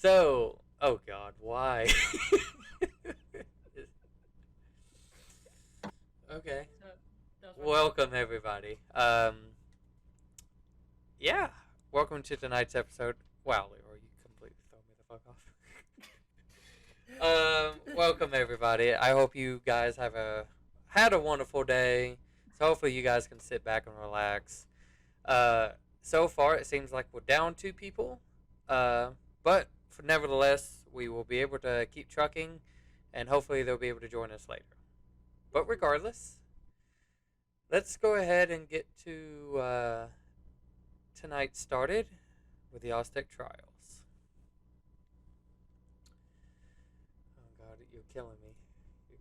So, oh God, why? Okay. So that was my Welcome everybody. Yeah. Welcome to tonight's episode. Wow, Leroy, you completely throw me the fuck off. Welcome everybody. I hope you guys had a wonderful day. So hopefully you guys can sit back and relax. Uh, so far it seems like we're down 2 people. Uh, but nevertheless, we will be able to keep trucking, and hopefully they'll be able to join us later. But regardless, let's go ahead and get to tonight started with the Aztec trials. Oh God, you're killing me. You're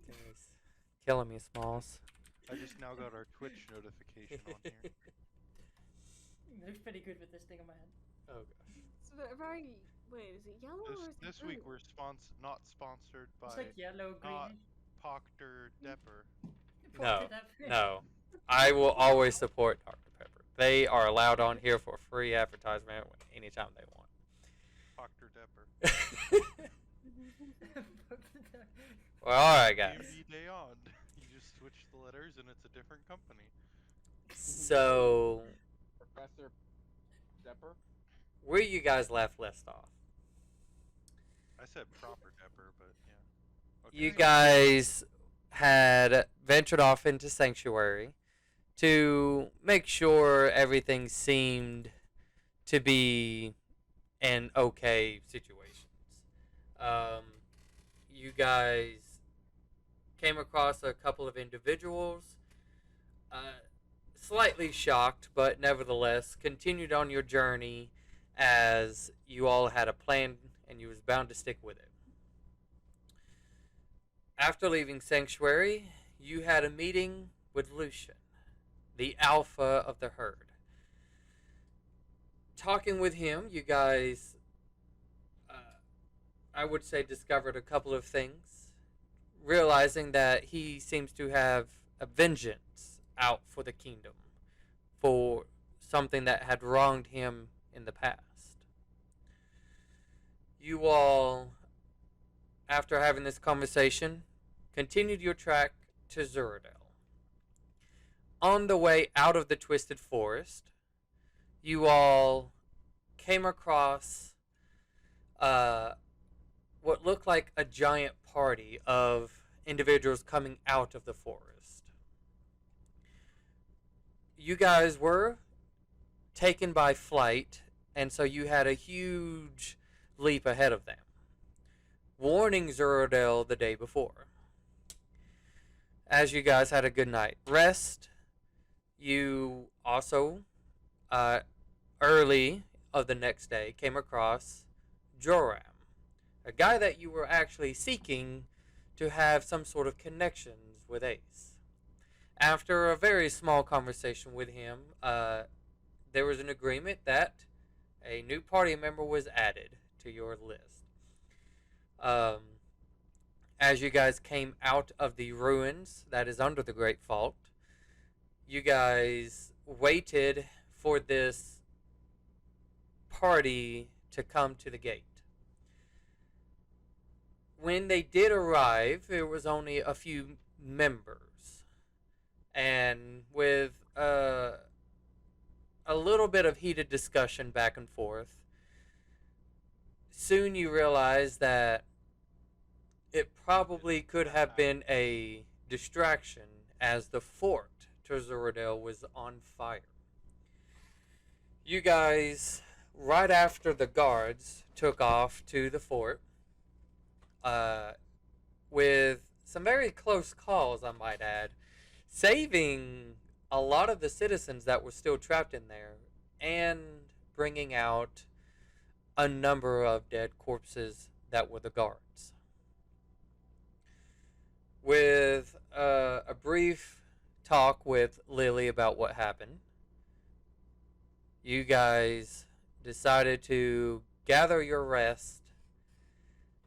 killing me, Smalls. I just now got our Twitch notification on here. It looks pretty good with this thing on my head. Oh gosh. It's very. Wait, is it yellow or is it This blue? week we're not sponsored It's by like yellow, not greenish. Procter Depper. No, no. I will always support Dr. Pepper. They are allowed on here for free advertisement anytime they want. Procter Depper. Well, alright, guys. Day on. You just switch the letters and it's a different company. So, Professor Depper? where you guys left off? I said proper Depper, but yeah. Okay. You guys had ventured off into Sanctuary to make sure everything seemed to be an okay situation. You guys came across a couple of individuals, slightly shocked, but nevertheless continued on your journey as you all had a plan and you was bound to stick with it. After leaving Sanctuary, you had a meeting with Lucian, the alpha of the herd. Talking with him, you guys, I would say, discovered a couple of things, realizing that he seems to have a vengeance out for the kingdom for something that had wronged him in the past. You all, after having this conversation, continued your track to Zuradel. On the way out of the Twisted Forest, you all came across what looked like a giant party of individuals coming out of the forest. You guys were taken by flight, and so you had a huge leap ahead of them, warning Zuradel the day before. As you guys had a good night rest, you also, early of the next day, came across Joram, a guy that you were actually seeking to have some sort of connections with Ace. After a very small conversation with him, there was an agreement that a new party member was added to your list. As you guys came out of the ruins that is under the Great Fault, you guys waited for this party to come to the gate. When they did arrive, there was only a few members. And with a little bit of heated discussion back and forth, soon you realize that it probably could have been a distraction as the fort to Zuradel was on fire. You guys, right after the guards took off to the fort, with some very close calls, I might add, saving a lot of the citizens that were still trapped in there and bringing out a number of dead corpses that were the guards. With a brief talk with Lily about what happened, you guys decided to gather your rest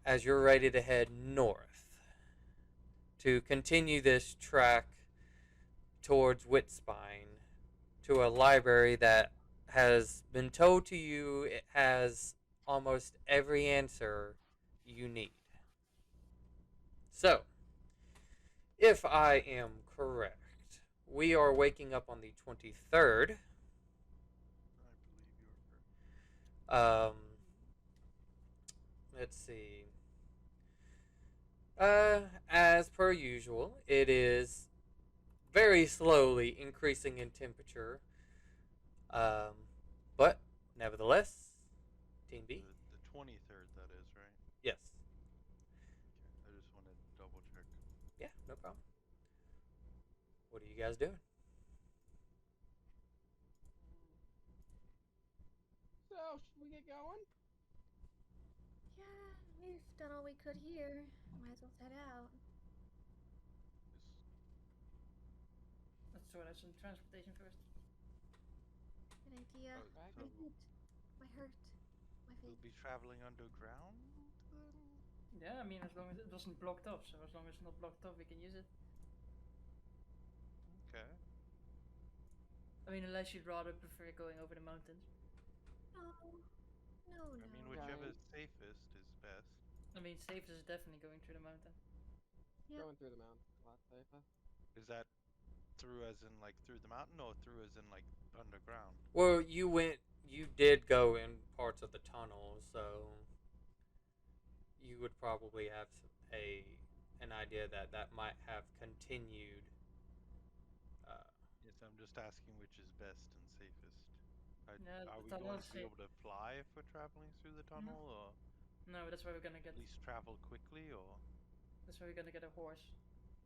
as you're ready to head north to continue this track towards Whitspine, to a library that has been told to you it has almost every answer you need. So, if I am correct, we are waking up on the 23rd. I believe you are correct. Um, let's see. As per usual, it is very slowly increasing in temperature. Um, but nevertheless, Team B, The 23rd, that is, right? yes, Okay. I just wanted to double check. yeah, no problem. What are you guys doing? So, should we get going? Yeah, we've done all we could here. Might as well head out. Is, Let's sort out some transportation first. Good idea. oh, Right. so My feet. My hurt. My we'll feet. be traveling underground then? Yeah, I mean, as long as it wasn't blocked off. So as long as it's not blocked off, we can use it. Okay. I mean, unless you'd rather prefer going over the mountains. No. No, I mean, no. whichever Okay. is safest is best. I mean, safe is definitely going through the mountain. Yep. Going through the mountain. A lot safer. Is that through as in like through the mountain or through as in like underground? Well, you did go in parts of the tunnel, so you would probably have a an idea that that might have continued. Uh, Yes, I'm just asking which is best and safest. Yeah, Are the we tunnel going is to be safe. able to fly if we're traveling through the tunnel, or No, that's where we're gonna at get. least travel quickly, or That's where we're gonna get a horse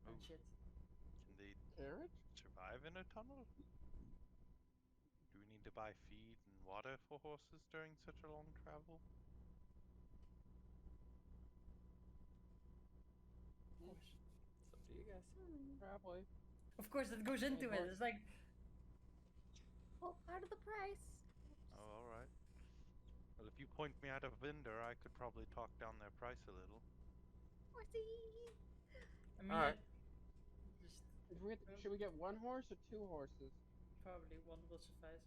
and oh, shit. can they Carriage? survive in a tunnel? Do we need to buy feed and water for horses during such a long travel? Horse. it's up to you guys. Probably. Of course, that goes into it. horse. It's like Well, part of the price. Oh, all right. Well, if you point me at a vendor, I could probably talk down their price a little. Horsey. I mean, All right. just Should we get one horse or two horses? probably one will suffice.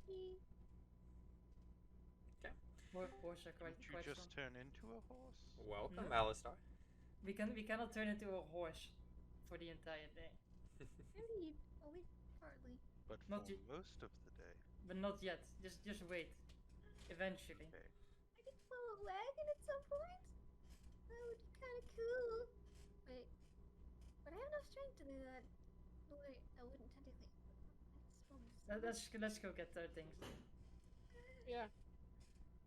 Horsey. Okay. Horse are quite Didn't you quite just strong. turn into a horse? Welcome, No. Alistar. We cannot turn into a horse for the entire day, Indeed. Only partly. But Not for y- most of the day. but not yet. Just wait. Eventually. Okay. I could pull a wagon at some point. That would be kind of cool. Wait. But I have enough strength to do that. No, wait. I wouldn't technically. I suppose. Let's go get those things. Yeah.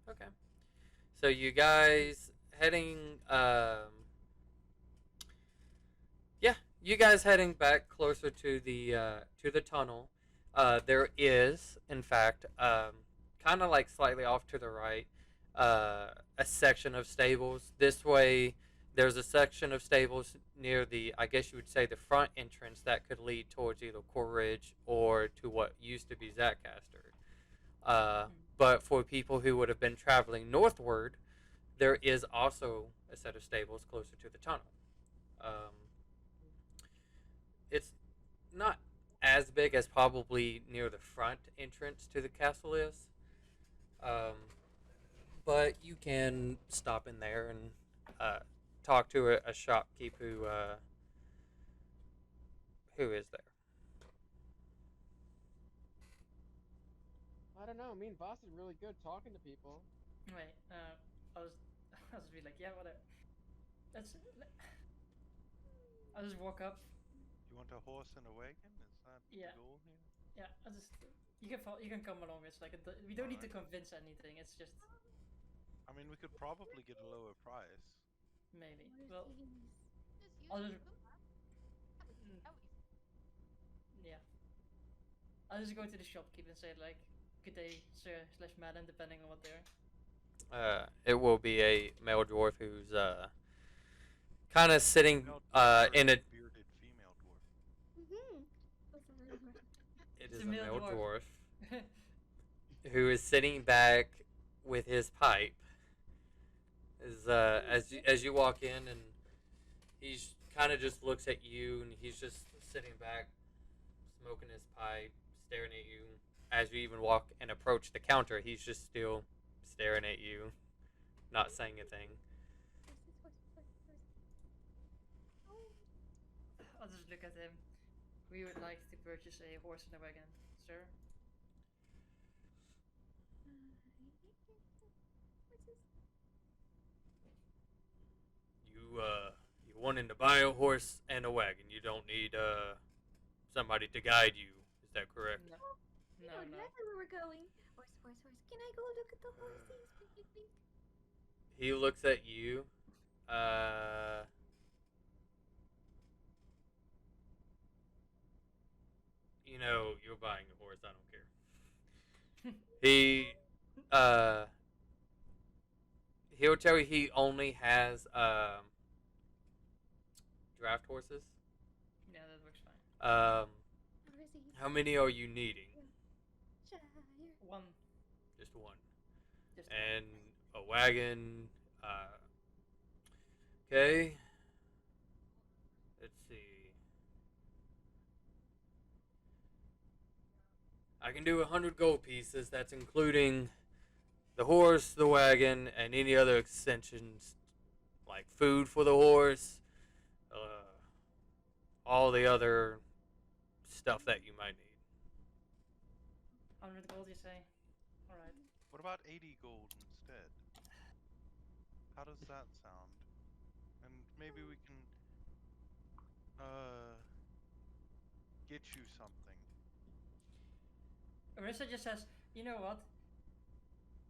Okay. So you guys heading yeah, you guys heading back closer to the tunnel. There is, in fact, kind of like slightly off to the right, a section of stables. This way, there's a section of stables near the, I guess you would say, the front entrance that could lead towards either Ridge or to what used to be Zaccaster. But for people who would have been traveling northward, there is also a set of stables closer to the tunnel. Um, it's not as big as probably near the front entrance to the castle is. Um, but you can stop in there and talk to a shopkeep who is there. I don't know. Me and Boss is really good talking to people. Wait. I was I was be like, yeah, whatever. Let's. I'll just walk up. You want a horse and a wagon? Is that Yeah. the goal here? Yeah. I'll just. You can come along. It's like we don't need to Alright. convince anything. It's just I mean, we could probably get a lower price. maybe. What is Well, these? I'll just. Mm, yeah. I'll just go to the shopkeep and say like, "Good day, sir slash madam," depending on what they're. It will be a male dwarf who's kind of sitting Male dwarf or in a. bearded female dwarf. Mm-hmm. That's a really important. It It's is a a male male dwarf. dwarf who is sitting back with his pipe. As you walk in, and he's kind of just looks at you, and he's just sitting back, smoking his pipe, staring at you. As you even walk and approach the counter, he's just still staring at you, not saying a thing. I'll just look at him. We would like to purchase a horse and a wagon, sir. You wanting to buy a horse and a wagon. You don't need somebody to guide you. Is that correct? No, We no, know no. exactly where we're going. Horse, horse, horse. Can I go look at the horses? Wink, wink, wink. He looks at you. Uh, you know, you're buying a horse. I don't care. He'll tell you he only has draft horses. Yeah, that works fine. Horses. How many are you needing? Shire. One. Just one. Just And a wagon. Okay. Let's see. I can do 100 gold pieces. That's including the horse, the wagon, and any other extensions like food for the horse, all the other stuff that you might need. 100 gold, you say? Alright. What about 80 gold instead? How does that sound? And maybe we can get you something. Arissa just says, you know what?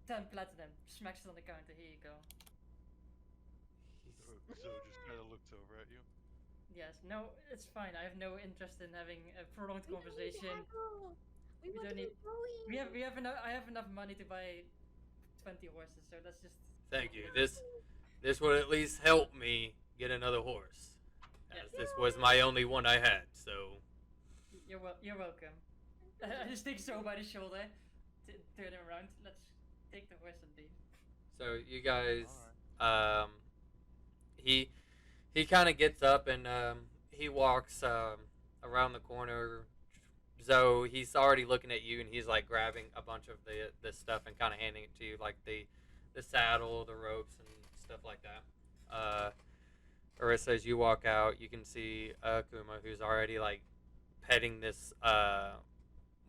10 platinum. Smacks it on the counter. Here you go. So just kind of looks over at you. Yes. No, it's fine. I have no interest in having a prolonged We don't need to conversation. haggle. We We want don't to need- get going. We have enough. I have enough money to buy 20 horses, so that's just. Thank you. This would at least help me get another horse, as Yes. this was my only one I had. So You're welcome. I just take Zo by the shoulder, turn him around. Let's take the horse and leave. so you guys, he kind of gets up and he walks around the corner. So he's already looking at you, and he's like grabbing a bunch of the stuff and kind of handing it to you, like the saddle, the ropes, and stuff like that. Arissa, as you walk out, you can see Kuma, who's already like petting this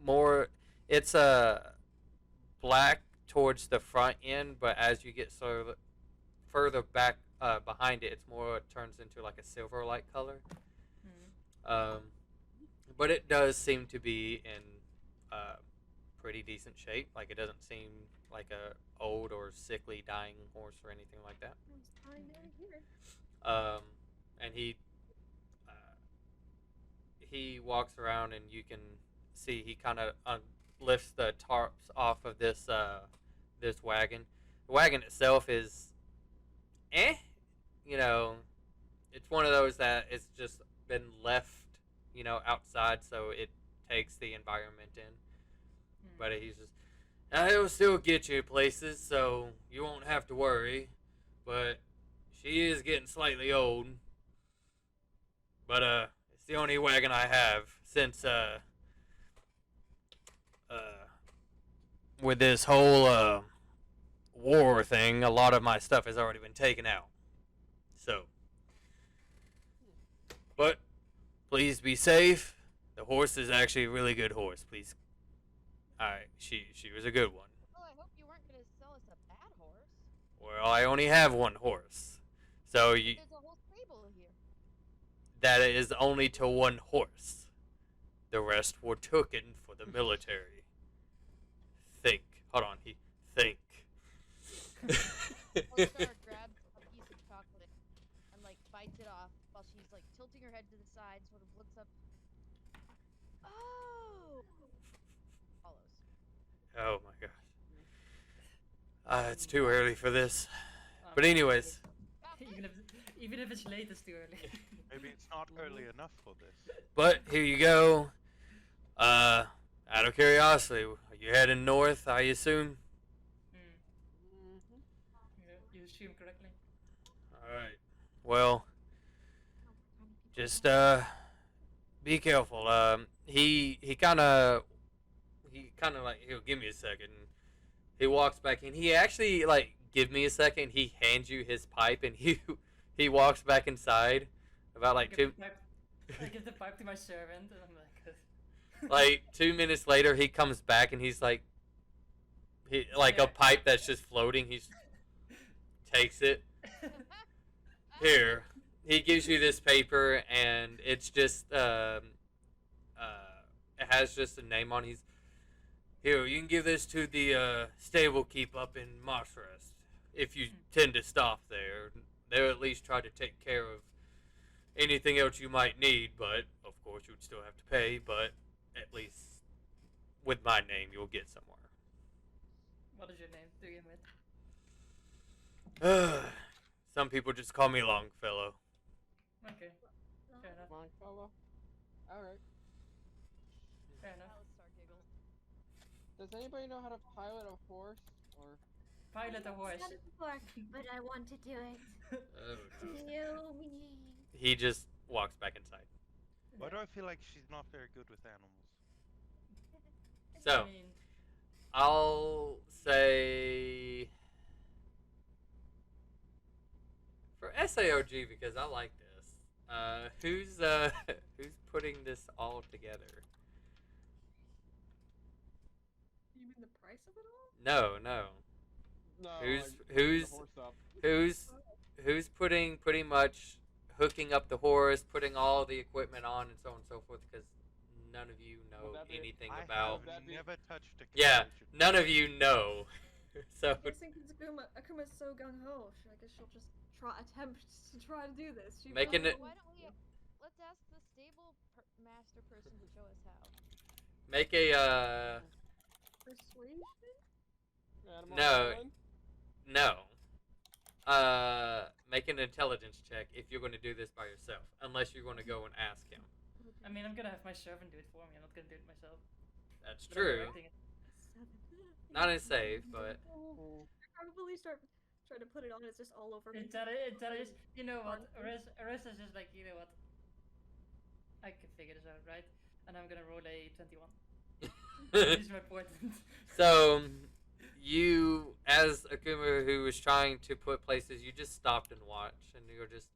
more. It's black towards the front end, but as you get sort of further back behind it, it's more it turns into like a silver like color. But it does seem to be in pretty decent shape. Like it doesn't seem like a old or sickly dying horse or anything like that. I'm starting to hear. And he walks around, and you can see he kind of lifts the tarps off of this this wagon. The wagon itself is, you know, it's one of those that it's just been left, you know, outside, so it takes the environment in. But he's just, it'll still get you places, so you won't have to worry. But she is getting slightly old. But it's the only wagon I have since with this whole war thing, a lot of my stuff has already been taken out. So, but please be safe. The horse is actually a really good horse. Please. Alright, she was a good one. Well, I hope you weren't going to sell us a bad horse. Well, I only have one horse. So you, There's a whole stable here. that is only to one horse. The rest were taken for the military. Think. Hold on, think. Star grabs a piece of chocolate and like bites it off while she's like tilting her head to the side, sort of looks up. Oh! Follows. Oh my gosh. It's too early for this. But anyways, even if it's late, it's too early. Maybe it's not early enough for this. but here you go. Out of curiosity, are you heading north, I assume? You assume correctly. Alright. Well, just be careful. He kind of like, he'll give me a second. He walks back in. He actually like give me a second. He hands you his pipe and he walks back inside. About like I give the pipe to my servant and I'm like. like 2 minutes later, he comes back and he's like, a pipe that's just floating. He takes it. Here, he gives you this paper and it's just it has just a name on. He's here. You can give this to the stable keep up in Marshrast. If you tend to stop there, they'll at least try to take care of anything else you might need. But of course, you would still have to pay. But at least with my name, you'll get somewhere. What is your name to begin with? Some people just call me Longfellow. Okay, fair enough. Longfellow? Alright. Fair enough. Alistar giggles. Does anybody know how to pilot a horse? Or Pilot a horse. I've done it before, but I want to do it. Oh, no. Do me. He just walks back inside. Why do I feel like she's not very good with animals? So, I mean, I'll say for SAOG because I like this. Who's putting this all together? You mean the price of it all? No, no. no? Who's- like, put who's- the horse up. Who's putting pretty much hooking up the horse, putting all the equipment on, and so on and so forth? Because none of you know Would that be- anything I about. have never touched a Yeah, carriage. none of you know. So I think Akuma's so gung ho. I guess she'll just attempt to try to do this. She Making will. it- Why don't we? Let's ask the stable master person to show us how. make a Persuasion? Animal No. handling? no. Make an intelligence check if you're going to do this by yourself, unless you're going to go and ask him. I mean, I'm gonna have my servant do it for me. I'm not gonna do it myself. That's But I'm true. directing it. Not in save, but Mm. Probably start trying to put it on. It's just all over me. It's you know what? Arista's just like, you know what? I can figure this out, right? And I'm gonna roll a 21. Use my portent. so you, as Akuma, who was trying to put places, you just stopped and watched, and you were just,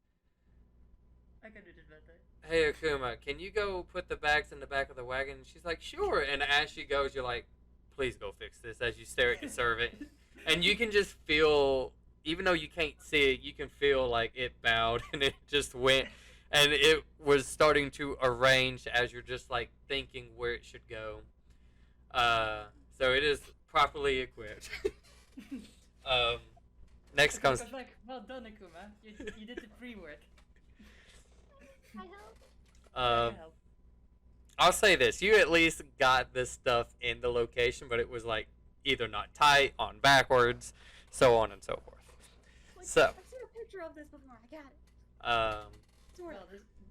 I can do this better. "Hey Akuma, can you go put the bags in the back of the wagon?" And she's like, "Sure." And as she goes, you're like, "Please go fix this." As you stare at the servant, and you can just feel, even though you can't see it, you can feel like it bowed and it just went, and it was starting to arrange as you're just like thinking where it should go. So it is properly equipped. Next comes. I was like, well done, Akuma. You did the pre-work. I hope. I help. I'll say this: you at least got this stuff in the location, but it was like either not tight, on backwards, so on and so forth. Like, So, I've seen a picture of this before. I got it. Sort Well, of.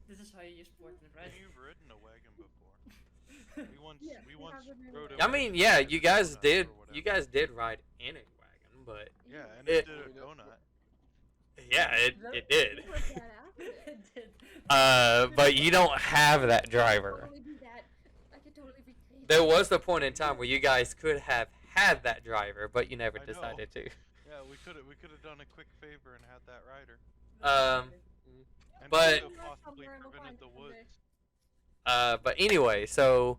this is how you use portent, right? You've ridden a wagon before. We once, Yeah, we we once have ridden a rode a I wagon mean, yeah, in you a guys donut did. or You whatever. guys did ride in a wagon, but Yeah, and It- it did a donut. yeah, it did. We worked that out. It did. But you don't have that driver. Totally do that. I could totally recreate. There was a point in time where you guys could have had that driver, but you never I know. decided to. Yeah, we could have done a quick favor and had that rider. And But- also possibly Somewhere in the driven in the line someday. woods. But anyway, so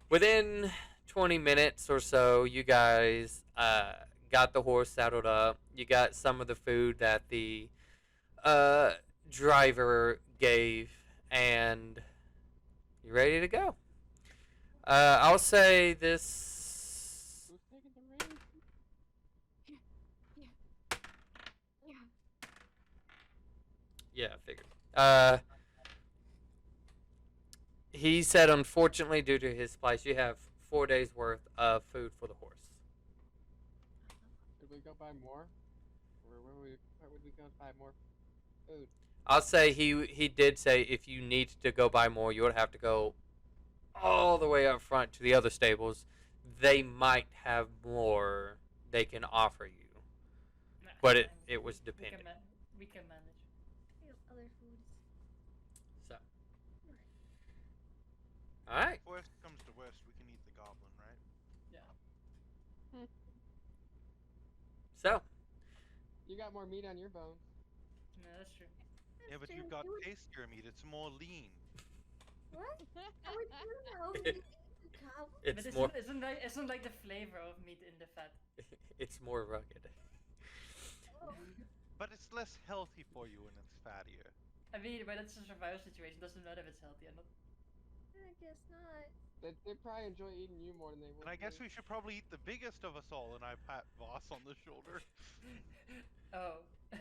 within 20 minutes or so, you guys got the horse saddled up. You got some of the food that the driver gave, and you're ready to go. I'll say this. Who's taking the reins? Yeah. Yeah, I figured. He said, unfortunately, due to his splice, you have 4 days worth of food for the horse. Should we go buy more? Or where would we go buy more food? I'll say he did say if you need to go buy more, you would have to go all the way up front to the other stables. They might have more they can offer you, Nah, but fine. it was We can, dependent. we can manage. We have other foods. So, all right. If worst comes to worst, we can eat the goblin, right? Yeah. You got more meat on your bones. No, that's true. Yeah, but you've got tastier meat. It's more lean. What? How would you know? You eat the cow? It's But more. isn't like the flavor of meat in the fat. It's more rugged. Oh, But it's less healthy for you when it's fattier. I mean, but it's a survival situation. Doesn't matter if it's healthy or not. I guess not. They probably enjoy eating you more than they would. And I guess me. we should probably eat the biggest of us all. And I pat Voss on the shoulder. Oh, I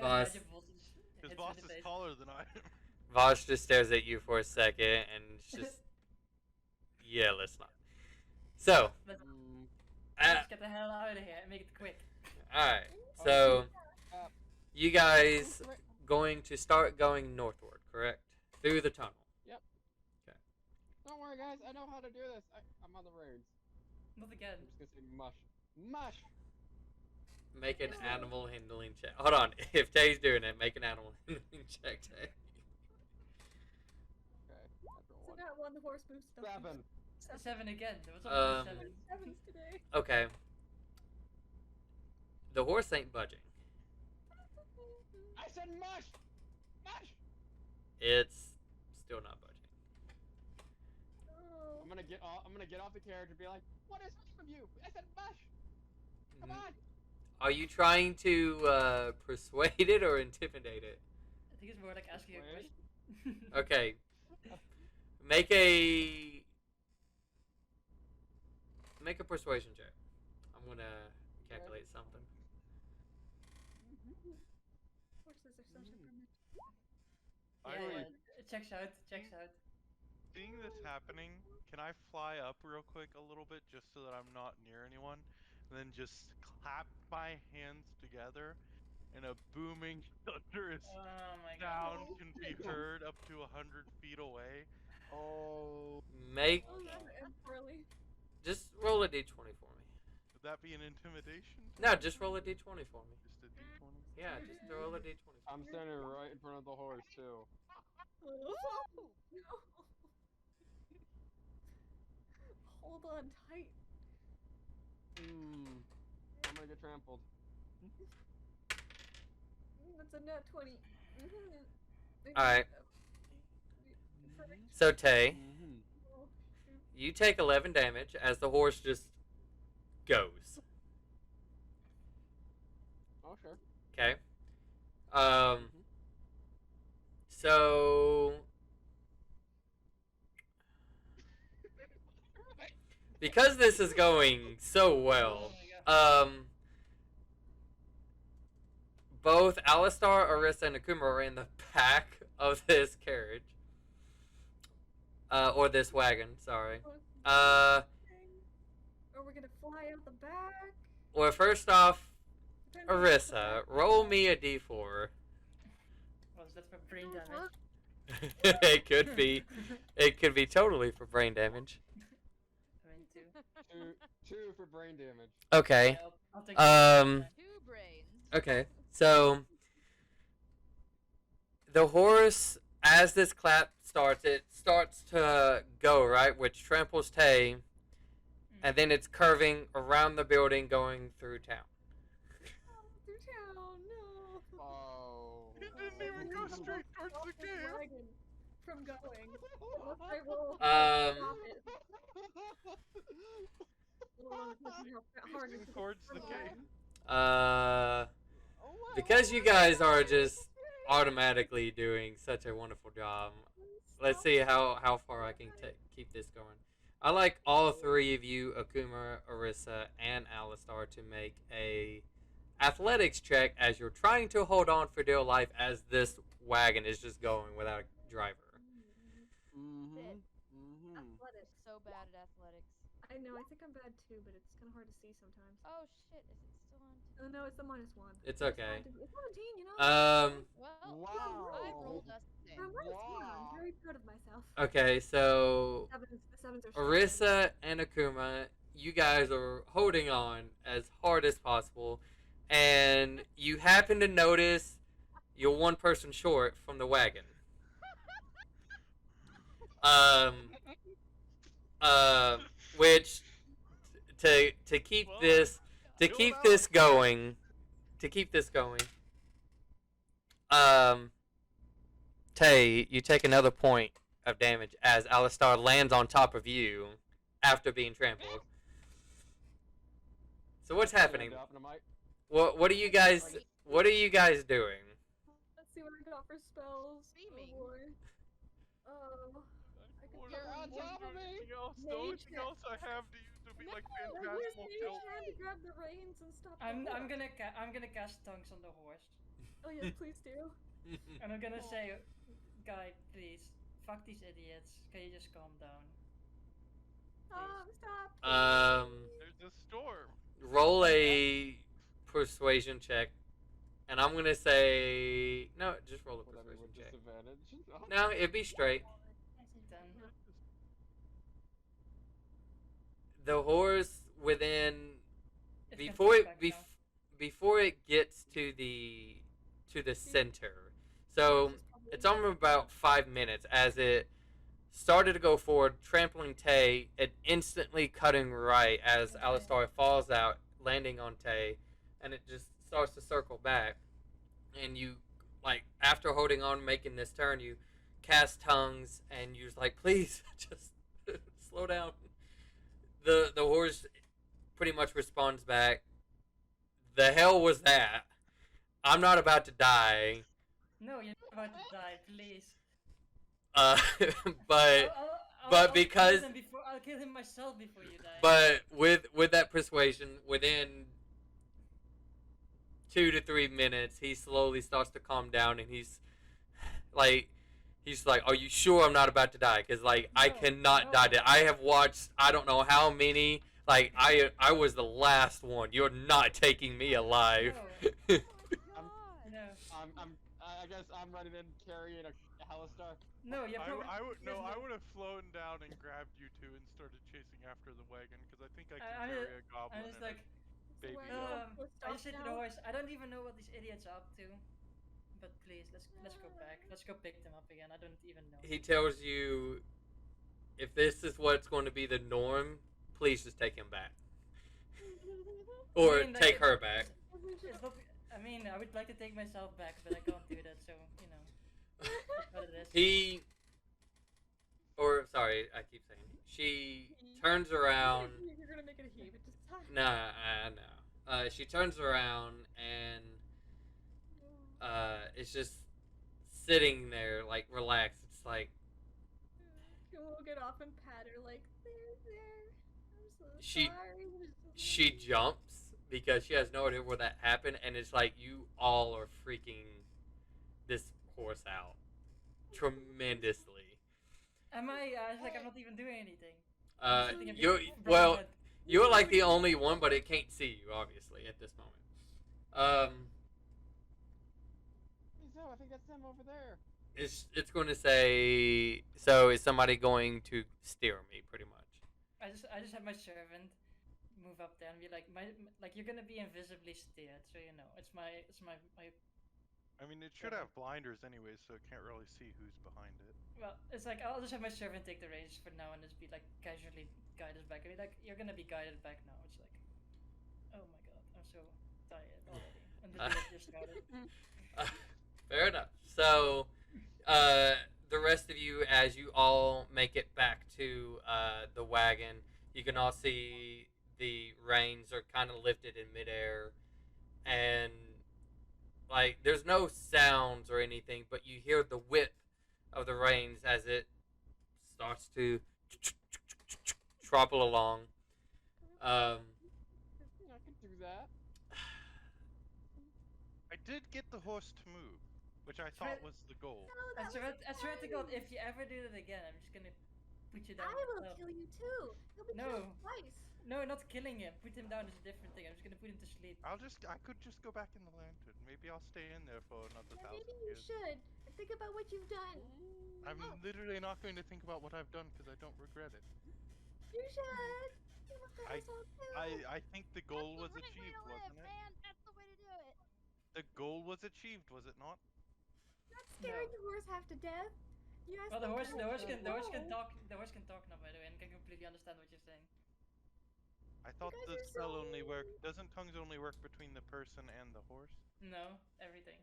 Boss. imagine voltage. Because Voss is taller than I am. Vosh just stares at you for a second and it's just. Yeah, let's not. So, Let's Mm, get the hell out of here and make it quick. alright. So, uh, you guys going to start going northward, correct? Through the tunnel. don't worry, guys. I know how to do this. I'm on the roads. Not again. I'm just gonna say mush. Mush! Make an animal handling check. Hold on. If Tay's doing it, make an animal handling check, Tay. Okay, natural So one. that one, the horse moves stuff. 7. 7 again. There was only 7. Sevens today. Okay. The horse ain't budging. I said mush! Mush! It's still not budging. Oh. I'm gonna get off the carriage and be like, what is wrong with you? I said mush! Come on! Are you trying to persuade it or intimidate it? I think it's more like asking a Persuade? question. Okay. Make a persuasion check. I'm gonna calculate something. Horses are such a permit. Yeah, it checks out. Checks out. Seeing this happening, can I fly up real quick a little bit just so that I'm not near anyone? And then just clap my hands together and a booming thunderous Oh my sound god. can be heard up to 100 feet away. Oh. Make Oh, that would end poorly. just roll a d20 for me. Would that be an intimidation? No, just roll a d20 for me. Just a d20? Yeah, just roll a d20. I'm standing right in front of the horse, too. Oh, no. Hold on tight. I'm gonna get trampled. That's a net 20. Alright. So Tay, Oh, shoot. you take 11 damage as the horse just goes. Oh, sure. Okay. So because this is going so well, both Alistar, Orisa, and Akuma are in the back of this carriage. Or this wagon, sorry. Are we gonna fly out the back? Well, first off, Depends on Orisa, roll me a d4. Was that for brain damage? It could be. It could be totally for brain damage. I mean, 2. Two for brain damage. Okay. Yeah, I'll take 2 brains. Okay. So the horse, as this clap starts, it starts to go right, which tramples Tay, and then it's curving around the building, going through town. Through town, no. Oh. It didn't even go straight towards the cave. Wagon from going. Unless I roll. Um, Facing towards the cave. Because you guys are just automatically doing such a wonderful job, let's see how far I can keep this going. I like all three of you, Akuma, Orisa, and Alistar, to make a athletics check as you're trying to hold on for dear life as this wagon is just going without a driver. Athletics. So bad at athletics. I know, I think I'm bad too, but it's kind of hard to see sometimes. Oh shit, is it still on? Oh no, it's the -1. It's okay. It's 17, you know? Well, Wow. I rolled a 6. I'm -1. Wow. I'm very proud of myself. Okay, so The sevens are Orisa and Akuma, you guys are holding on as hard as possible, and you happen to notice you're one person short from the wagon. Which to keep this going, to keep this going, um, Tay, you take another point of damage as Alistar lands on top of you after being trampled. So what's happening? Stand up and I'm like, What are you guys? What are you guys doing? Let's see what I got for spells. Screaming. Oh boy. Oh. I could What get You're on what top of me! anything else? The Mage only thing hand. else I have to use would be like Use phantasmal Mage kill. hand to grab the reins and stop the I'm horse. gonna cast tongues on the horse, Oh yes, please do. and I'm gonna say, guy, please, fuck these idiots. Can you just calm down? Stop. There's a storm. Roll a persuasion check, and I'm gonna say no. Just roll a Would that be persuasion with check. disadvantage? No, it'd be straight. Then The horse within it can before fight it back now. before it gets to the center. So it's almost about 5 minutes as it started to go forward, trampling Tay, and instantly cutting right as Alistar falls out, landing on Tay, and it just starts to circle back. And you, like, after holding on, making this turn, you cast tongues, and you're just like, please, just slow down. The horse pretty much responds back, the hell was that? I'm not about to die. No, you're not about to die, please. But I'll because- I'll kill him myself before you die. but with that persuasion, within 2 to 3 minutes, he slowly starts to calm down, and he's like, are you sure I'm not about to die? Because like I No, cannot no. die. I have watched I don't know how many. Like I was the last one. You're not taking me alive. Oh I'm- my god. No, I guess I'm running in carrying a Halistar. no, you're probably. I would no. there's I would have flown down and grabbed you two and started chasing after the wagon because I think I can I'm carry just- a goblin. I'm just and like, baby Where girl. I just said to the horse, I don't even know what these idiots are up to. But please, let's go back. Let's go pick them up again. I don't even know. He tells you, if this is what's going to be the norm, please just take him back, or I mean, like, take her back. It's not, I mean, I would like to take myself back, but I can't do that. So you know, that's what it is. He, or sorry, I keep saying she turns around. You're gonna make it a he, but just No. She turns around and it's just sitting there like relaxed. It's like We'll get off and pat her like there. I'm so She- sorry. she jumps because she has no idea where that happened, and it's like you all are freaking this horse out tremendously. Am I? It's like I'm not even doing anything. You're well, you're like the only one, but it can't see you obviously at this moment. So I think that's them over there. It's going to say. So is somebody going to steer me? Pretty much. I just have my servant move up there and be like, like you're gonna be invisibly steered, so you know it's my. I mean, it should have blinders anyways, so it can't really see who's behind it. Well, it's like I'll just have my servant take the reins for now and just be like casually guide us back. I mean, like you're gonna be guided back now. It's like, oh my god, I'm so tired already. And the day just started. Fair enough. So, the rest of you, as you all make it back to the wagon, you can all see the reins are kind of lifted in midair, and like there's no sounds or anything, but you hear the whip of the reins as it starts to trample along. I can do that. I did get the horse to move, which I thought was the goal. No, I that swear was to God, fine. if you ever do that again, I'm just gonna put you down. I will No. kill you too. You'll be No. killed twice. No, not killing him. Put him down is a different thing. I'm just gonna put him to sleep. I could just go back in the lantern. Maybe I'll stay in there for another Yeah, 1,000 maybe you years. should. Think about what you've done. I'm Oh. literally not going to think about what I've done because I don't regret it. You should. You look at us all too. I think the goal was That's the right way achieved, to live, wasn't it? man. That's the way to do it. The goal was achieved, was it not? Not scaring the horse half to death. You asked Well, the them horse to can let you talk. The horse can go. talk now, by the way, and can completely understand what you're saying. I I thought guys the are spell so only work. mean. Doesn't tongues only work between the person and the horse? No, everything.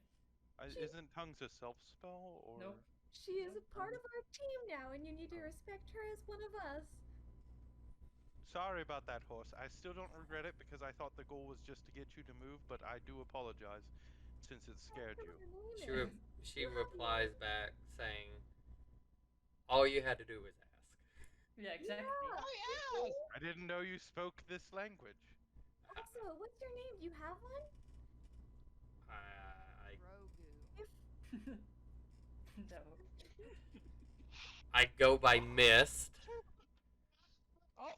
She, Isn't tongues a self spell or? Nope. she is a Nope. part of our team now, and you need to respect her as one of us. Sorry about that, horse. I still don't regret it because I thought the goal was just to get you to move, but I do apologize since it scared Ask her you. what her name She is. re- she You have a replies name? back saying, "All you had to do was ask." Yeah, exactly. Yeah. Oh, yes! I didn't know you spoke this language. Also, what's your name? Do you have one? I Grogu. If No. I go by Mist, Oh.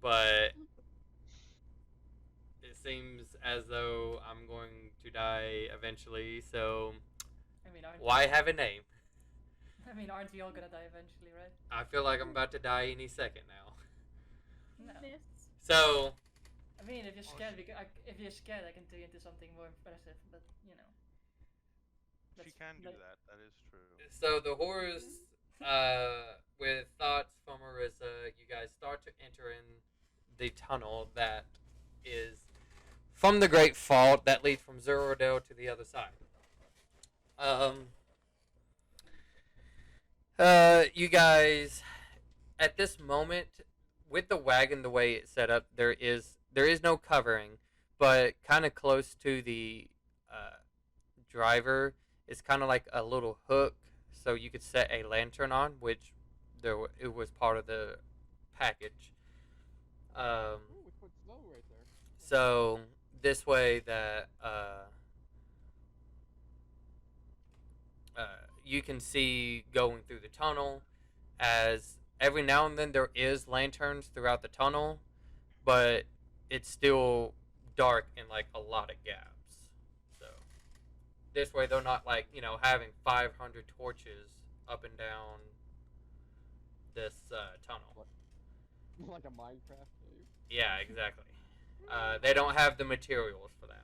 but it seems as though I'm going to die eventually. So I mean, aren't why we? have a name? I mean, aren't we all gonna die eventually, right? I feel like I'm about to die any second now. No. Miss, So I mean, if you're Oh, scared, if you're scared, I can turn you into something more impressive. But you know. She can do that. That is true. So the horse, with thoughts from Marissa, you guys start to enter in the tunnel that is from the Great Fault that leads from Zerodale to the other side. Um, you guys, at this moment, with the wagon the way it's set up, there is no covering, but kind of close to the uh, driver is kind of like a little hook, so you could set a lantern on, which it was part of the package. Ooh, we went slow right there. So this way that you can see going through the tunnel, as every now and then there is lanterns throughout the tunnel, but it's still dark in like a lot of gaps. So this way they're not like having 500 torches up and down this tunnel. Like a Minecraft cave. Yeah, exactly. They don't have the materials for that.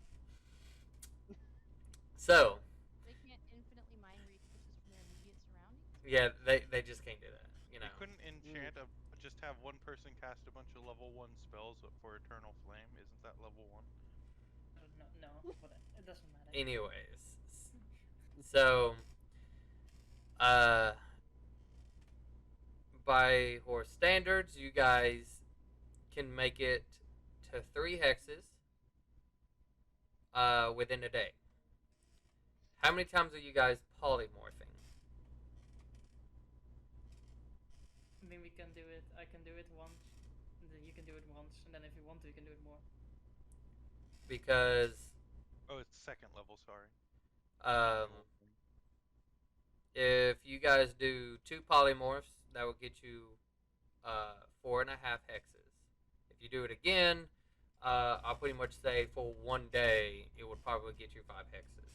So They can't infinitely mine resources from their immediate surroundings. yeah, they just can't do that. You couldn't enchant just have one person cast a bunch of level 1 spells for Eternal Flame. Isn't that level 1? No, but it doesn't matter. Anyways, so uh, by horse standards, you guys can make it to 3 hexes within a day. How many times are you guys polymorphing? I mean, we can do it. I can do it once, and then you can do it once, and then if you want to, you can do it more. Because Oh, it's second level, sorry. um, if you guys do 2 polymorphs, that will get you 4.5 hexes. If you do it again, I'll pretty much say for one day, it would probably get you 5 hexes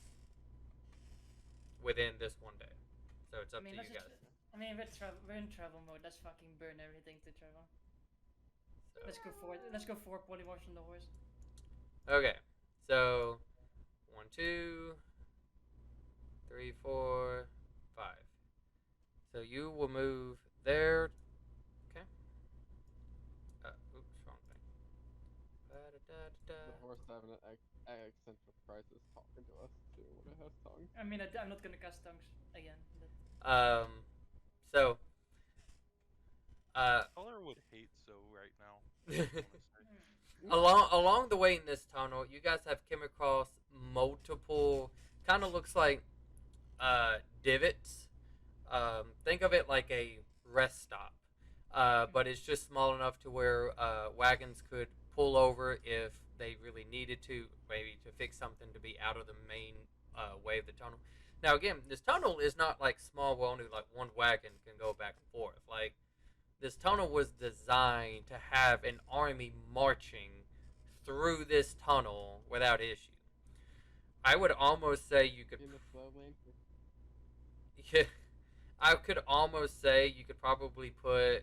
within this one day. So it's I up mean, to let's you just. guys. I mean, we're in travel mode. Let's fucking burn everything to travel. So, Let's go for polymorphs on the horse. okay, so 1, 2, 3, 4, 5. So you will move there. Okay. Oops, wrong thing. The horse having an existential crisis talking to us too when it has tongue. I mean, I'm not gonna cast tongues again. But... So Color would hate so right now. along the way in this tunnel, you guys have come across multiple kind of looks like divots. Think of it like a rest stop, but it's just small enough to where wagons could pull over if they really needed to, maybe to fix something to be out of the main way of the tunnel. Now again, this tunnel is not like small where only like one wagon can go back and forth. Like this tunnel was designed to have an army marching through this tunnel without issue. I would almost say you could. In the slow lane. Yeah, I could almost say you could probably put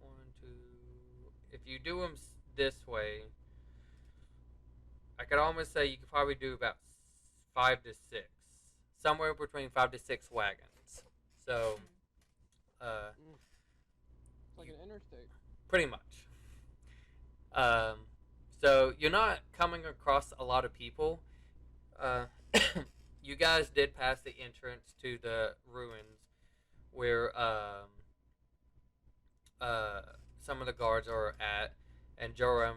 1, 2. If you do them this way, I could almost say you could probably do about 5 to 6, somewhere between 5 to 6 wagons. So, It's like an interstate. pretty much. Um, so you're not coming across a lot of people. Uh, you guys did pass the entrance to the ruins where uh, some of the guards are at, and Joram,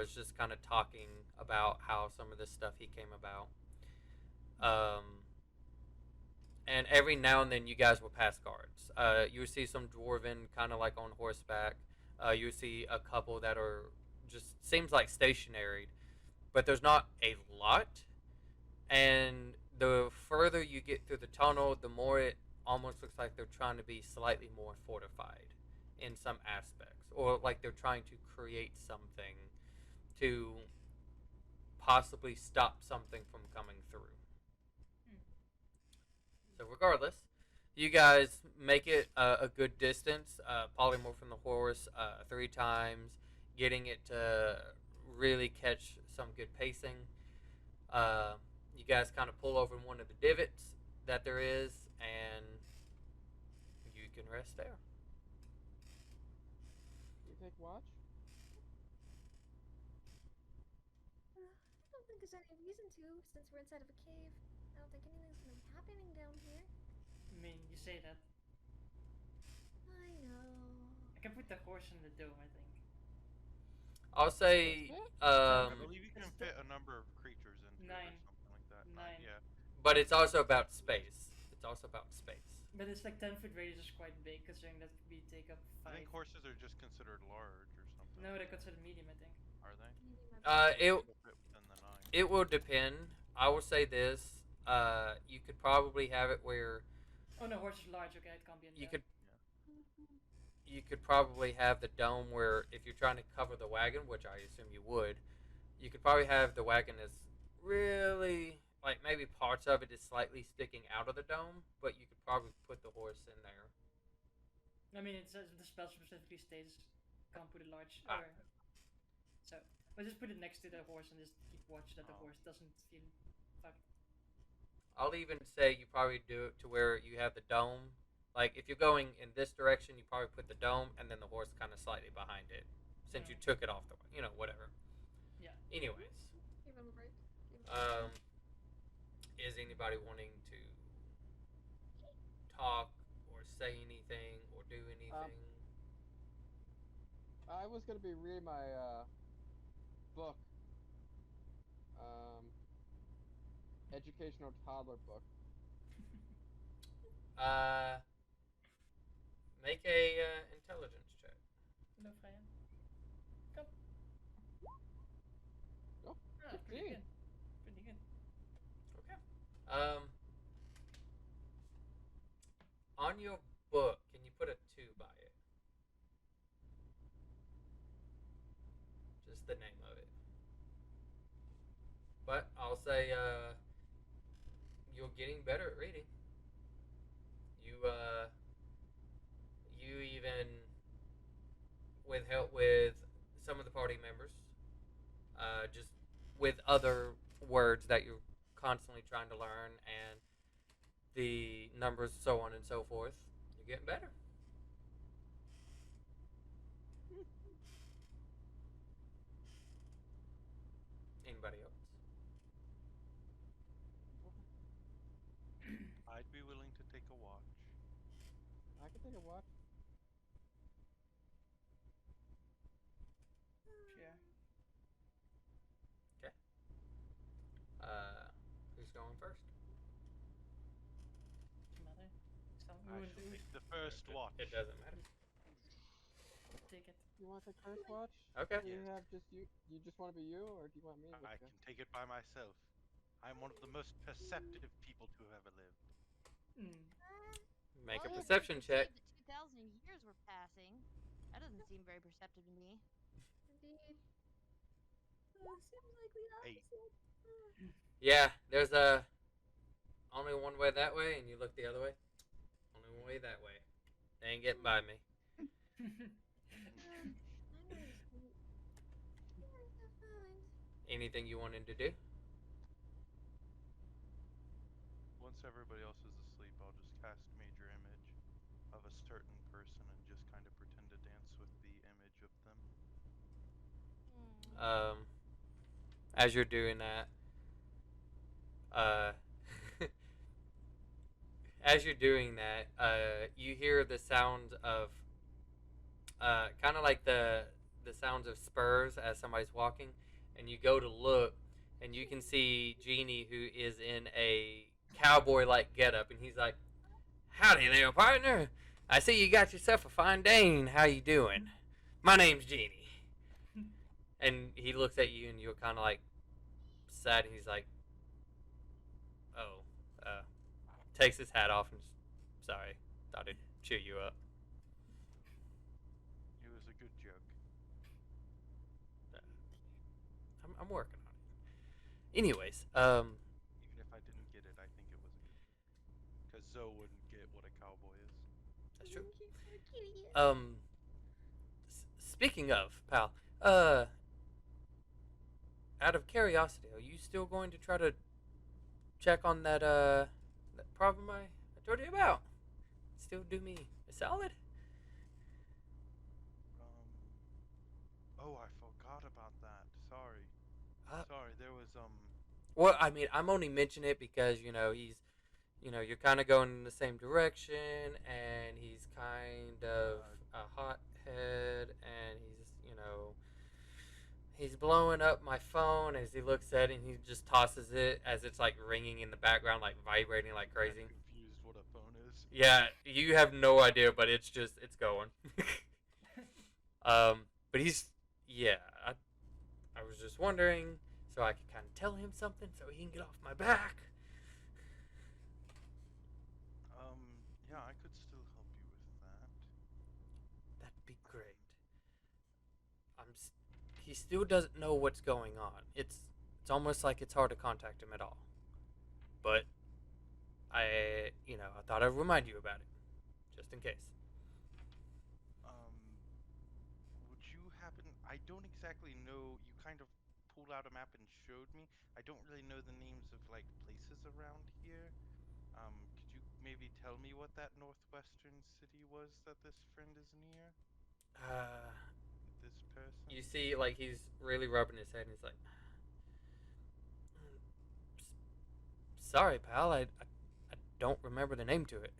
is just kind of talking about how some of this stuff he came about. Um, and every now and then, you guys will pass guards. You will see some dwarven, kind of like on horseback. You see a couple that are just seems like stationary, but there's not a lot. And the further you get through the tunnel, the more it almost looks like they're trying to be slightly more fortified in some aspects, or like they're trying to create something to possibly stop something from coming through. So regardless, you guys make it a good distance, polymorphing the horse 3 times, getting it to really catch some good pacing. Uh, you guys kind of pull over in one of the divots that there is, and you can rest there. You take watch? I don't think there's any reason to, since we're inside of a cave. I don't think anything's gonna be happening down here. I mean, you say that. I know. I can put the horse in the dome, I think. I'll say, I believe you can It's fit a number of creatures into it or 9. something like that. 9. Yeah. but it's also about space. It's also about space. But it's like 10-foot radius is quite big, considering that we take up 5. I think horses are just considered large or something. No, they're considered medium, I think. Are they? It Still fit within the 9. it will depend. I will say this. You could probably have it where Oh no, horse is large. Okay, it can't be in you there. could you could probably have the dome where if you're trying to cover the wagon, which I assume you would, you could probably have the wagon as really like maybe parts of it is slightly sticking out of the dome, but you could probably put the horse in there. I mean, it says the spell specifically states can't put it large. Ah. Or, so, but just put it next to the horse and just keep watch that the Oh. horse doesn't feel fucked. I'll even say you probably do it to where you have the dome. Like if you're going in this direction, you probably put the dome and then the horse kind of slightly behind it, since you took it off the whatever. Yeah. Anyways, Give him a break. Give him a is anybody wanting to talk or say anything or do anything? I was gonna be reading my book. Educational toddler book. Make a intelligence check. No, Freya. Come. Oh, Ah, pretty 15. good. Pretty good. Okay. On your book, can you put a 2 by it? Just the name of it. But I'll say you're getting better at reading. You even with help with some of the party members, just with other words that you're constantly trying to learn and the numbers, so on and so forth, you're getting better. Anybody else? I'd be willing to take a watch. I can take a watch. Yeah. Okay. Who's going first? Doesn't matter. Some I who shall will take the first watch. It doesn't matter. take it. You want to take first watch? Okay. Do you have just you? You just want to be you, or do you want me to? I can take it by myself. I'm one of the most perceptive people to have ever lived. Make a Well, if perception you check. perceive that 2,000 years were passing. That doesn't seem very perceptive to me. Indeed. Seems like the 8. opposite. Yeah, there's only one way that way, and you look the other way. Only one way that way. They ain't getting by me. I'm gonna sleep. Here's the find. Anything you wanted to do? Once everybody else is asleep, I'll just cast Major Image of a certain person and just kind of pretend to dance with the image of them. as you're doing that, uh, you hear the sound of kind of like the sounds of spurs as somebody's walking, and you go to look, and you can see Genie, who is in a cowboy-like getup, and he's like, "Howdy there, partner. I see you got yourself a fine Dane. How you doing? My name's Genie." And he looks at you, and you're kind of like sad, and he's like, "Oh," takes his hat off and just, sorry, thought I'd cheer you up. It was a good joke. I'm working on it. Anyways, Even if I didn't get it, I think it was a good joke. Because Zoe wouldn't get what a cowboy is. that's true. Kitty. Speaking of, pal, out of curiosity, are you still going to try to check on that problem I told you about? Still do me a solid? Oh, I forgot about that. Sorry. Uh, Sorry, there was, Well, I mean, I'm only mentioning it because you're kind of going in the same direction, and he's kind of a hothead, and he's blowing up my phone as he looks at it, and he just tosses it as it's like ringing in the background, like vibrating like I'm crazy. confused what a phone is. Yeah, you have no idea, but it's going. But yeah, I was just wondering, so I could kind of tell him something so he can get off my back. Yeah, I could still help you with that. That'd be great. He still doesn't know what's going on. It's almost like it's hard to contact him at all. But I thought I'd remind you about it, just in case. Would you happen? I don't exactly know. You kind of pulled out a map and showed me. I don't really know the names of like places around here. Could you maybe tell me what that northwestern city was that this friend is near? Uh, This person? you see, like he's really rubbing his head, and he's like, "Sorry, pal. I don't remember the name to it.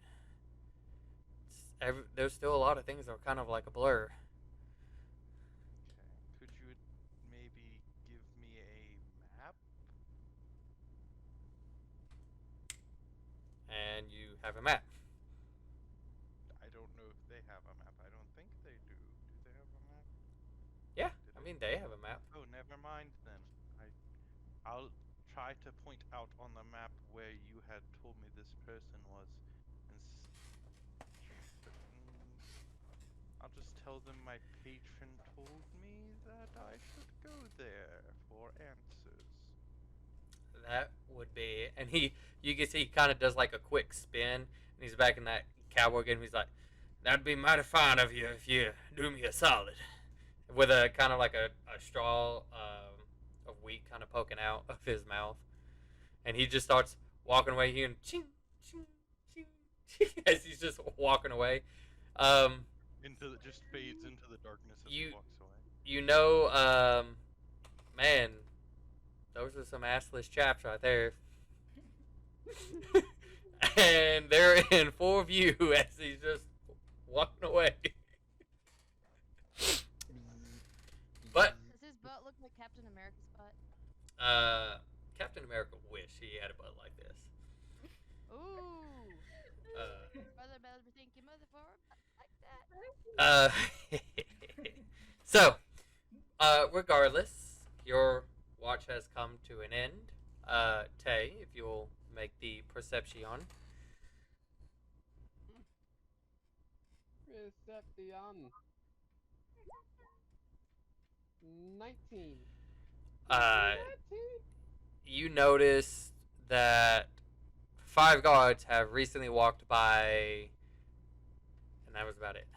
There's still a lot of things that are kind of like a blur." Okay. Could you maybe give me a map? And you have a map. I don't know if they have a map. I don't think they do. Do they have a map? Yeah, Did I it? mean they have a map. Oh, never mind then. I'll try to point out on the map where you had told me this person was, and I'll just tell them my patron told me that I should go there for answers. That would be, and you can see he kind of does like a quick spin, and he's back in that cowboy game. He's like, "That'd be mighty fine of you if you do me a solid," with a kind of like a straw of wheat kind of poking out of his mouth, and he just starts walking away, hearing ching ching ching, ching as he's just walking away. Um, Just fades into the darkness as You- he walks away. Man, those are some assless chaps right there. And they're in full view as he's just walking away. But Does his butt look like Captain America's butt? Captain America wish he had a butt like this. Ooh. Uh, Brother, think your mother for a butt like that? so, regardless, your watch has come to an end. Tay, if you'll make the perception. Reception. 19. Uh, 19? you notice that 5 guards have recently walked by, and that was about it.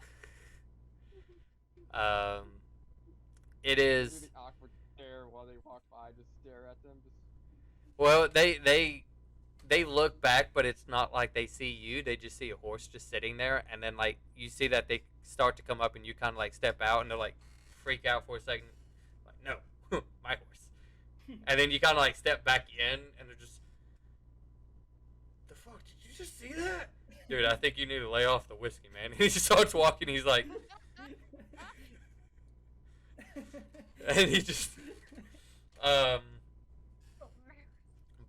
It is Really awkward stare while they walk by. Just stare at them. Just well, they look back, but it's not like they see you. They just see a horse just sitting there, and then like you see that they start to come up, and you kind of like step out, and they're like freak out for a second, like no. My horse. And then you kind of like step back in, and they're just, the fuck? Did you just see that? Dude, I think you need to lay off the whiskey, man. He just starts walking. He's like, and he just, um,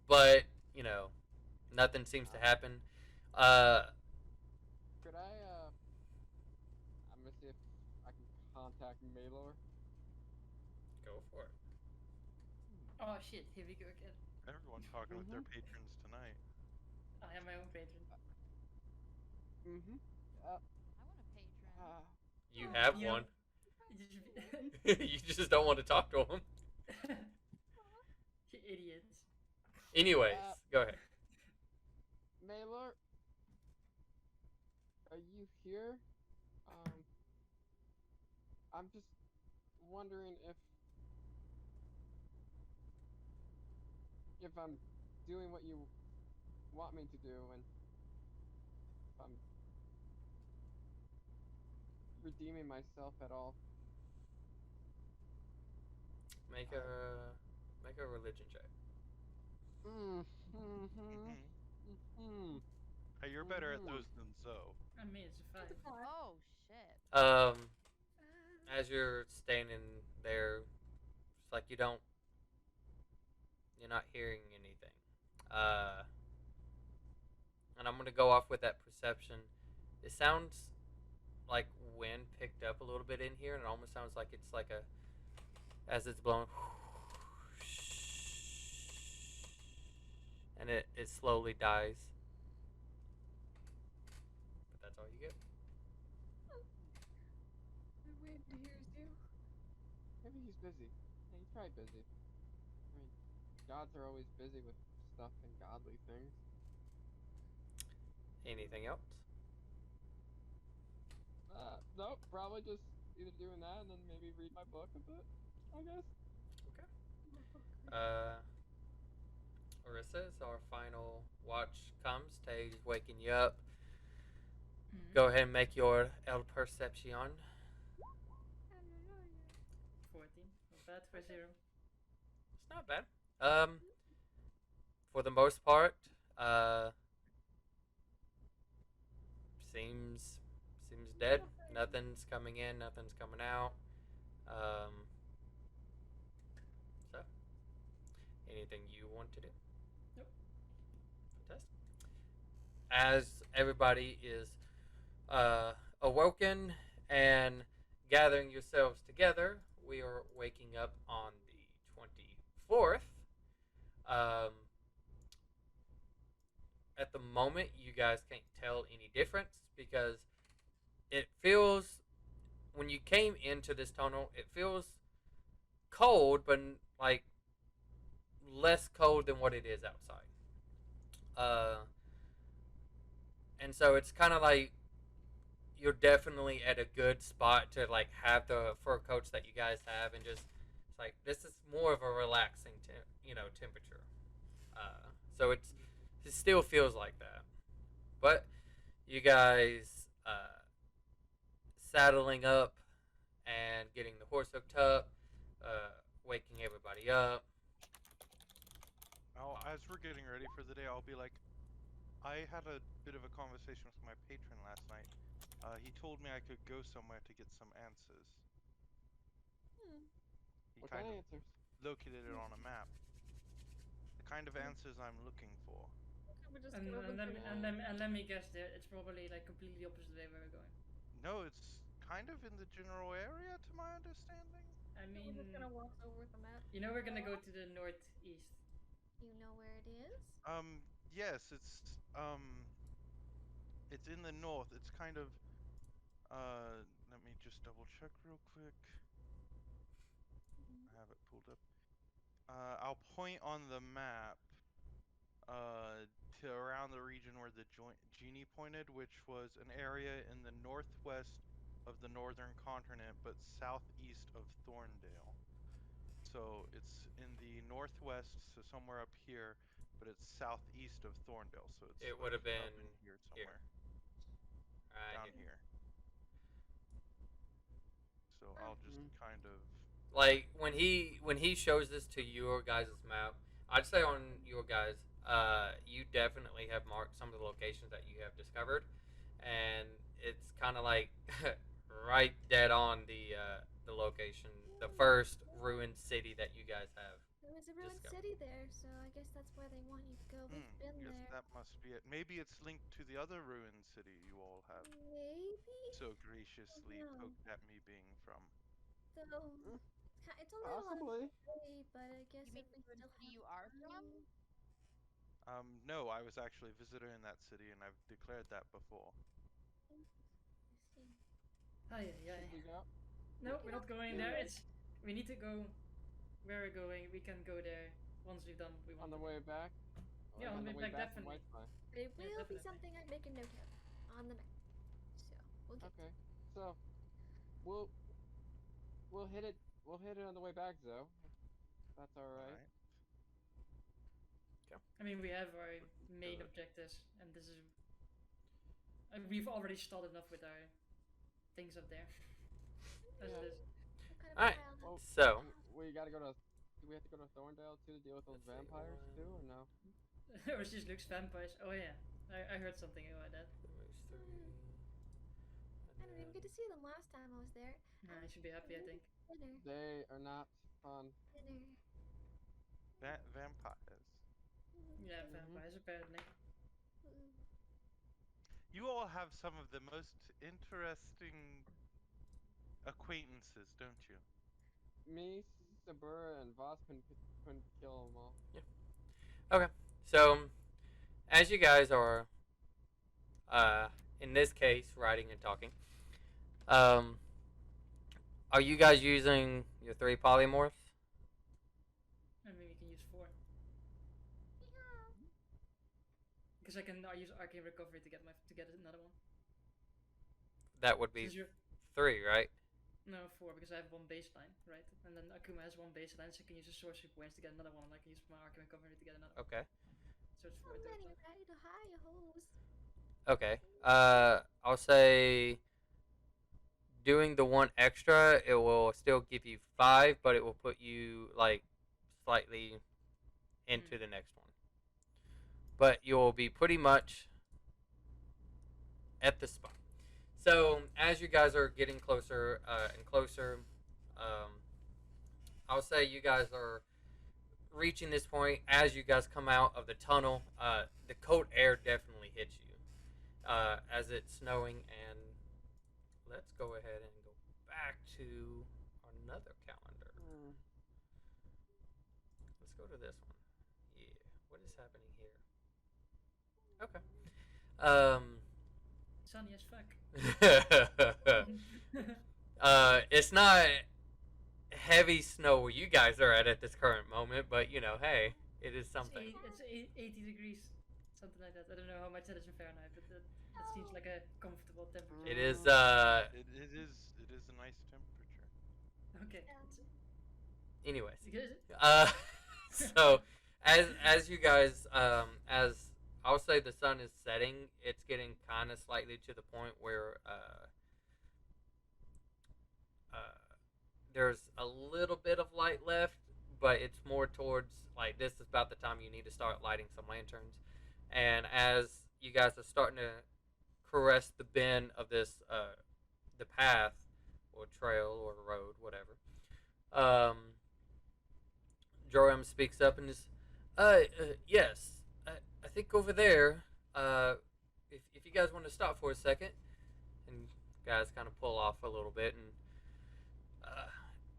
but you know, nothing seems to happen. Uh, Could I'm gonna see if I can contact Malor. go for it. Oh shit, here we go again. Everyone talking with their patrons tonight. I am my own patron. Mm-hmm. I want a patron. You Oh, have You one. You You just don't want to talk to him. You idiots. Anyways, go ahead. Malor, are you here? I'm just wondering if I'm doing what you want me to do, and if I'm redeeming myself at all. Make a make a religion check. Hey, you're better at those than Zoe. I mean, it's a 5. Oh shit. As you're standing there, it's like you're not hearing anything. And I'm gonna go off with that perception. It sounds like wind picked up a little bit in here, and it almost sounds like it's like a, as it's blowing, and it slowly dies. But that's all you get. The wind hears you. Maybe he's busy. Yeah, he's probably busy. I mean, gods are always busy with stuff and godly things. Anything else? Nope. Probably just either doing that and then maybe read my book a bit, I guess. Okay. Uh, Orissa, as our final watch comes, Tay's waking you up. Go ahead and make your El Perception. 14. Not bad for 0. It's not bad. For the most part, seems dead. Nothing's coming in. Nothing's coming out. So, anything you want to do? Nope. Fantastic. As everybody is awoken and gathering yourselves together, we are waking up on the 24th. Um, at the moment, you guys can't tell any difference because it feels, when you came into this tunnel, it feels cold, but like less cold than what it is outside. And so it's kind of like you're definitely at a good spot to like have the fur coats that you guys have, and just it's like this is more of a relaxing temperature. So it still feels like that, but you guys saddling up and getting the horse hooked up, waking everybody up. As we're getting ready for the day, I'll be like, I had a bit of a conversation with my patron last night. He told me I could go somewhere to get some answers. He What kind kind of of answers? located it on a map. The kind of answers I'm looking for. We're just And, gonna and, look let me, at and let me guess there, it's probably like completely opposite way where we're going. No, it's kind of in the general area, to my understanding. I We're just mean, gonna walk over with the map. you know we're gonna go to the northeast. You know where it is? Yes, it's in the north. It's kind of, let me just double check real quick. I have it pulled up. I'll point on the map, to around the region where the genie pointed, which was an area in the northwest of the northern continent, but southeast of Thorndale. So it's in the northwest, so somewhere up here, but it's southeast of Thorndale, so it's It would have up been in here here, somewhere, right down here. here. So I'll just kind of like when he shows this to your guys' map, I'd say on your guys, you definitely have marked some of the locations that you have discovered, and it's kind of like right dead on the location, the first ruined city that you guys have. There was a ruined Discover. city there, so I guess that's where they want you to go. We've been Yes, there. that must be it. Maybe it's linked to the other ruined city you all have Maybe? so Oh graciously no. poked at me being from. So, Mm, it's a little out of the possibly. way, but I guess You mean if we the ruined still city have you are from? time. No, I was actually a visitor in that city, and I've declared that before. I see. Ay, ay, Should ay. we go? No, We we're can not going always there. Yeah. It's we need to go. Where we're going, we can go there once we've done what we want On to the do. way back? Yeah, Like on on the the way way back, back from definitely. White Spy. It Yeah, will be definitely. something I make a note of on the map. So, we'll get to Okay. So we'll we'll hit it. We'll hit it on the way back, Zoe. If that's all All right. right. I mean, we have our Looking main good. objectives, and this is. We've already started enough with our things up there, as Yeah. it is. what kind of All right. trial Well, So we gotta go to. Do we have to go to Thorndale too to deal with those let's see. vampires too, or no? Or she just looks vampires. Oh yeah, I heard something about that. There's three, I didn't even get to see them last time I was there. Yeah, I should be happy, I think. Dinner. They are not fun. Dinner. Vampires. Yeah, Mm-hmm. vampires apparently. Ooh. You all have some of the most interesting acquaintances, don't you? Me, Sabura, and Voss couldn't kill them all. yeah. Okay. So as you guys are, uh, in this case, writing and talking, um, are you guys using your three polymorphs? I mean, we can use four Yeah. because I use arcane recovery to get another one. That would be Since you're three, right? no four because I have one baseline, right? And then Akuma has one baseline, so I can use a sorcery points to get another one, and I can use my arcane recovery to get another one. Okay. So it's How four many total. ride to high hose? Okay. I'll say doing the one extra, it will still give you five, but it will put you like slightly into the next one. But you'll be pretty much at the spot. So as you guys are getting closer and closer, um, I'll say you guys are reaching this point. As you guys come out of the tunnel, the cold air definitely hits you as it's snowing. And let's go ahead and go back to another calendar. Mm. Let's go to this one. Yeah, what is happening here? Okay. Sunny as fuck. It's not heavy snow where you guys are at this current moment, but you know, hey, it is something. It's 80 degrees, something like that. I don't know how much that is in Fahrenheit, but that seems like a comfortable temperature. It is. It is a nice temperature. Okay. Anyways, Because so as you guys as I'll say the sun is setting, it's getting kind of slightly to the point where uh, there's a little bit of light left, but it's more towards like this is about the time you need to start lighting some lanterns. And as you guys are starting to caress the bend of this the path or trail or road, whatever, um, Joram speaks up and is, yes, I think over there, if you guys want to stop for a second, and guys kind of pull off a little bit, and uh,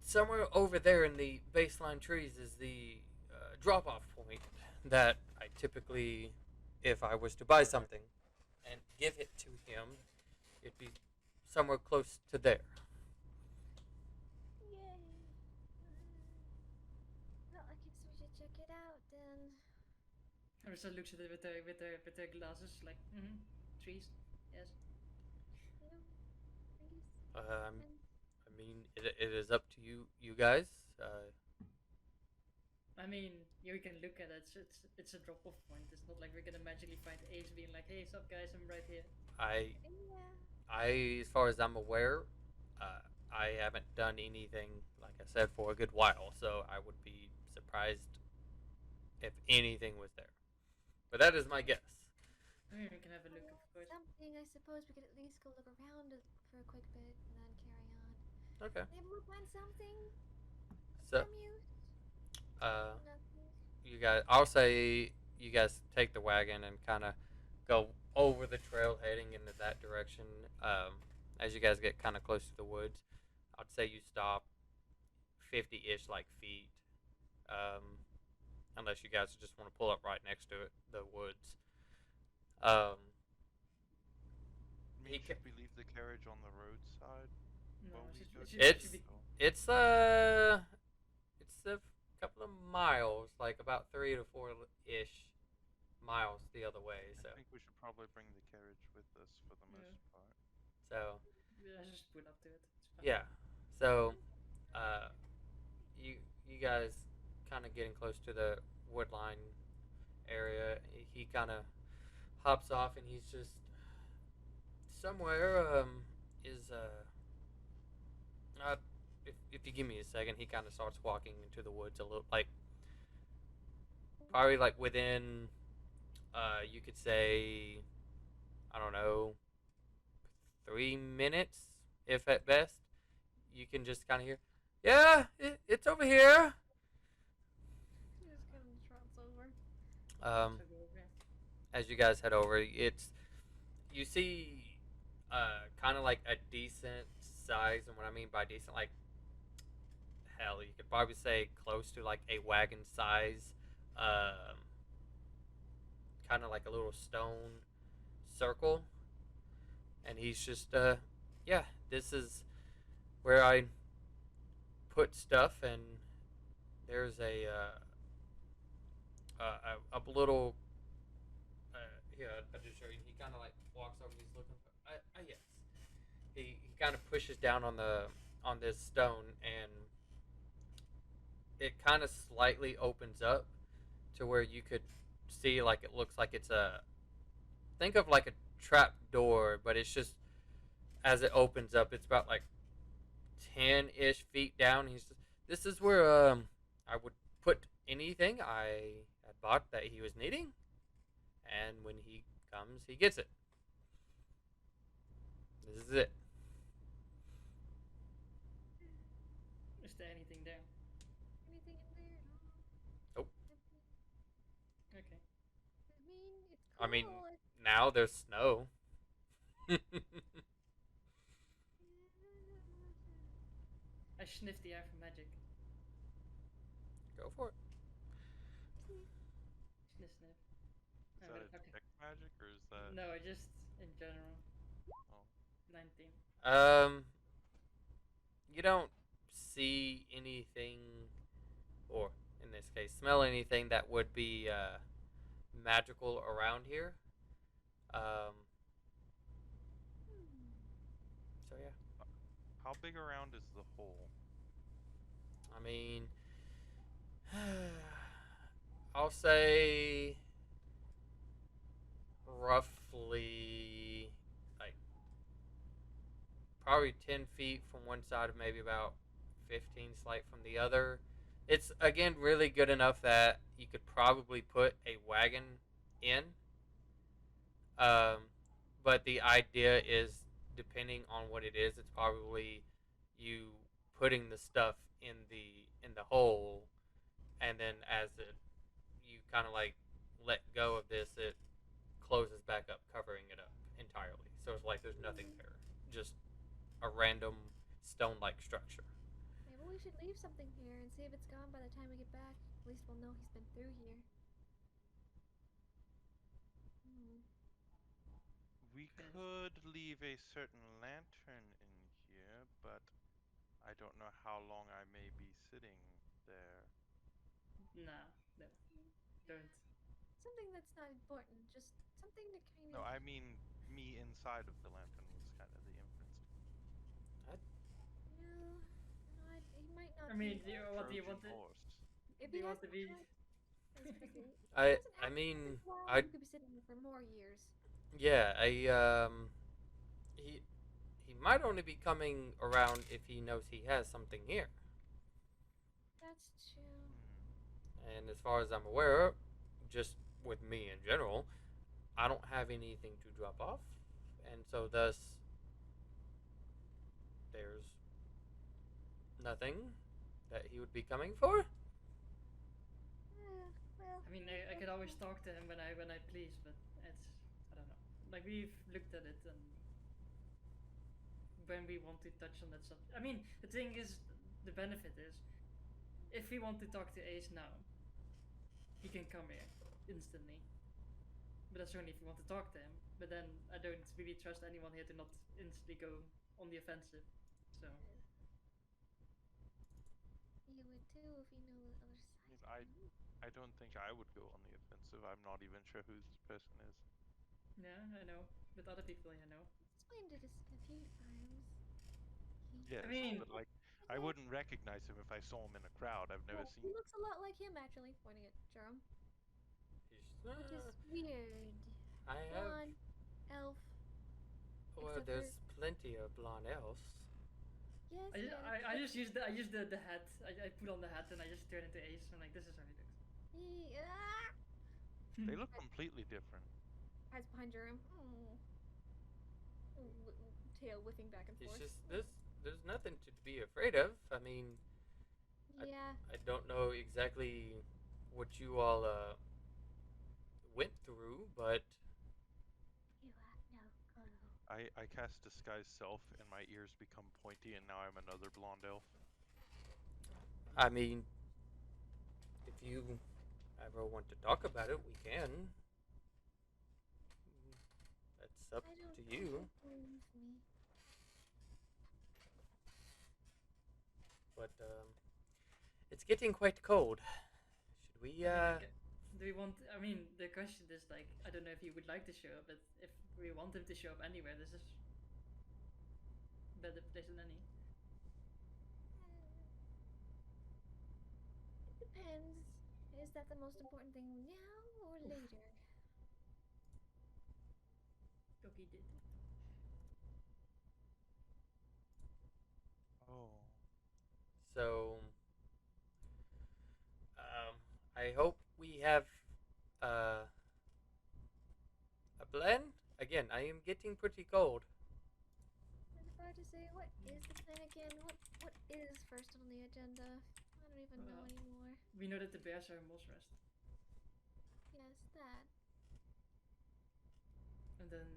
somewhere over there in the baseline trees is the drop off point that I typically, if I was to buy something and give it to him, it'd be somewhere close to there. Yay. Well, I guess we should check it out then. Arisa looks at it with their glasses, like, trees, yes. Yeah. I guess. Um, And I mean, it is up to you guys. I mean, you can look at it. It's a drop off point. It's not like we're gonna magically find Ace being like, "Hey, sup guys, I'm right here." I yeah. I, as far as I'm aware, uh, I haven't done anything, like I said, for a good while, so I would be surprised if anything was there. But that is my guess. I mean, we can have a look, of course. Something, I suppose we could at least go look around for a quick bit and then carry on. Okay. Maybe we'll find something So, from you. uh, Nothing. you guys, I'll say you guys take the wagon and kind of go over the trail heading into that direction. As you guys get kind of close to the woods, I'd say you stop 50-ish like feet. Um, unless you guys just want to pull up right next to it, the woods. Um, I mean, should we leave the carriage on the roadside? No, while it we should, go it to should, the it should be. hotel? it's a couple of miles, like about 3 to 4 ish miles the other way. So I think we should probably bring the carriage with us for the Yeah. most part. so Yeah, just pull up to it. It's fine. yeah. So uh, you you guys kind of getting close to the woodline area. He kind of hops off and he's just somewhere. Is if you give me a second, he kind of starts walking into the woods a little, like probably like within, you could say, I don't know, 3 minutes, if at best. You can just kind of hear, yeah, it's over here. He just kind of trots over. Um, So go over here. as you guys head over, you see, kind of like a decent size, and what I mean by decent, like hell, you could probably say close to like a wagon size, um, kind of like a little stone circle, and he's just, yeah, this is where I put stuff, and there's a little, here, I'll just show you. He kind of like walks over, he's looking for, yes. He kind of pushes down on this stone, and it kind of slightly opens up to where you could see, like, it looks like it's a, think of like a trap door, but it's just, as it opens up, it's about like 10-ish feet down. This is where I would put anything I had bought that he was needing, and when he comes, he gets it. This is it. Is there anything there? Anything in there? Nope. Okay. I mean, it's cool. I mean, now there's snow. I sniff the air for magic. Go for it. Sniff, sniff. Is I'm that gonna- a okay. deck magic or is that? No, just in general. Oh. 19. You don't see anything, or in this case, smell anything that would be magical around here. So yeah, How big around is the hole? I mean, I'll say roughly like probably 10 feet from one side, of maybe about 15 slight from the other. It's again really good enough that you could probably put a wagon in. Um, but the idea is, depending on what it is, it's probably you putting the stuff in the hole, and then as you kind of like let go of this, it closes back up, covering it up entirely. So it's like there's nothing there, just a random stone-like structure. Maybe we should leave something here and see if it's gone by the time we get back. At least we'll know he's been through here. We could leave a certain lantern in here, but I don't know how long I may be sitting there. Nah, no. Don't. Something that's not important, just something to kind No, of. I mean me inside of the lantern was kind of the inference. No, he might not. I mean, be. what do you Trojan want to... horse. If do he you want to hasn't be... tried- That's okay. If I he hasn't I acted mean this long, I you could be sitting here for more years. yeah, he he might only be coming around if he knows he has something here. That's true. And as far as I'm aware, just with me in general, I don't have anything to drop off, and so thus there's nothing that he would be coming for. Well, I mean, I could always talk to him when I please, but it's I don't know. Like we've looked at it and when we want to touch on that subject. I mean, the thing is, the benefit is, if we want to talk to Ace now, he can come here instantly. But that's only if you want to talk to him. But then I don't really trust anyone here to not instantly go on the offensive. So you would too if you know the other I side. mean, I don't think I would go on the offensive. I'm not even sure who this person is. yeah, I know. But other people, I know. Explained it a few times. Yes, mean- but like I wouldn't recognize him if I saw him in a crowd. I've never He seen. looks a lot like him, actually, pointing at Jerome. He's, Which is weird. I have. Blonde, elf. Well, except there's plenty of blonde elves. Yes, I, yes. I just use the hat. I put on the hat and I just turn into Ace. I'm like, this is how he looks. They look completely different. Eyes behind Jerome. Tail whipping back and He's forth. just there's nothing to be afraid of. I mean, Yeah. I don't know exactly what you all went through, but You have no clue. I cast disguise self and my ears become pointy and now I'm another blonde elf. I mean, if you ever want to talk about it, we can. That's up I don't to think you. you believe me. But it's getting quite cold. Should we? Do we want? I mean, the question is like, I don't know if he would like to show up, but if we want him to show up anywhere, this is better place than any. It depends. Is that the most important thing now or later? Doki did. Oh. So, I hope we have a plan. Again, I am getting pretty cold. It's hard to say. What is the plan again? What is first on the agenda? I don't even know anymore. We know that the bears are in Moss Rest, Yes, that. and then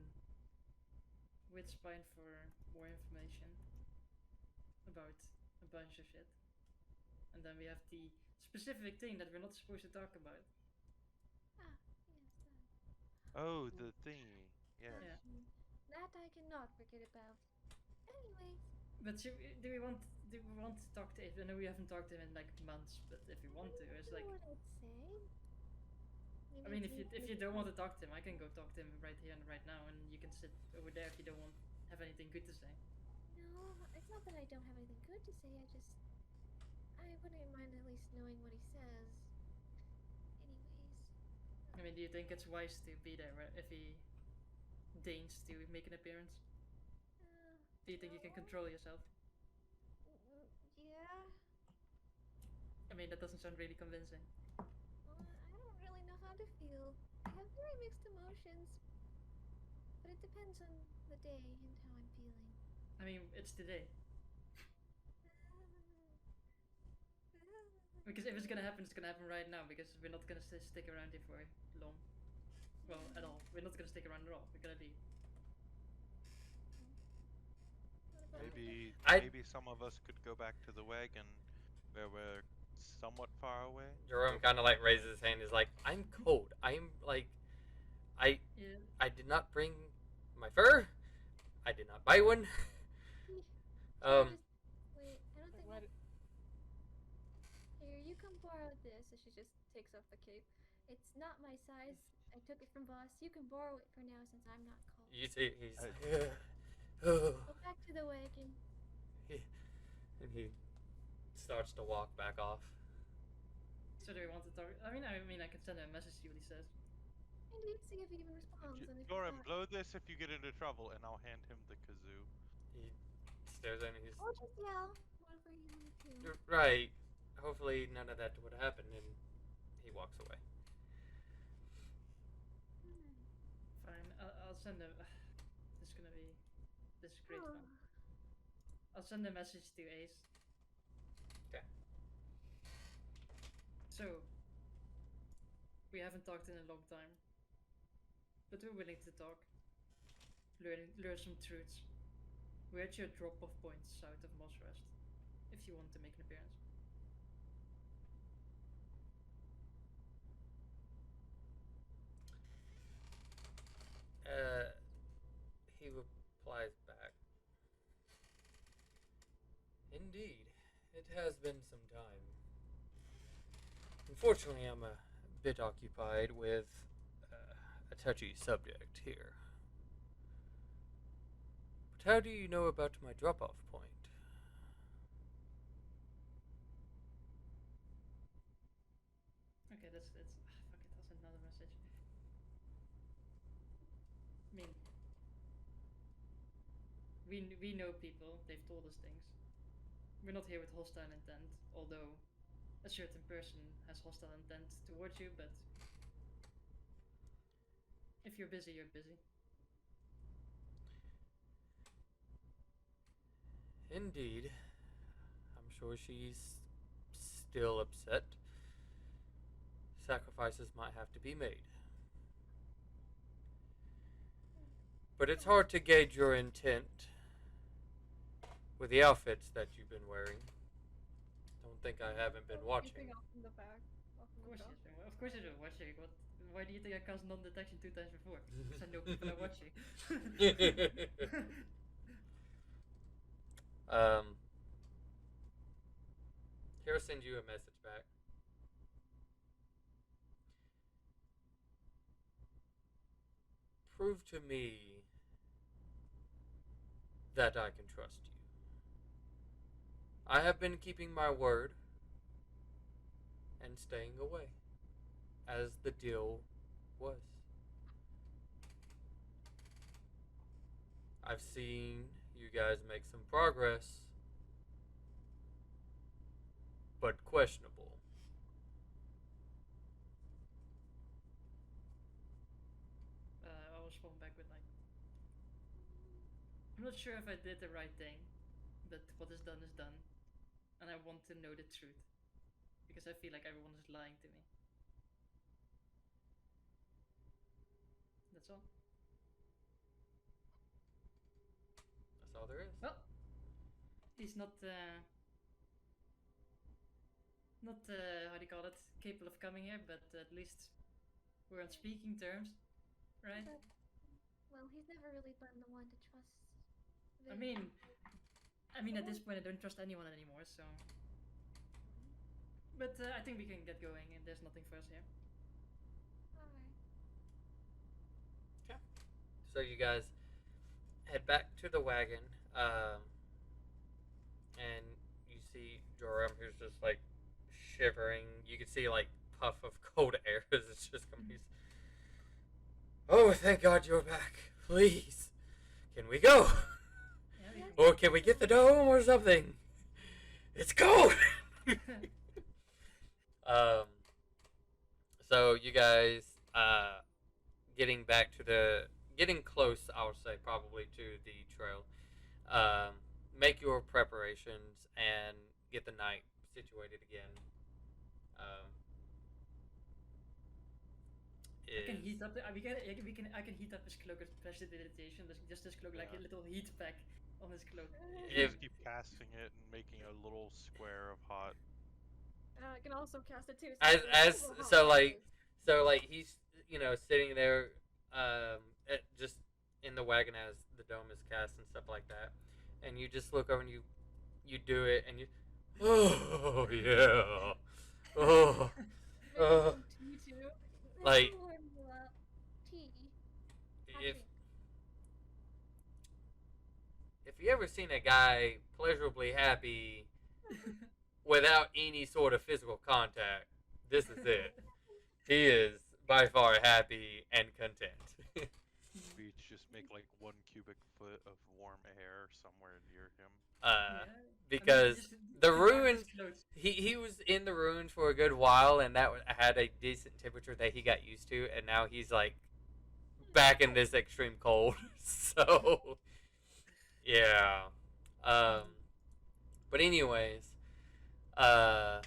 with Spine for more information about a bunch of shit, and then we have the specific thing that we're not supposed to talk about. Ah, yes, that. Oh, the thingy. Yes. Yeah. That I cannot forget about. Anyways, But do we want to talk to him? I know we haven't talked to him in like months, but if we want to, it's I like. know what I'd say. I mean, if you don't want to talk to him, I can go talk to him right here and right now, and you can sit over there if you don't have anything good to say. No, it's not that I don't have anything good to say. I wouldn't mind at least knowing what he says. Anyways. I mean, do you think it's wise to be there if he deigns to make an appearance? Do you think you can control yourself? Yeah. I mean, that doesn't sound really convincing. Well, I don't really know how to feel. I have very mixed emotions. But it depends on the day and how I'm feeling. I mean, it's today. Because if it's gonna happen, it's gonna happen right now. Because we're not gonna stick around here for long. Well, at all. We're not gonna stick around at all. We're gonna leave. Maybe some of us could go back to the wagon where we're somewhat far away. Jerome kind of like raises his hand. He's like, "I'm cold. I'm like, Yeah. I did not bring my fur. I did not buy one. Wait, I don't think. What? Here, you can borrow this. And she just takes off the cape. It's not my size. I took it from boss. You can borrow it for now since I'm not cold. You see, he's Hey. like, oh. Go back to the wagon. And he starts to walk back off. So do we want to talk? I mean, I can send him a message, see what he says. Indeed, see if he even responds. And if Joram, not, blow this if you get into trouble, and I'll hand him the kazoo. He stares at me. Or just yell. Whatever you want to do. Right. Hopefully none of that would happen, and he walks away. Fine. I'll send a. This is gonna be. This is great fun. I'll send a message to Ace. Okay. So, we haven't talked in a long time, but we're willing to talk. Learn some truths. We're at your drop-off point south of Moss Rest, if you want to make an appearance. He replies back. Indeed, it has been some time. Unfortunately, I'm a bit occupied with a touchy subject here. But how do you know about my drop-off point? Okay, that's fuck it. I'll send another message. I mean, we know people. They've told us things. We're not here with hostile intent, although a certain person has hostile intent towards you. But if you're busy, you're busy. Indeed. I'm sure she's still upset. Sacrifices might have to be made. But it's hard to gauge your intent with the outfits that you've been wearing. Don't think I haven't been watching. Creeping off in the back. Off in Of the course, back. of course, you're watching. What? Why do you think I cast non-detection 2 times before? Because I know people are watching. Here, I'll send you a message back. Prove to me that I can trust you. I have been keeping my word and staying away, as the deal was. I've seen you guys make some progress, but questionable. I'll respond back with like, I'm not sure if I did the right thing, but what is done, and I want to know the truth because I feel like everyone is lying to me. That's all. That's all there is. Well, he's not how do you call it, capable of coming here, but at least we're on speaking terms, right? But, well, he's never really been the one to trust. I mean, at this point, I don't trust anyone anymore. So, but I think we can get going, and there's nothing for us here. Alright. Okay. So you guys head back to the wagon, and you see Joram, who's just like shivering. You can see like puff of cold air as it's just coming. He's, oh, thank God you're back. Please, can we go? Yeah, Or can we get the dome or something? It's cold. So you guys, getting close, I would say probably to the trail. Make your preparations and get the night situated again. I can heat up. I can heat up his cloak with prestidigitation. Just his cloak, like a Yeah. little heat pack on his cloak. You If- just keep casting it and making a little square of hot. I can also cast it too. as so like he's sitting there just in the wagon as the dome is cast and stuff like that, and you just look over and you do it and you oh yeah oh Tea too. like Tea. if you ever seen a guy pleasurably happy without any sort of physical contact, this is it. He is by far happy and content. We each just make like 1 cubic foot foot of warm air somewhere near him? Yeah. Because just the keep wearing ruins, his clothes. he was in the ruins for a good while, and that had a decent temperature that he got used to, and now he's like back in this extreme cold. So yeah. Um, but anyways, uh,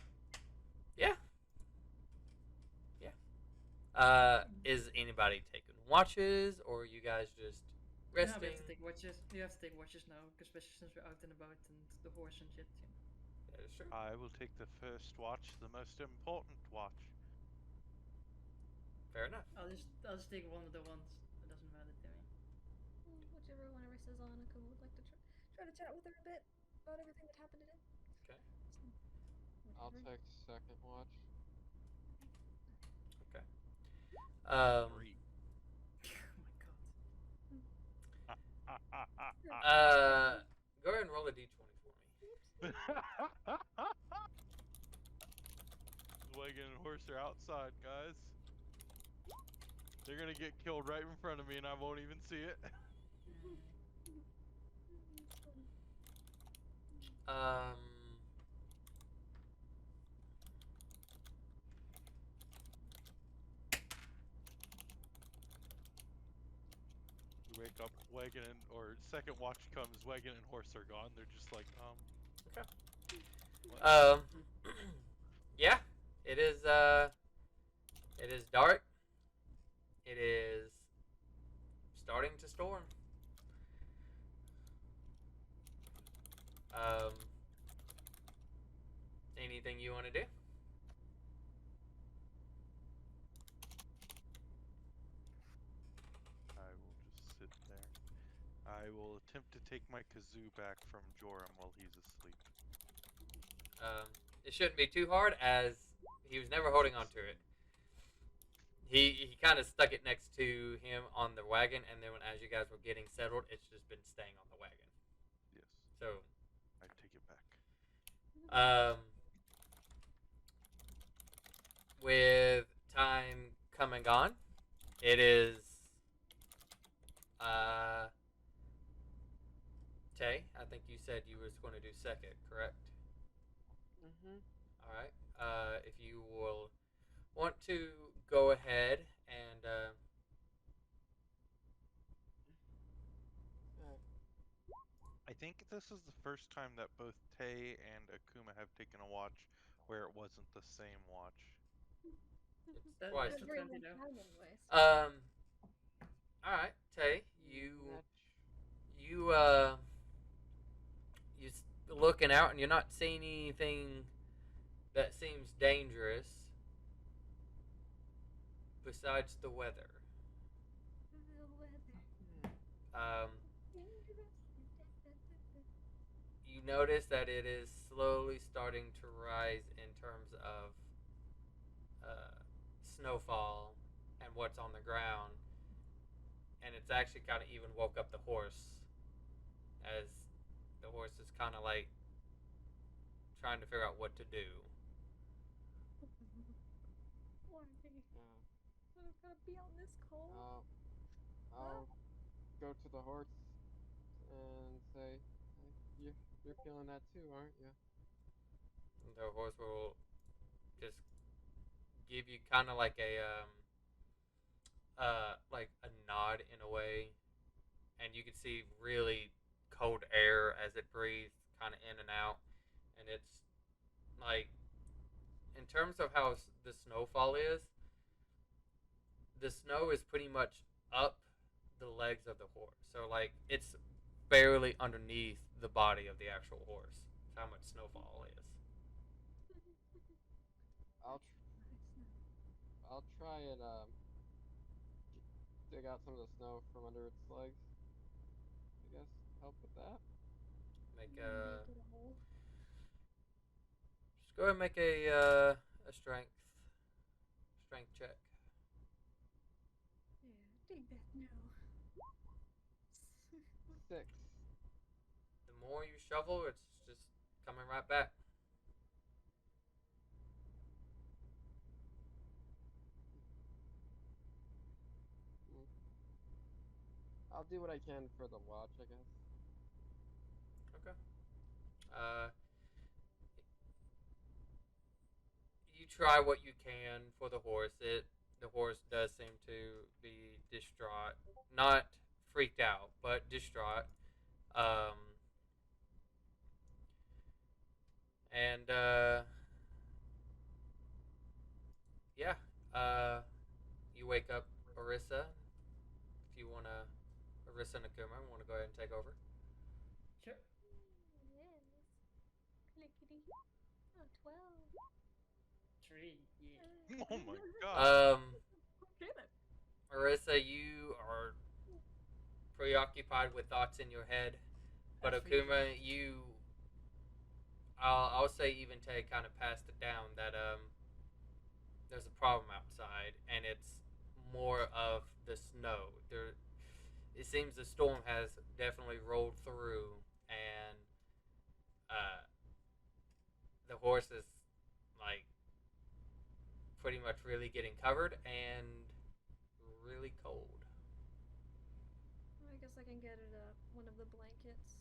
yeah, yeah. Is anybody taking watches, or are you guys just No, we resting? have to take watches. We have to take watches now, especially since we're out and about and the horse and shit. You know. That is true. I will take the first watch, the most important watch. Fair enough. I'll just take one of the ones. It doesn't matter to me. Whichever one of us is on, Akuma would like to try to chat with her a bit about everything that happened today. Okay. I'll Whatever. take second watch. Okay. Um. 3. Oh my god. Go ahead and roll a d20 for me. Wagon and horse are outside, guys. They're gonna get killed right in front of me, and I won't even see it. Um. You wake up, wagon and or second watch comes, wagon and horse are gone. They're just like, Okay. what? Yeah. It is. It is dark. It is starting to storm. Um. Anything you want to do? I will just sit there. I will attempt to take my kazoo back from Joram while he's asleep. It shouldn't be too hard, as he was never holding on to it. He kind of stuck it next to him on the wagon, and then as you guys were getting settled, it's just been staying on the wagon. Yes, So, I take it back. with time coming on, it is Tay. I think you said you was going to do second, correct? Mm-hmm. All right. If you will want to go ahead and I think this is the first time that both Tay and Akuma have taken a watch where it wasn't the same watch. it's twice. That's what Very 20 long though. time anyways. All right, Tay, you looking out and you're not seeing anything that seems dangerous besides the weather. Um, you notice that it is slowly starting to rise in terms of snowfall and what's on the ground, and it's actually kind of even woke up the horse, as the horse is kind of like trying to figure out what to do. Why? Yeah. I've got to be out in this cold. I'll go to the horse and say, "Hey, you're feeling that too, aren't you?" The horse will just give you kind of like a nod in a way, and you can see really cold air as it breathes kind of in and out, and it's like, in terms of how the snowfall is, the snow is pretty much up the legs of the horse, so like it's barely underneath the body of the actual horse. That's how much snowfall is. I'll I'll try and dig out some of the snow from under its legs. I guess help with that. Make Maybe a get a hole. Just go ahead and make a strength check. Yeah, dig that no. 6. The more you shovel, it's just coming right back. I'll do what I can for the watch, I guess. Okay. Uh, you try what you can for the horse. The horse does seem to be distraught, not freaked out, but distraught. Um, and yeah, uh, you wake up Orissa. If you wanna, Orissa and Akuma, want to go ahead and take over. Sure. Yes. Clickety. Oh, 12. 3. Yeah. Oh my god. Okay then. Marissa, you are preoccupied with thoughts in your head, but As usual. Akuma, I'll say even Tay kind of passed it down that there's a problem outside, and it's more of the snow. It seems the storm has definitely rolled through, and uh, the horse is like pretty much really getting covered and really cold. I guess I can get it one of the blankets.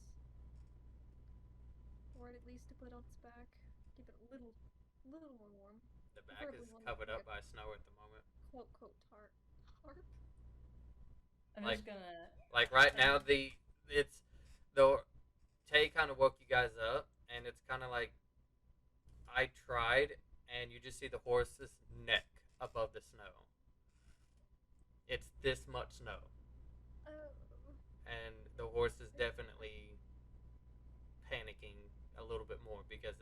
Or at least to put on its back. Keep it a little more warm. The back Preferably is one with covered like up by snow at the moment. quote tarp. I'm Like- just gonna. Like right now, it's the Tay kind of woke you guys up, and it's kind of like I tried, and you just see the horse's neck above the snow. It's this much snow, Oh. and the horse is definitely panicking a little bit more because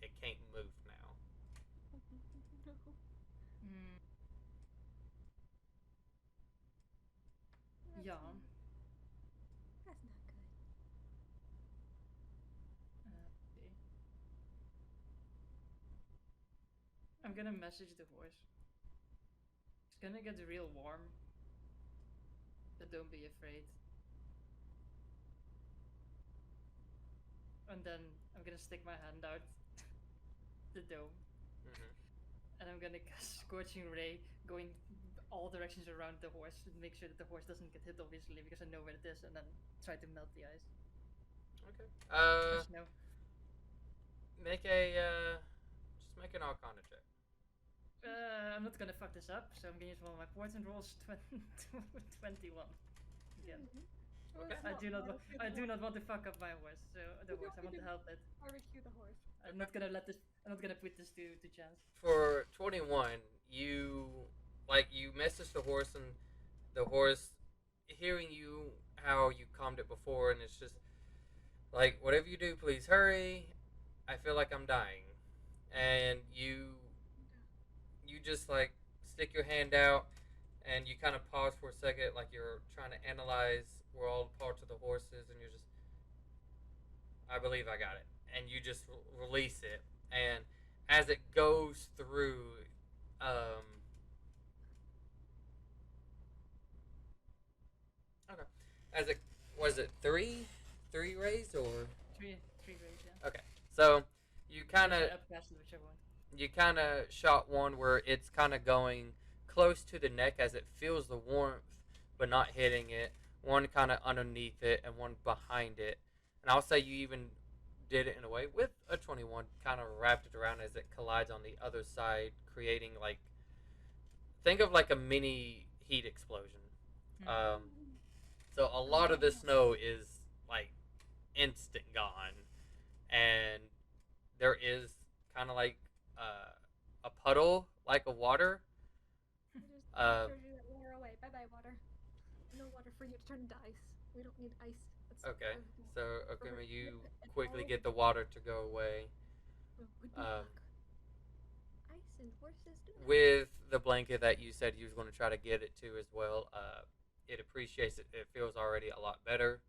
it can't move now. No. Mm, That's yeah. not- That's not good. See. I'm gonna message the horse. It's gonna get real warm. But don't be afraid. And then I'm gonna stick my hand out the dome. Mm-hmm. And I'm gonna cast Scorching Ray going all directions around the horse to make sure that the horse doesn't get hit, obviously, because I know where it is, and then try to melt the ice. Okay. Or snow. Make a just make an Arcana check. I'm not gonna fuck this up, so I'm gonna use one of my poison rolls. 21. Again. Well, Okay. it's I do not. barbecue I the do horse. not want to fuck up my horse. So the You horse. I don't want need to to- help it. Barbecue the horse. I'm not gonna let this. I'm not gonna put this to chance. For 21, you message the horse, and the horse hearing you how you calmed it before, and it's just like, whatever you do, please hurry. I feel like I'm dying. And you just like stick your hand out, and you kind of pause for a second, like you're trying to analyze where all the parts of the horse is, and you're just, I believe I got it. And you just release it, and as it goes through, okay, as it was it three rays or 3 rays. Yeah. okay, so you kind of Upcast it, whichever one. you kind of shot one where it's kind of going close to the neck as it feels the warmth but not hitting it, one kind of underneath it and one behind it, and I'll say you even did it in a way with a 21, kind of wrapped it around as it collides on the other side, creating like, think of like a mini heat explosion. So a lot of the snow is like instant gone, and there is kind of like a puddle like of water. Just Uh, throw that water away. Bye bye, water. No water for you to turn into ice. We don't need ice. That's Okay, everything. so Okuma, you And quickly all get the water to go away. would be Um, luck. Ice and horses do that. With the blanket that you said you was going to try to get it to as well, it appreciates it. It feels already a lot better.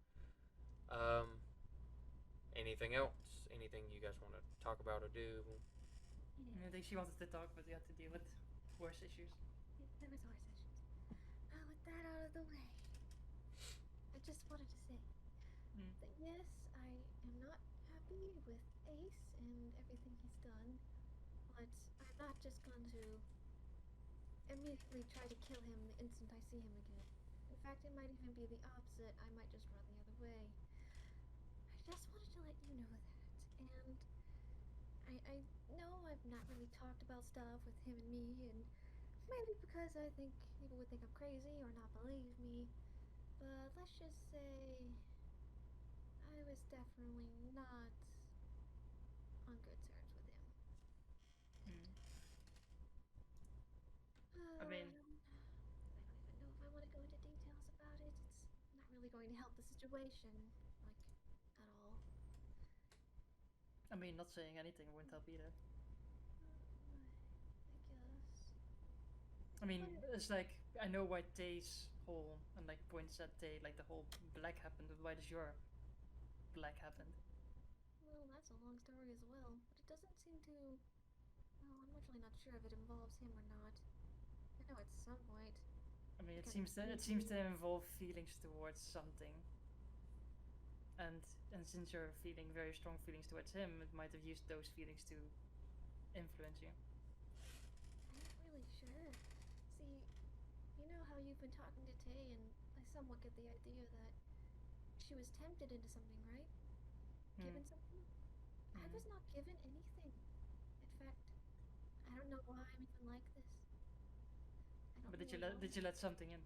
Anything else? Anything you guys want to talk about or do? I think she wanted to talk, but we had to deal with horse issues. There was horse issues. With that out of the way, I just wanted to say that yes, I am not happy with Ace and everything he's done, but I'm not just going to immediately try to kill him the instant I see him again. If fact, it might even be the opposite. I might just run the other way. I just wanted to let you know that. And I know I've not really talked about stuff with him and me, and maybe because I think people would think I'm crazy or not believe me. But let's just say I was definitely not on good terms with him. Hmm. Oh, I mean, I don't even know if I want to go into details about it. It's not really going to help the situation, like, at all. not saying anything won't help either. I guess. I mean, But it's like I know why Tay's whole and like points at Tay, like the whole black happened. But why does your black happen? well, that's a long story as well. But it doesn't seem to. Well, I'm actually not sure if it involves him or not. I know at some point. I mean, Because it seems to involve feelings towards something. And since you're feeling very strong feelings towards him, it might have used those feelings to influence you. I'm not really sure. See, you know how you've been talking to Tay, and I somewhat get the idea that she was tempted into something, right? Given something? I was not given anything. In fact, I don't know why I'm even like this. I don't But really know. did you let something in?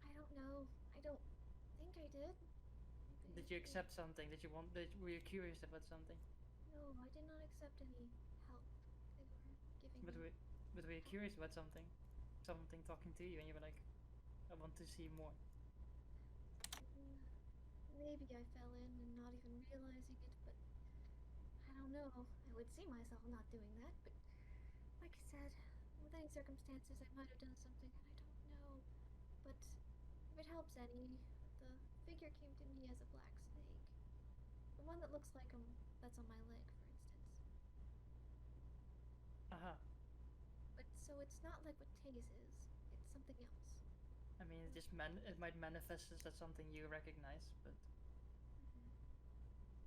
I don't know. I don't think I did. Did you accept something? Were you curious about something? No, I did not accept any help they were giving But me. were you curious about something? Something talking to you, and you were like, I want to see more. Maybe I fell in and not even realizing it, but I don't know. I would see myself not doing that, but like I said, with any circumstances, I might have done something, and I don't know. But if it helps any, the figure came to me as a black snake. The one that looks like him that's on my leg, for instance. Aha. But so it's not like what Taze is, it's something else. I mean, it might manifest as something you recognize, but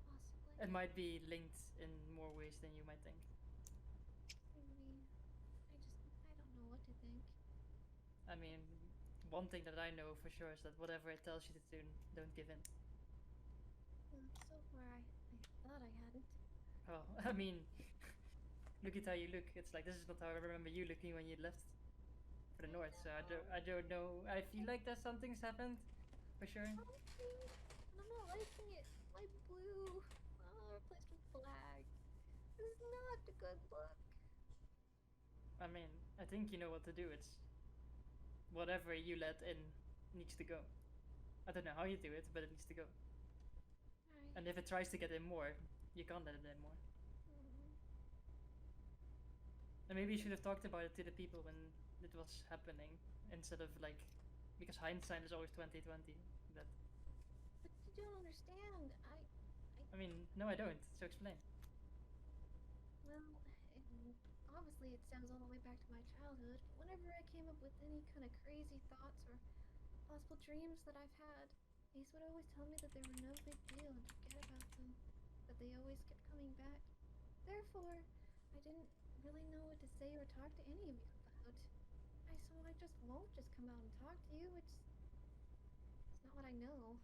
Possibly. it might be linked in more ways than you might think. Maybe. I don't know what to think. I mean, one thing that I know for sure is that whatever it tells you to do, don't give in. So far, I thought I hadn't. Well, I mean, look at how you look. It's like this is not how I remember you looking when you left for the north. So I don't know. I feel like that something's happened, for sure. Something, and I'm not liking it. My blue, replaced with black. This is not a good look. I mean, I think you know what to do. It's whatever you let in needs to go. I don't know how you do it, but it needs to go. Right. And if it tries to get in more, you can't let it in more. And maybe you should have talked about it to the people when it was happening instead of like, because hindsight is always 2020. That But you don't understand. I mean, no, I don't. So explain. Well, obviously it stems all the way back to my childhood, but whenever I came up with any kind of crazy thoughts or possible dreams that I've had, Ace would always tell me that they were no big deal and forget about them, but they always kept coming back. Therefore, I didn't really know what to say or talk to any of you about. So I just won't just come out and talk to you. It's not what I know.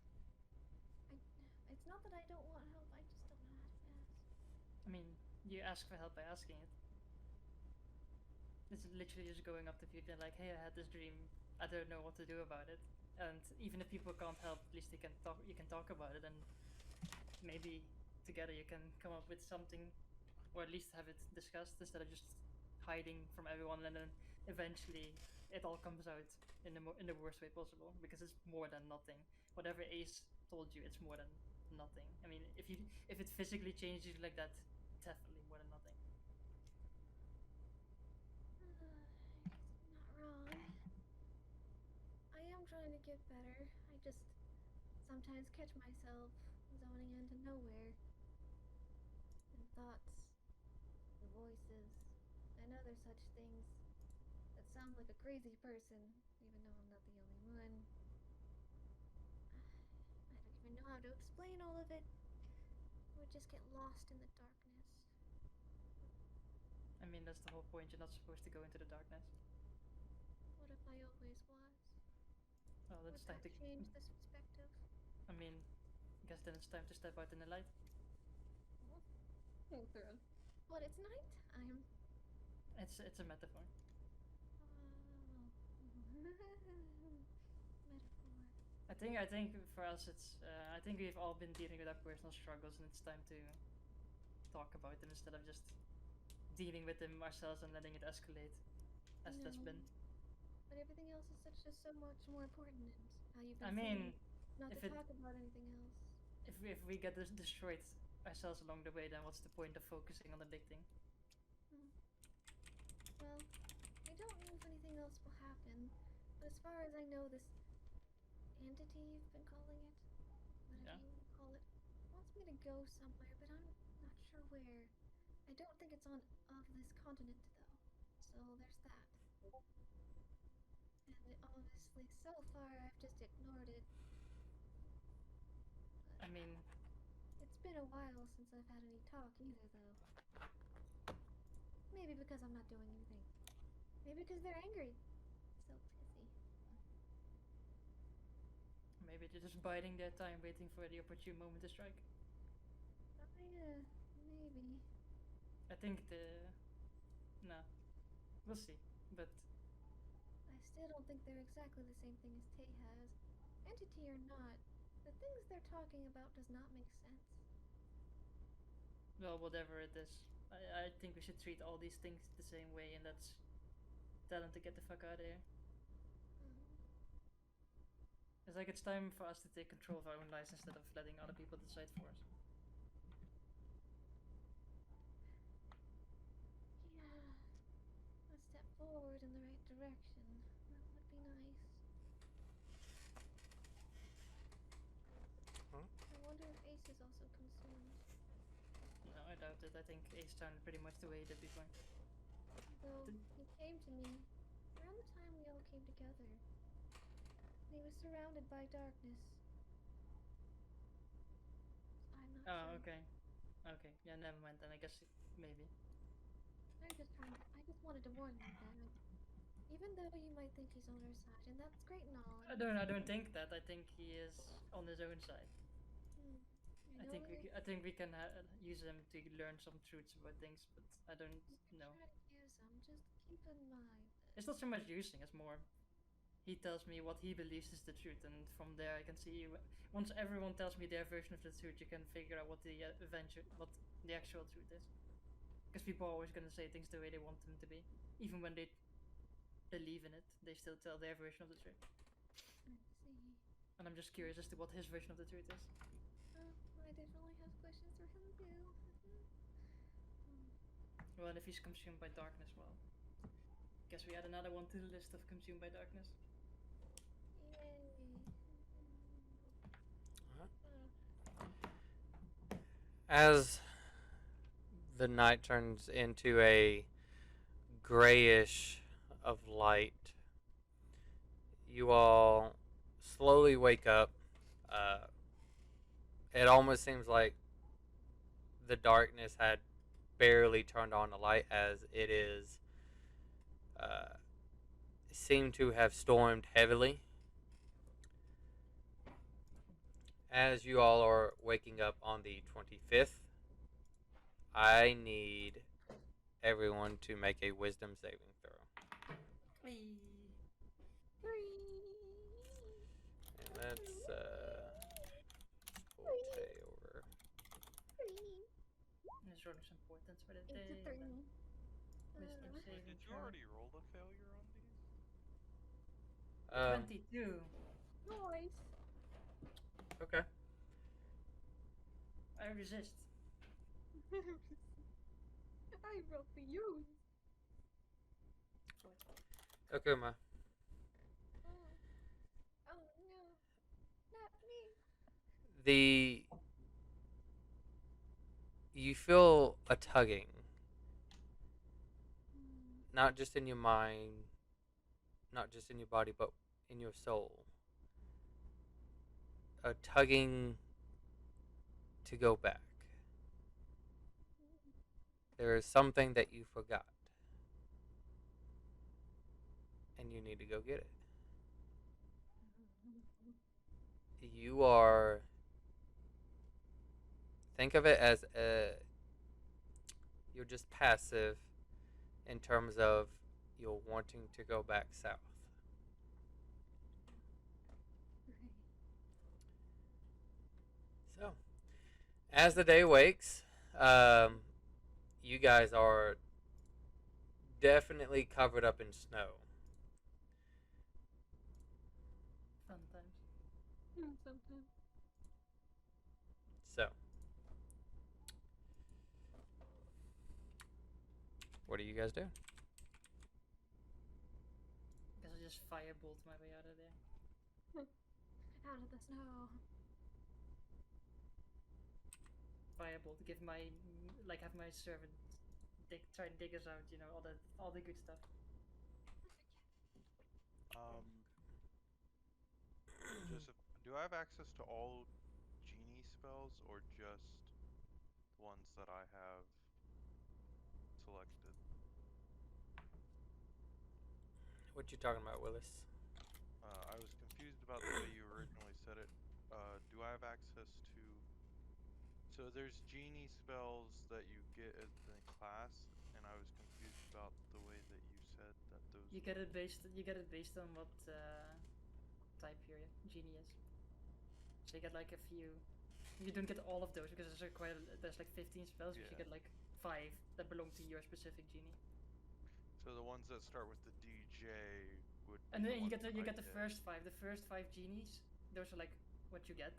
It's not that I don't want help. I just don't know how to ask. I mean, you ask for help by asking it. It's literally just going up to people and like, hey, I had this dream. I don't know what to do about it. And even if people can't help, at least they can talk. You can talk about it, and maybe together you can come up with something, or at least have it discussed instead of just hiding from everyone. And then eventually, it all comes out in the worst way possible because it's more than nothing. Whatever Ace told you, it's more than nothing. I mean, if it physically changes you like that, definitely more than nothing. He's not wrong. I am trying to get better. I just sometimes catch myself zoning into nowhere. And thoughts, and voices. I know there's such things. That sounds like a crazy person, even though I'm not the only one. I don't even know how to explain all of it. I would just get lost in the darkness. I mean, that's the whole point. You're not supposed to go into the darkness. What if I always was? Well, Would it's time that to. change this perspective? I mean, I guess then it's time to step out in the light. Go through. But it's nighttime. It's a metaphor. Oh. Metaphor. I think for us it's I think we've all been dealing with our personal struggles and it's time to talk about them instead of just dealing with them ourselves and letting it escalate as that's No. been. But everything else is such just so much more important. How you've been I mean, saying not if to it talk about anything else. if we get destroyed ourselves along the way, then what's the point of focusing on the big thing? Well, I don't know if anything else will happen, but as far as I know, this entity you've been calling it, whatever Yeah. you want to call it, wants me to go somewhere, but I'm not sure where. I don't think it's on of this continent though, so there's that. And obviously, so far I've just ignored it. I mean, It's been a while since I've had any talk either, though. Maybe because I'm not doing anything. Maybe because they're angry. So pissy. maybe they're just biding their time, waiting for the opportune moment to strike. Oh yeah, maybe. I think no, we'll see. But I still don't think they're exactly the same thing as Tay has. Entity or not, the things they're talking about does not make sense. well, whatever it is, I think we should treat all these things the same way, and that's tell them to get the fuck out of here. It's like it's time for us to take control of our own lives instead of letting other people decide for us. Yeah, a step forward in the right direction. That would be nice. Huh? I wonder if Ace is also consumed. No, I doubt it. I think Ace sounded pretty much the way he did before. Though he came to me around the time we all came together. And he was surrounded by darkness. I'm not Oh, sure. okay. Okay, yeah, never mind then. I guess maybe. I just wanted to warn you that even though you might think he's on our side, and that's great and all. I don't think that. I think he is on his own side. I think we can use him to learn some truths about things, but I don't know. Try to use him. Just keep in mind that. It's not so much using; it's more he tells me what he believes is the truth, and from there I can see. Once everyone tells me their version of the truth, you can figure out what the what the actual truth is. Because people are always gonna say things the way they want them to be, even when they believe in it. They still tell their version of the truth. I see. And I'm just curious as to what his version of the truth is. I definitely have questions for him too. Well, and if he's consumed by darkness, well, guess we add another one to the list of consumed by darkness. Yay. As the night turns into a grayish of light, you all slowly wake up. It almost seems like the darkness had barely turned on the light, as it is seemed to have stormed heavily. As you all are waking up on the 25th, I need everyone to make a wisdom saving throw. Hey. And that's pull Tay over. Let's roll some portents for the It's day. a 3. Wisdom Wait, saving did you throw. already roll a failure on these? 22. Nice. Okay. I resist. I rolled for you. Okay, Ma. Oh no, not me. You feel a tugging, not just in your mind, not just in your body, but in your soul. A tugging to go back. There is something that you forgot, and you need to go get it. you are, think of it as you're just passive in terms of you're wanting to go back south. Right. So, as the day wakes, um, you guys are definitely covered up in snow. Fun times. Sometimes. So, what do you guys do? Guess I just firebolt my way out of there. Out of the snow. Firebolt. Give my have my servant try and dig us out. You know, all the good stuff. Um, Joseph, do I have access to all genie spells or just the ones that I have selected? What you talking about, Willis? I was confused about the way you originally said it. Do I have access to... So there's genie spells that you get in the class, and I was confused about the way that you said that those You get it based on what type your genie is. So you get like a few. You don't get all of those because there's like 15 spells. But you Yeah. get like 5 that belong to your specific genie. So the ones that start with the DJ would be And then the you ones get I the first 5. The first 5 genies, those are like what you get.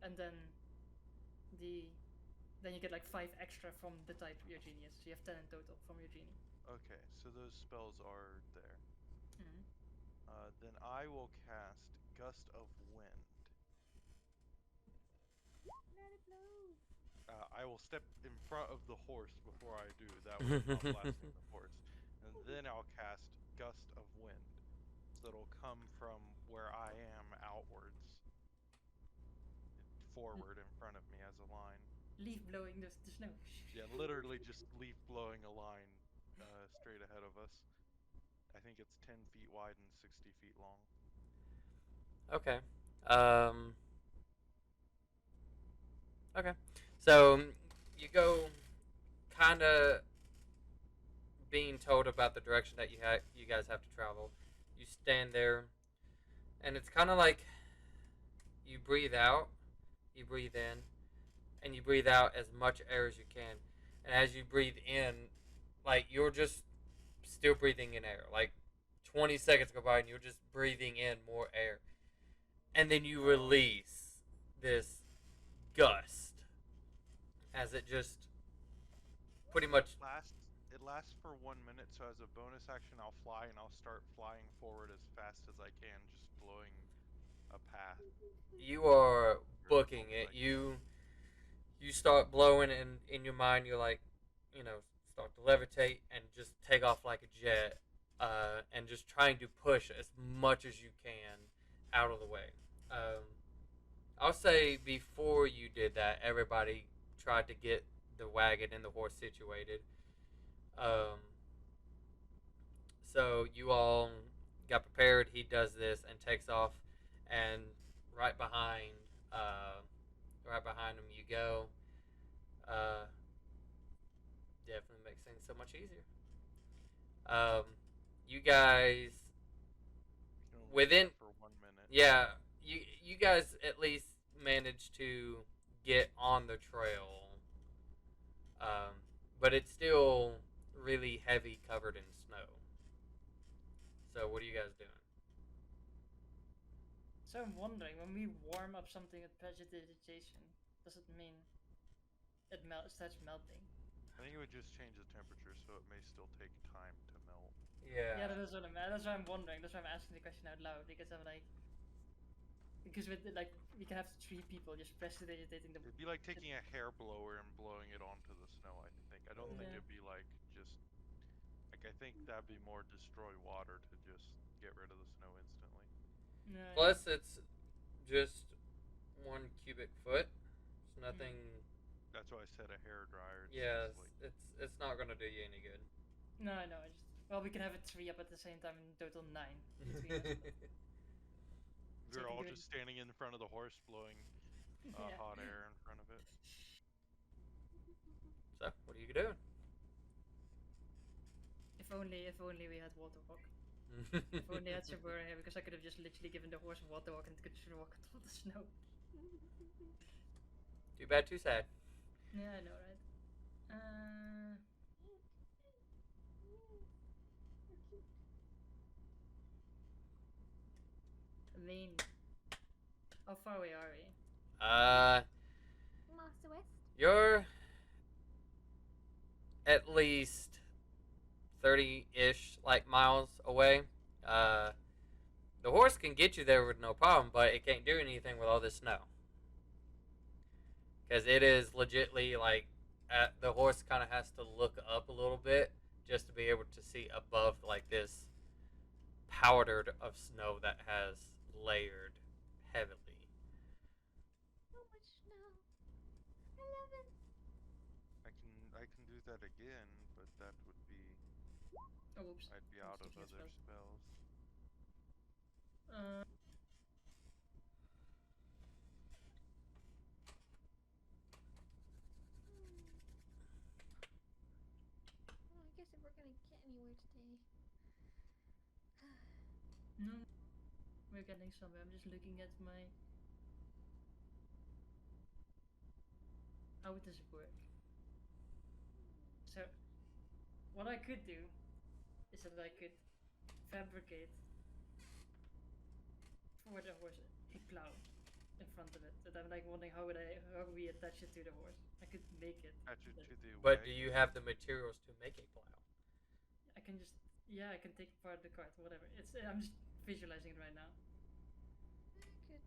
And then the then you get like 5 extra from the type your genie is. So you have 10 in total from your genie. Okay, so those spells are there. Mm-hmm. Then I will cast Gust of Wind. Let it blow. I will step in front of the horse before I do. That way I'm not blasting the horse. And then I'll cast Gust of Wind. So it'll come from where I am outwards. Forward in front of me as a line. Leaf blowing the snow. Yeah, literally just leaf blowing a line straight ahead of us. I think it's 10 feet wide and 60 feet long. Okay. Um. Okay. So you go, kind of being told about the direction that you guys have to travel. You stand there, and it's kind of like you breathe out, you breathe in, and you breathe out as much air as you can. And as you breathe in, like you're just still breathing in air. Like 20 seconds go by and you're just breathing in more air. And then you release this gust as it just pretty much. It lasts for 1 minute, so as a bonus action I'll fly and I'll start flying forward as fast as I can, just blowing a path. You are For as booking long as it. I can. You start blowing, and in your mind you're like, start to levitate and just take off like a jet, and just trying to push as much as you can out of the way. I'll say before you did that, everybody tried to get the wagon and the horse situated. Um, so you all got prepared. He does this and takes off, and right behind, uh, right behind him you go. Uh, Definitely makes things so much easier. Um, you guys You can only do within, that for 1 minute. yeah, you guys at least managed to get on the trail, but it's still really heavy, covered in snow. So what are you guys doing? So I'm wondering, when we warm up something with precipitation, does it mean starts melting? I think it would just change the temperature, so it may still take time to melt. Yeah, Yeah. that's what I'm wondering. That's why I'm asking the question out loud, because I'm like, because with we can have 3 people just precipitating the. It'd be like taking a hair blower and blowing it onto the snow, I think. I don't think Yeah. it'd be like just... Like, I think that'd be more destroy water to just get rid of the snow instantly. No, yeah. Plus, it's just 1 cubic foot. It's nothing. That's why I said a hair dryer. It's Yeah, just like... it's not gonna do you any good. No, I know. We can have it 3 up at the same time. In total 9 between us. We were Taking all good- just standing in front of the horse, blowing Yeah. hot air in front of it. So, what are you doing? If only we had water walk. If only I had Sabura here, because I could have just literally given the horse water walk and could just walk on the snow. Too bad, too sad. Yeah, I know, right? I mean, how far away are we? Master West. You're at least 30-ish like miles away. The horse can get you there with no problem, but it can't do anything with all this snow. Because it is legitly like the horse kind of has to look up a little bit just to be able to see above like this powdered of snow that has layered heavily. So much snow. I love it. I can do that again, but that would be Oh, oops. I'd be I was out of taking a other spell. spells. Well, I guess if we're gonna get anywhere today. No, we're getting somewhere. I'm just looking at my. How does it work? So, what I could do is that I could fabricate for the horse a plow in front of it. That I'm like wondering how we attach it to the horse. I could make it. Attach it to the But do wagon. you have the materials to make a plow? I can just I can take apart the cart, whatever. It's I'm just visualizing it right now. It could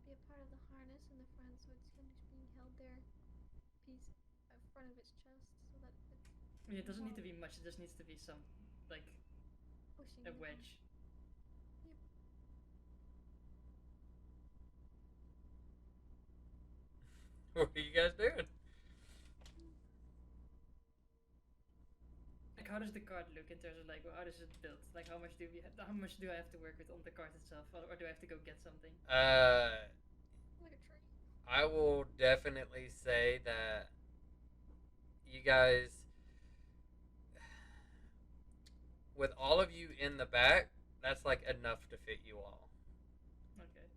be a part of the harness in the front, so it's kind of just being held there, piece in front of its chest, so that it's I mean, it doesn't need to be much. It just needs to be some like pushing. a it. wedge. What are you guys doing? Like, how does the cart look in terms of like how does it build? Like, how much do I have to work with on the cart itself, or do I have to go get something? Like a tree. I will definitely say that you guys, with all of you in the back, that's like enough to fit you all. Okay.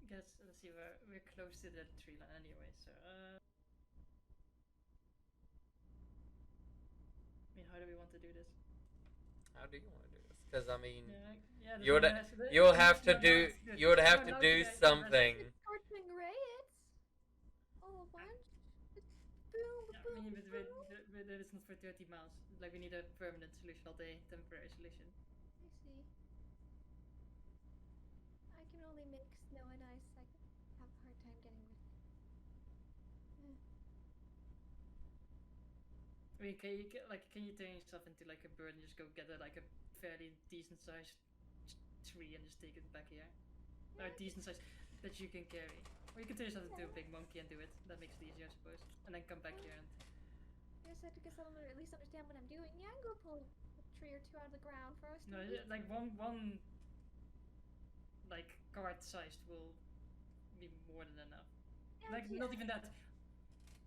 I guess let's see, we're close to the tree line anyway, so I mean, how do we want to do this? How do you want to do this? Because I mean, Yeah. you would you would have to do It's something. It's scorching ray. It's all a bunch. It's boom, Yeah, I boom, mean, boom. but it's not for 30 miles. Like, we need a permanent solution, not a temporary solution. I see. I can only make snow and ice. I have a hard time getting rid of it. I mean, can you turn yourself into like a bird and just go get a fairly decent sized tree and just take it back here? Or a decent size that you can carry. Or you can turn yourself into a big monkey and do it. That makes it easier, I suppose. And then come back here and. I guess I'll at least understand what I'm doing. Yeah, I can go pull a tree or two out of the ground first. No, like one like cart sized will be more than enough. Yeah, Like yeah. not even that.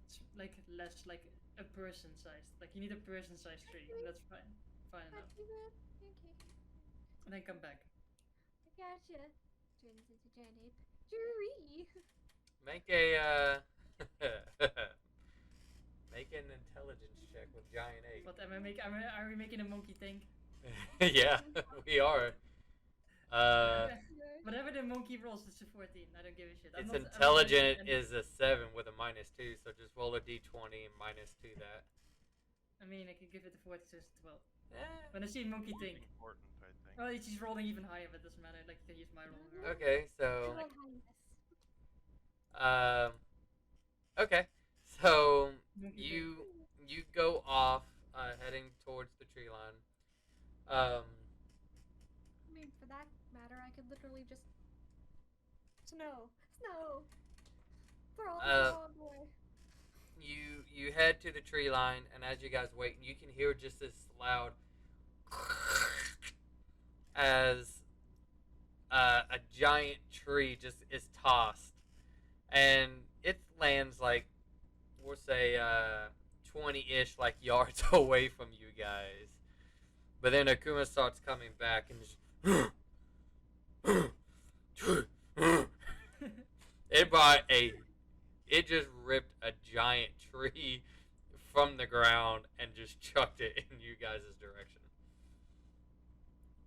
It's like less like a person sized. Like you need a person sized tree. And that's fine. Fine Not enough. too bad. Okay. And then come back. I gotcha. Turn this into giant ape. Tree. Make a make an intelligence check with giant ape. But are we making a monkey think? Yeah, we are. Whatever the monkey rolls, it's a 14. I don't give a shit. Its I'm not intelligent doing is a 7 with a -2, so just roll a d20 and -2 that. I mean, I could give it a 40, so it's 12. Eh. When I see monkey Would be think, important, I think. well, he's rolling even higher, but it doesn't matter. Like, you can use my roll. Okay, so Roll highness. okay, so Monkey you go off heading towards the tree line. I mean, for that matter, I could literally just snow. Throw all the snow on the way. You head to the tree line, and as you guys wait, you can hear just this loud as a giant tree just is tossed, and it lands like we'll say 20-ish like yards away from you guys. But then Akuma starts coming back and just it brought a it just ripped a giant tree from the ground and just chucked it in you guys' direction.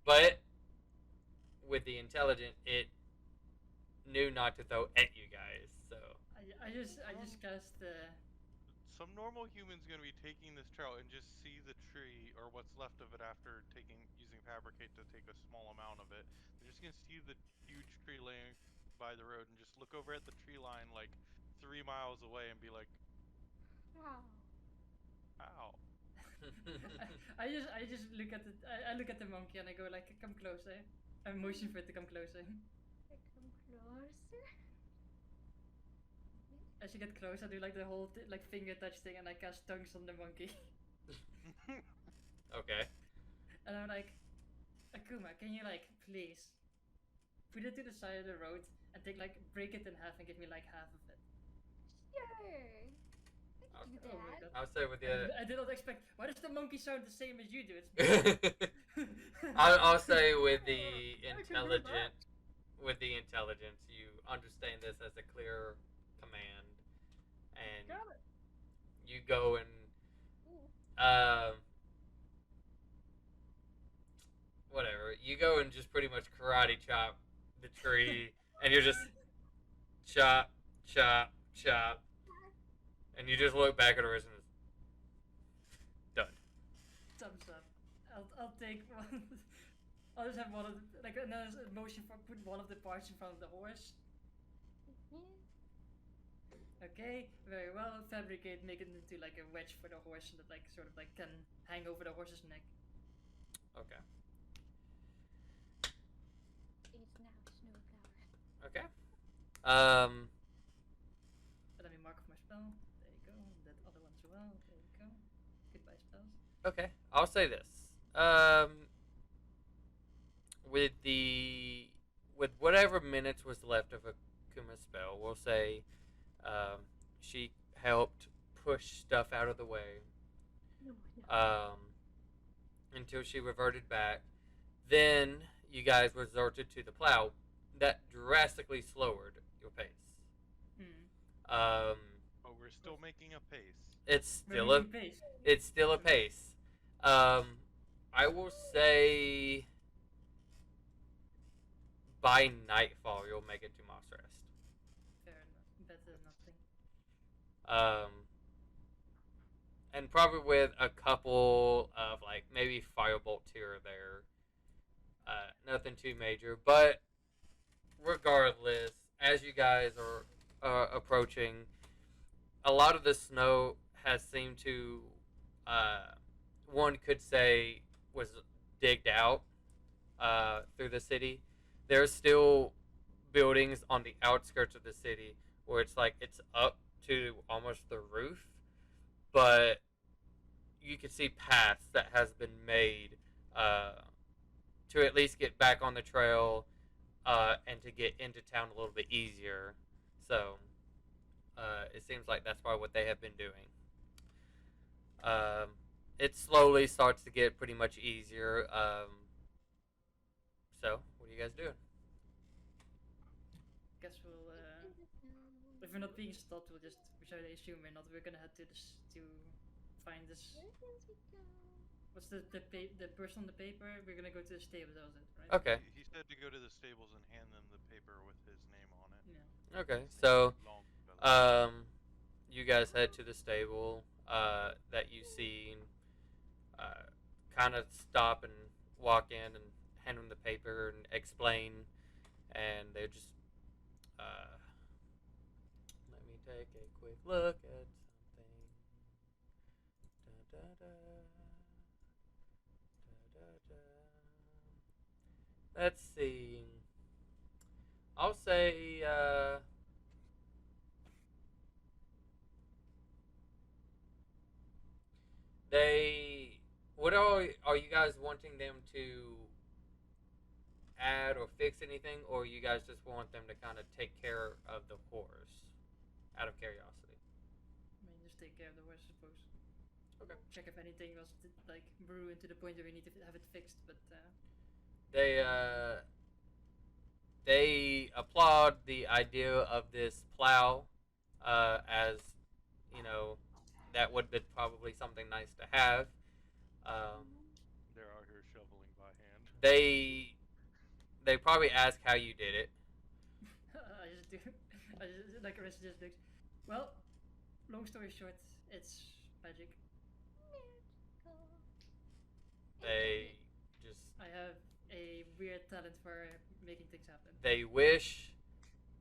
But with the intelligent, it knew not to throw at you guys. So I just cast Some normal human's gonna be taking this trail and just see the tree or what's left of it after using fabricate to take a small amount of it. They're just gonna see the huge tree laying by the road and just look over at the tree line like 3 miles away and be like, Wow. "Ow!" I just look at I look at the monkey and I go like, come closer. I motion for it to come closer. I come closer. As you get close, I do like the whole like finger touch thing, and I cast tongues on the monkey. okay. And I'm like, Akuma, can you like please put it to the side of the road and break it in half and give me like half of it? Sure. I can do Oh my that. god. I'll say with the I did not expect. Why does the monkey sound the same as you do? It's I'll say with the I can do intelligent with the intelligence, you understand this as a clear command, and Got it. you go and Ooh. whatever. You go and just pretty much karate chop the tree, and you're just chop, chop, chop, and you just look back at her and it's done. Thumbs up. I'll take one. I'll just have one of the, like another motion for put one of the parts in front of the horse. Okay, very well. Fabricate, make it into like a wedge for the horse that like sort of like can hang over the horse's neck. Okay. It's now snowflower. Okay. And let me mark off my spell. There you go. That other one as well. There you go. Goodbye spells. Okay. I'll say this. With whatever minutes was left of Akuma's spell, we'll say, she helped push stuff out of the way, No. until she reverted back. Then you guys resorted to the plow. That drastically slowed your pace. Um, But we're still making a pace. it's still We're a moving pace. it's still a pace. I will say by nightfall you'll make it to Moss Rest. Fair enough. Better than nothing. And probably with a couple of like maybe firebolts here or there. Nothing too major, but regardless, as you guys are approaching, a lot of the snow has seemed to, one could say, was digged out through the city. There's still buildings on the outskirts of the city where it's like it's up to almost the roof, but you can see paths that has been made to at least get back on the trail and to get into town a little bit easier. So it seems like that's probably what they have been doing. It slowly starts to get pretty much easier. So what are you guys doing? Guess we'll. If we're not being stopped, which I assume we're not, we're gonna head to to find this. What's the person on the paper? We're gonna go to the stable, that was it, right? Okay. He said to go to the stables and hand them the paper with his name on it. Yeah. Okay. His name So is long spelled. you guys head to the stable that you see. Kind of stop and walk in and hand them the paper and explain, and they just let me take a quick look at something. Da, da, da. Da, da, da. Let's see. I'll say they. What are you guys wanting them to add or fix anything, or you guys just want them to kind of take care of the horse out of curiosity? I mean, just take care of the horse, I suppose. Okay. Check if anything was like brewing to the point where we need to have it fixed. But They they applaud the idea of this plow, as you know, that would be probably something nice to have. Um, They're out here shoveling by hand. they probably ask how you did it. I just do. I just like Arista just looks. Well, long story short, it's magic. Magical. They just I have a weird talent for making things happen. they wish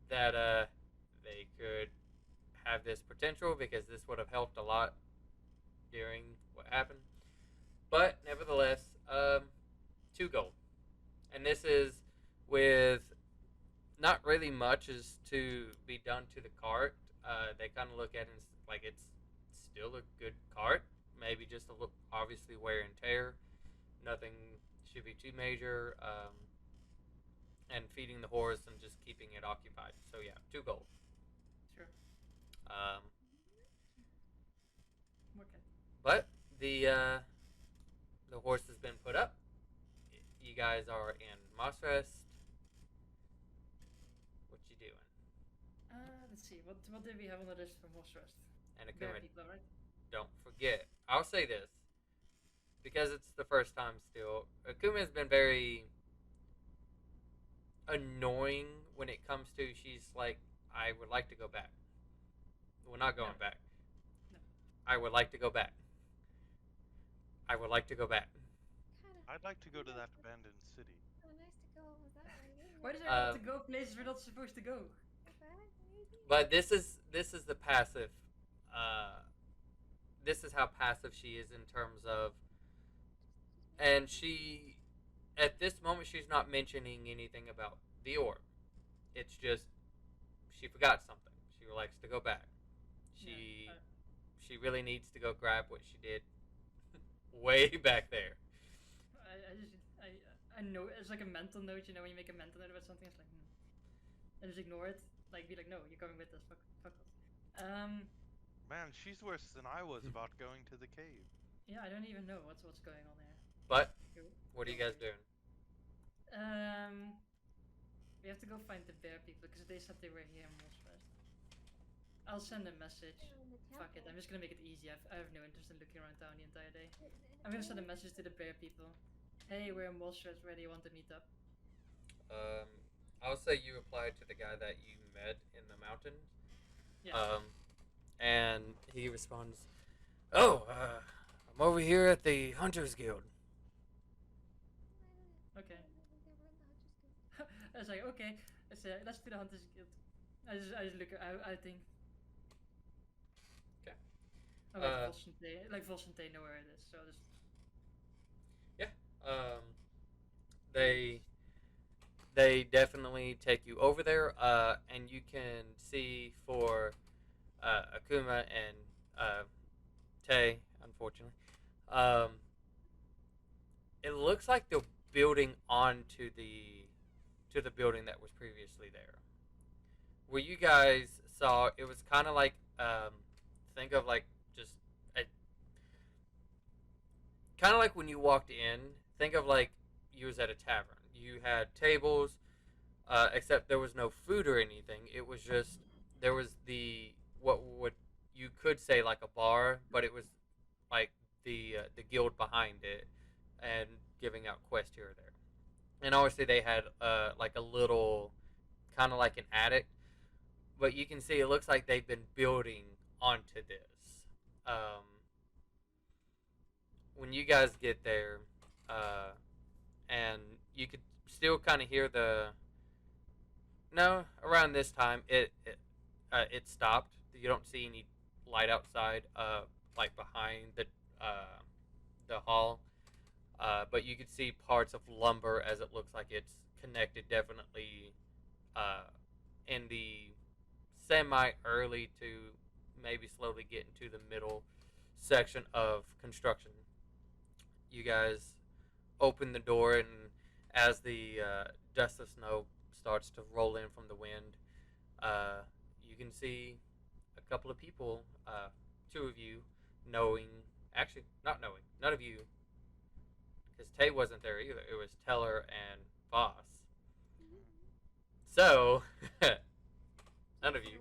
that they could have this potential because this would have helped a lot during what happened. But nevertheless, 2 gold, and this is with not really much is to be done to the cart. They kind of look at it like it's still a good cart, maybe just a little obviously wear and tear. Nothing should be too major. And feeding the horse and just keeping it occupied. So yeah, 2 gold. Sure. Um, Okay. but the horse has been put up. You guys are in moss rest. What you doing? Let's see. What did we have on the list for Moss Rest? And Bear Akuma, people, right? don't forget. I'll say this because it's the first time still. Akuma has been very annoying when it comes to she's like, I would like to go back. We're not going No. back. No. I would like to go back. I would like to go back. Kind of. I'd like to go to that abandoned city. Kind of nice to go that way. Why does it? everyone want to go places we're not supposed to go? Maybe. But this is the passive. This is how passive she is in terms of, and she, at this moment, she's not mentioning anything about the orb. It's just she forgot something. She likes to go back. She Yeah, she really needs to go grab what she did way back there. I know it's like a mental note. You know, when you make a mental note about something, it's like, and just ignore it. Like, be like, no, you're coming with us. Fuck off. Man, she's worse than I was about going to the cave. Yeah, I don't even know what's going on there. But Go- what are you go guys for it. doing? We have to go find the bear people because they said they were here in Moss Rest. I'll send a message. In the Fuck it, I'm temple. just gonna make it easy. I have no interest in looking around town the entire day. In I'm gonna send a temple. message to the bear people. Hey, we're in Moss Rest. Where do you want to meet up? I'll say you applied to the guy that you met in the mountain. Yeah. And he responds, "Oh, I'm over here at the Hunters Guild." Okay. They were in the Hunter's Guild. I was like, okay. I said, let's do the Hunters Guild. I just look. I think. Okay. Oh, like Volsente know where it is. So I'll just. They definitely take you over there, and you can see for Akuma and Tay, unfortunately, it looks like they're building onto the building that was previously there. Where you guys saw, it was kind of like think of like just kind of like when you walked in. Think of like you was at a tavern. You had tables, except there was no food or anything. It was just there was what would you could say like a bar, but it was like the guild behind it and giving out quests here or there. And obviously they had like a little kind of like an attic, but you can see it looks like they've been building onto this. When you guys get there, and you could still kind of hear around this time it stopped. You don't see any light outside, like behind the hall, but you could see parts of lumber as it looks like it's connected definitely in the semi early to maybe slowly get into the middle section of construction. You guys open the door, and as the dust of snow starts to roll in from the wind, you can see a couple of people, two of you, knowing, actually not knowing, none of you, because Tay wasn't there either. It was Teller and Voss. So, none of you.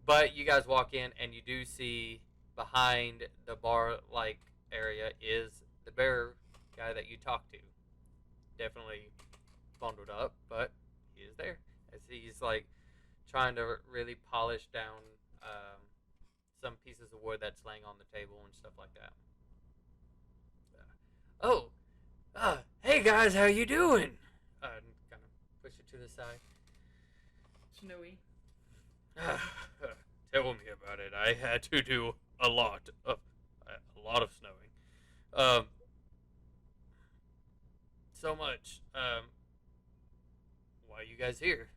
But you guys walk in and you do see behind the bar-like area is the bear guy that you talked to. Definitely bundled up, but he is there. As he's like trying to really polish down some pieces of wood that's laying on the table and stuff like that. Oh, hey guys, how you doing? Kind of push it to the side. Snowy. Tell me about it. I had to do a lot of snowing. So much. Why are you guys here?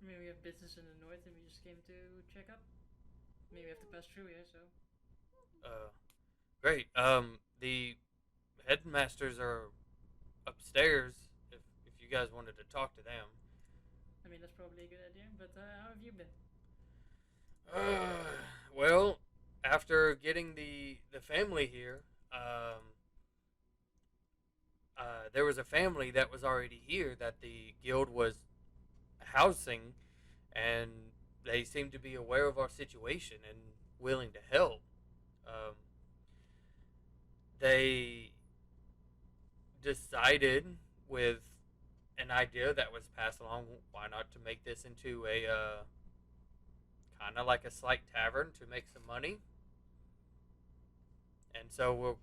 I mean, we have business in the north and we just came to check up. I mean, we have to pass through here, so. Great. The headmasters are upstairs. If you guys wanted to talk to them. I mean, that's probably a good idea, but how have you been? Well, after getting the family here, there was a family that was already here that the guild was housing, and they seemed to be aware of our situation and willing to help. They decided with an idea that was passed along, why not to make this into a kind of like a slight tavern to make some money. And so we're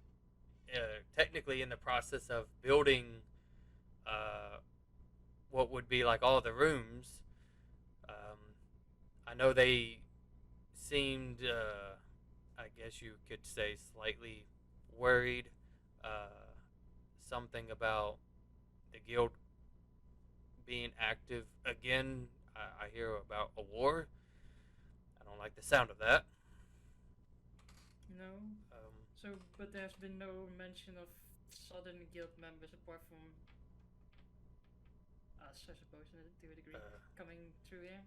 technically in the process of building what would be like all the rooms. I know they seemed, I guess you could say, slightly worried. Something about the guild being active again. I hear about a war. I don't like the sound of that. No. So, but there's been no mention of Southern Guild members apart from us, I suppose, to a degree, coming through here.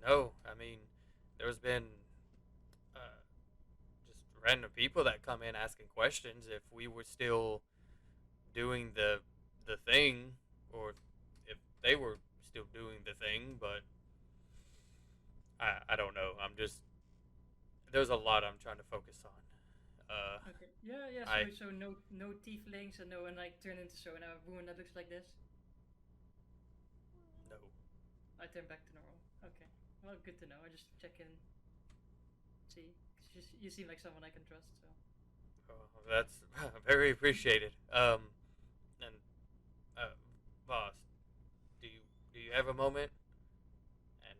No, I mean, there's been just random people that come in asking questions if we were still doing the thing, or if they were still doing the thing, but I don't know. I'm just, there's a lot I'm trying to focus on. Okay. Yeah. So no tieflings and no one like turn into so now a woman that looks like this. No. I turn back to normal. Okay. Well, good to know. I just check in. See, 'cause you seem like someone I can trust. So. That's very appreciated. And boss, do you have a moment? And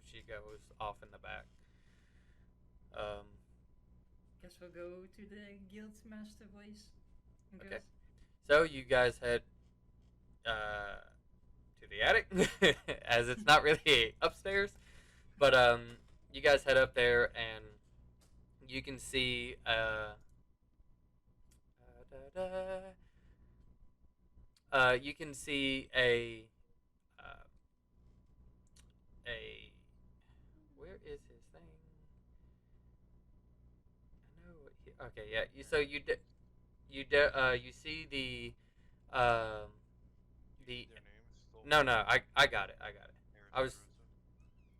she goes off in the back. Guess we'll go to the guild master, boys. And Okay. girls. So you guys head to the attic, as it's not really upstairs, but you guys head up there and you can see you can see a where is his thing? I know. Okay, yeah. You see the Their names still. no, I got it. Aaron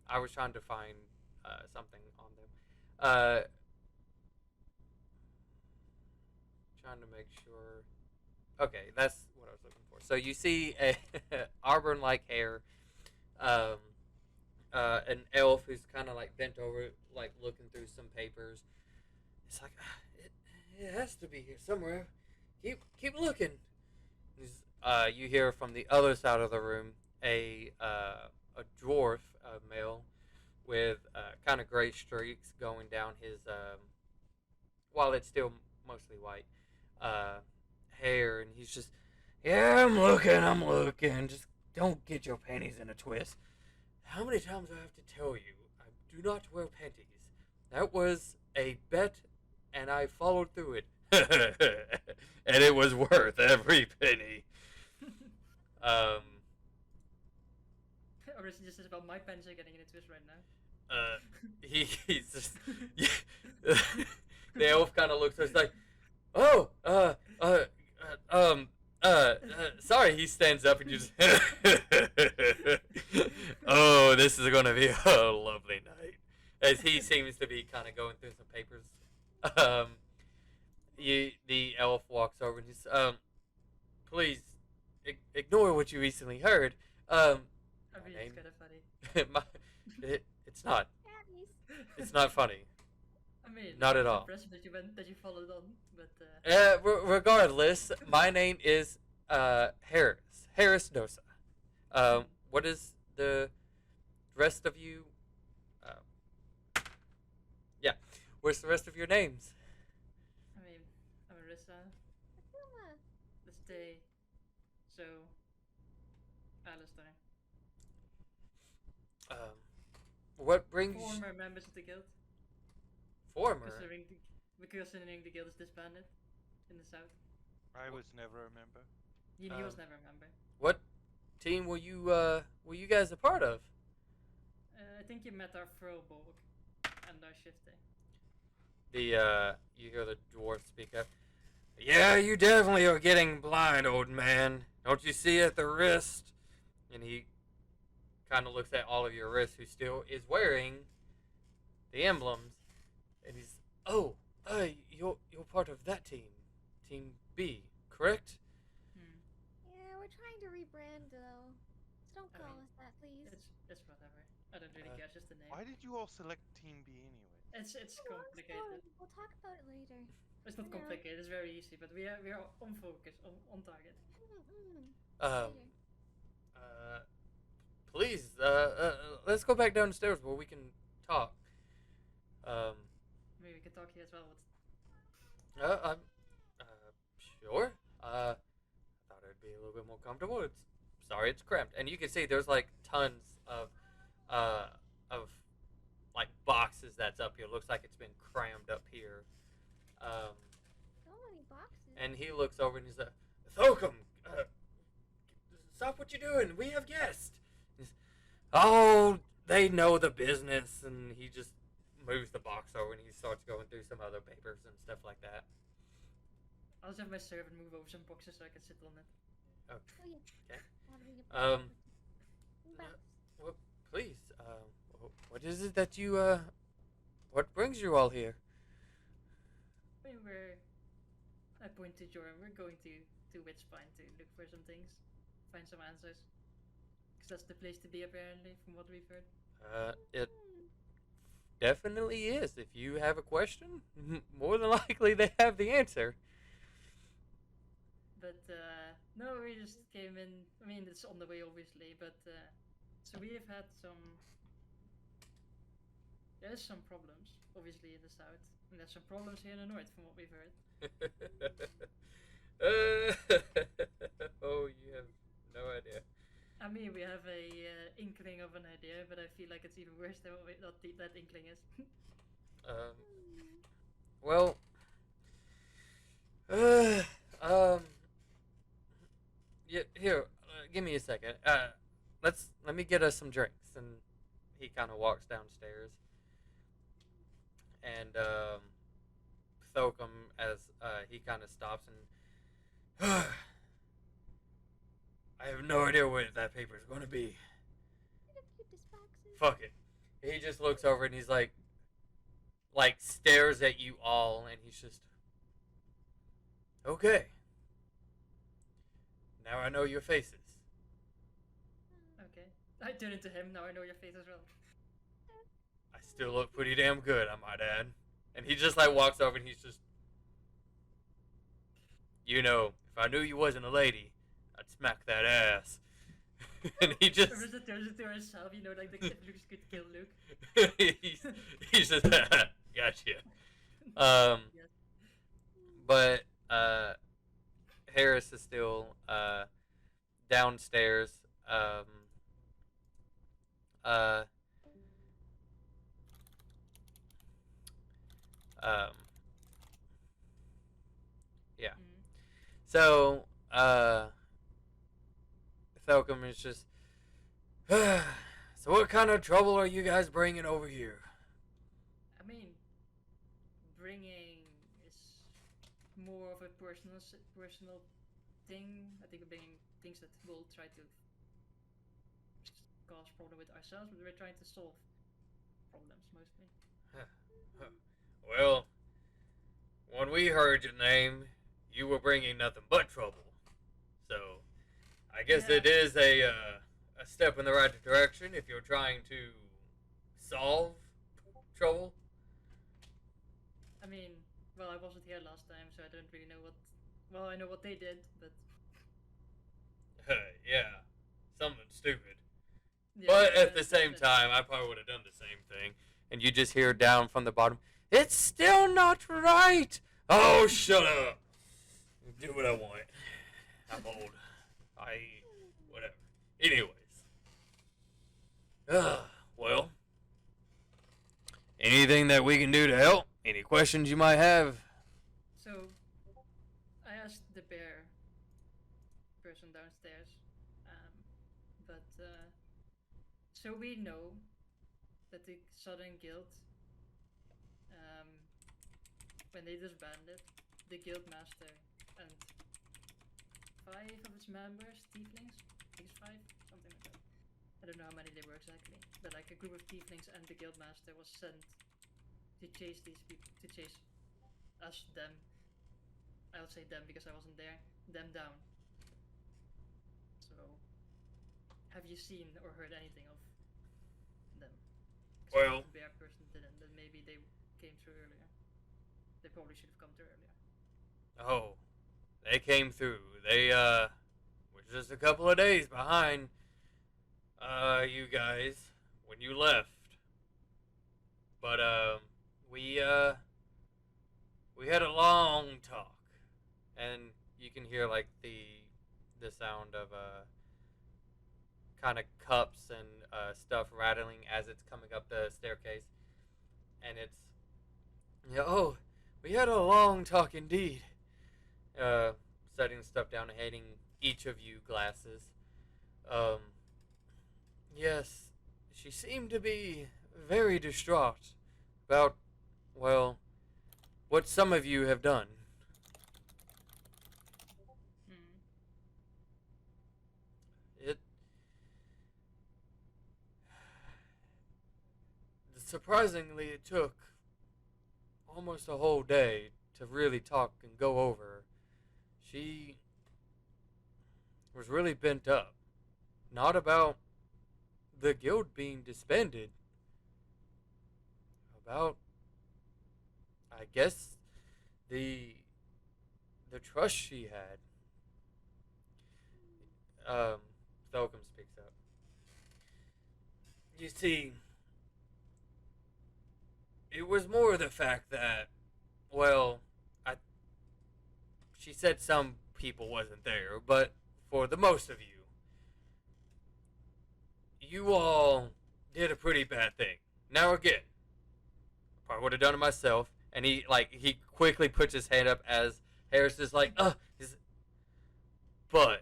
I was trying to find something on them. Trying to make sure. Okay, that's what I was looking for. So you see a auburn-like hair, an elf who's kind of like bent over, like looking through some papers. It's like it has to be here somewhere. Keep looking. You hear from the other side of the room a dwarf, male, with kind of gray streaks going down his, while it's still mostly white, hair, and he's just, yeah, I'm looking. Just don't get your panties in a twist. How many times do I have to tell you? I do not wear panties. That was a bet, and I followed through it. and it was worth every penny. Um, Or is it just about my pens are getting in a twist right now? he's just, the elf kind of looks at us like, oh, sorry. He stands up and just, oh, this is gonna be a lovely night. As he seems to be kind of going through some papers. The elf walks over and he's, please ignore what you recently heard. I My mean, name? it's kind of funny. It's not. Daddies. It's not funny. I mean, Not at it's all. impressive that you followed on, but Regardless, my name is Harris Nosa. What is the rest of you? Yeah, where's the rest of your names? I mean, I'm Marissa. Akuma. Let's stay. So, Alistair. What brings Former members of the guild. former? Considering the guild is disbanded in the south. I was never a member. He was never a member. What team were you guys a part of? I think you met our Froborg and our Shifty. You hear the dwarf speak up. Yeah, you definitely are getting blind, old man. Don't you see at the wrist? And he kind of looks at all of your wrists, who still is wearing the emblems, and he's, oh, you're part of that team, Team B, correct? Yeah, we're trying to rebrand though. So don't I call mean, us that, please. It's whatever. I don't really care. It's just the name. Why did you all select Team B anyway? It's It's a long complicated. story. We'll talk about it later. It's not Yeah. complicated. It's very easy. But we are on focus, on target. Um, Later. Please, let's go back downstairs where we can talk. Maybe we can talk here as well. I'm, sure. I thought it'd be a little bit more comfortable. Sorry, it's cramped, and you can see there's like tons of like boxes that's up here. Looks like it's been crammed up here. So many boxes. And he looks over and he's like, Thocum, stop what you're doing. We have guests. Oh, they know the business. And he just moves the box over and he starts going through some other papers and stuff like that. I'll just have my servant move over some boxes so I can sit on it. Oh, Oh, yeah. okay. Ordering a Um, well, please, what is it that you, what brings you all here? I mean, I point to Jordan. We're going to Witchpine to look for some things, find some answers. Because that's the place to be, apparently, from what we've heard. It definitely is. If you have a question, more than likely they have the answer. But, no, we just came in. I mean, it's on the way, obviously, but, so we have had there's some problems, obviously, in the south. And there's some problems here in the north, from what we've heard. Oh, you have no idea. I mean, we have a inkling of an idea, but I feel like it's even worse than that inkling is. Well, yeah, here, give me a second. Let me get us some drinks. And he kind of walks downstairs. And, Thocum, as, he kind of stops and, I have no idea what that paper is going to be. Look at cute this box is. Fuck it. He just looks over and he's like stares at you all, and he's just, okay. Now I know your faces. Okay. I turn into him, now I know your face as well. I still look pretty damn good, I might add. And he just like walks over and he's just, you know, if I knew you wasn't a lady, I'd smack that ass. And he just Or is it turns into herself, you know, like the kid looks good kill Luke. he's just gotcha. Yes. But Harris is still downstairs. Yeah. So, Falcom is just. So, what kind of trouble are you guys bringing over here? I mean, bringing is more of a personal thing. I think bringing things that will try to cause problem with ourselves, but we're trying to solve problems mostly. Well, when we heard your name, you were bringing nothing but trouble. So, I guess Yeah. it is a step in the right direction if you're trying to solve trouble. I mean, well, I wasn't here last time, so I don't really know what. Well, I know what they did, but Yeah, something stupid. yeah, But at that- the same that- time, I probably would have done the same thing. And you just hear down from the bottom, it's still not right. Oh, shut up. Do what I want. I'm old. Whatever. Anyways. Well, anything that we can do to help? Any questions you might have? So, I asked the bear person downstairs, but so we know that the Southern Guild, when they disbanded, the guild master and 5 of its members, tieflings, I think it's 5, something like that. I don't know how many they were exactly, but like a group of tieflings and the guild master was sent to chase these people, to chase them. I would say them because I wasn't there. Them down. So, have you seen or heard anything of them? 'Cause Well- the bear person didn't. Then maybe they came through earlier. They probably should have come through earlier. Oh, they came through. They, were just a couple of days behind, you guys when you left. But, we had a long talk. And you can hear, like, the sound of, kind of cups and, stuff rattling as it's coming up the staircase. And it's, yeah, oh, we had a long talk indeed. Setting stuff down and handing each of you glasses. Yes, she seemed to be very distraught about, well, what some of you have done. Hmm. It surprisingly it took almost a whole day to really talk and go over. She was really bent up, not about the guild being disbanded, about, I guess, the trust she had. Tholcum speaks up. You see, it was more the fact that, well, she said some people wasn't there, but for the most of you, you all did a pretty bad thing. Now again, I probably would have done it myself. And he quickly puts his hand up as Harris is like, but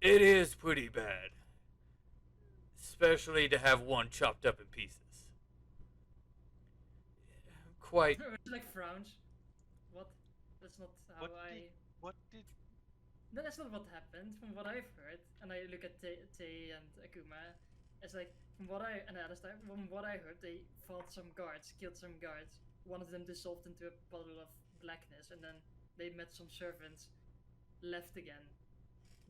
it is pretty bad, especially to have one chopped up in pieces. Quite. It's like frowns. What? That's not how What did No, that's not what happened. From what I've heard, and I look at Tay and Akuma, it's like from what I heard, they fought some guards, killed some guards. One of them dissolved into a puddle of blackness, and then they met some servants, left again.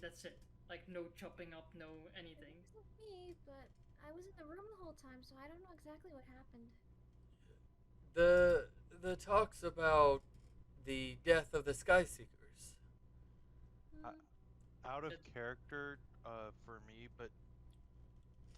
That's it. Like no chopping up, no anything. It was me, but I was in the room the whole time, so I don't know exactly what happened. The talks about the death of the Sky Seekers. out of It- character for me, but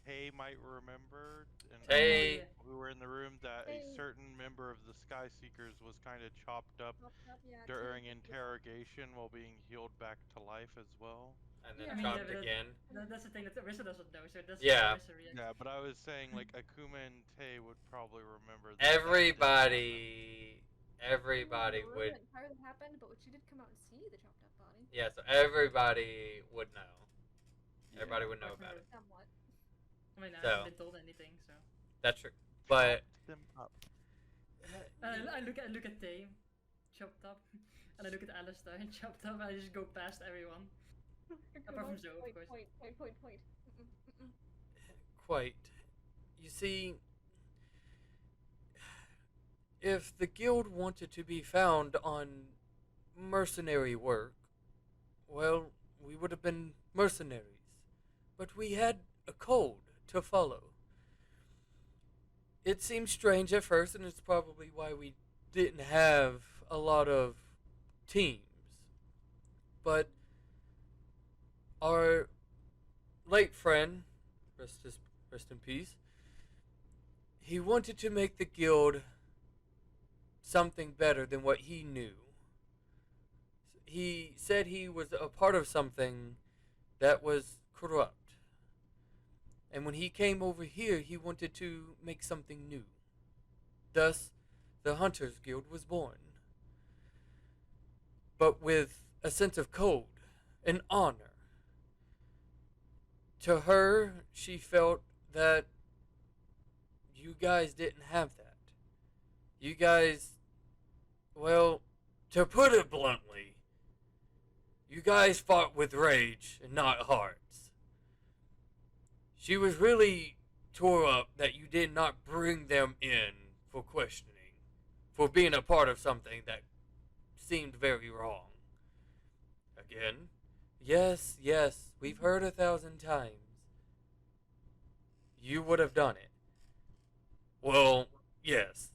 Tay might remember, and Tay- yeah. we were in the room that a Tay- certain member of the Sky Seekers was kind of chopped up Popped up, yeah, during Tay- interrogation while being healed back to life as well. And then I mean, chopped but again. That's the thing that Arissa doesn't know, so that's Yeah. how Arissa reacts. Yeah, but I was saying like Akuma and Tay would probably remember that. that did happen. everybody the would. fire that happened, but she did come out and see the chopped up body. Yeah, so everybody would know. Everybody would know apart from about her. it. Somewhat. I mean, I So. haven't been told anything, so. That's true. But Chopped them up. I look at Tame, chopped up, and I look at Alistair, chopped up, and I just go past everyone. Apart from Zoe, of Point, course. point. quite. You see, if the guild wanted to be found on mercenary work, well, we would have been mercenaries. But we had a code to follow. It seemed strange at first, and it's probably why we didn't have a lot of teams. But our late friend, rest in peace, he wanted to make the guild something better than what he knew. He said he was a part of something that was corrupt. And when he came over here, he wanted to make something new. Thus, the Hunters Guild was born. But with a sense of code and honor. To her, she felt that you guys didn't have that. You guys, well, to put it bluntly, you guys fought with rage and not hearts. She was really tore up that you did not bring them in for questioning, for being a part of something that seemed very wrong. Again, yes, we've heard 1,000 times. You would have done it. Well, yes.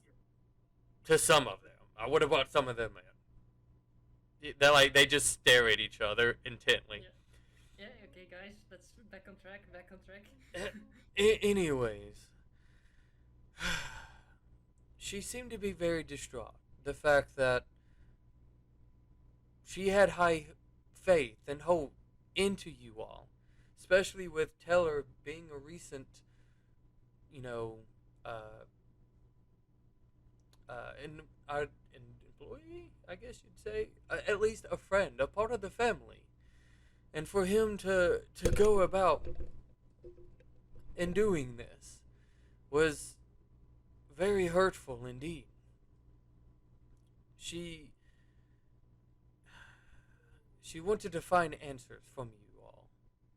To some of them. I would have brought some of them in. They just stare at each other intently. Yeah, okay, guys, let's back on track. Anyways, she seemed to be very distraught. The fact that she had high faith and hope into you all, especially with Teller being a recent, you know, an employee, I guess you'd say, at least a friend, a part of the family, and for him to go about in doing this was very hurtful indeed. She wanted to find answers from you all.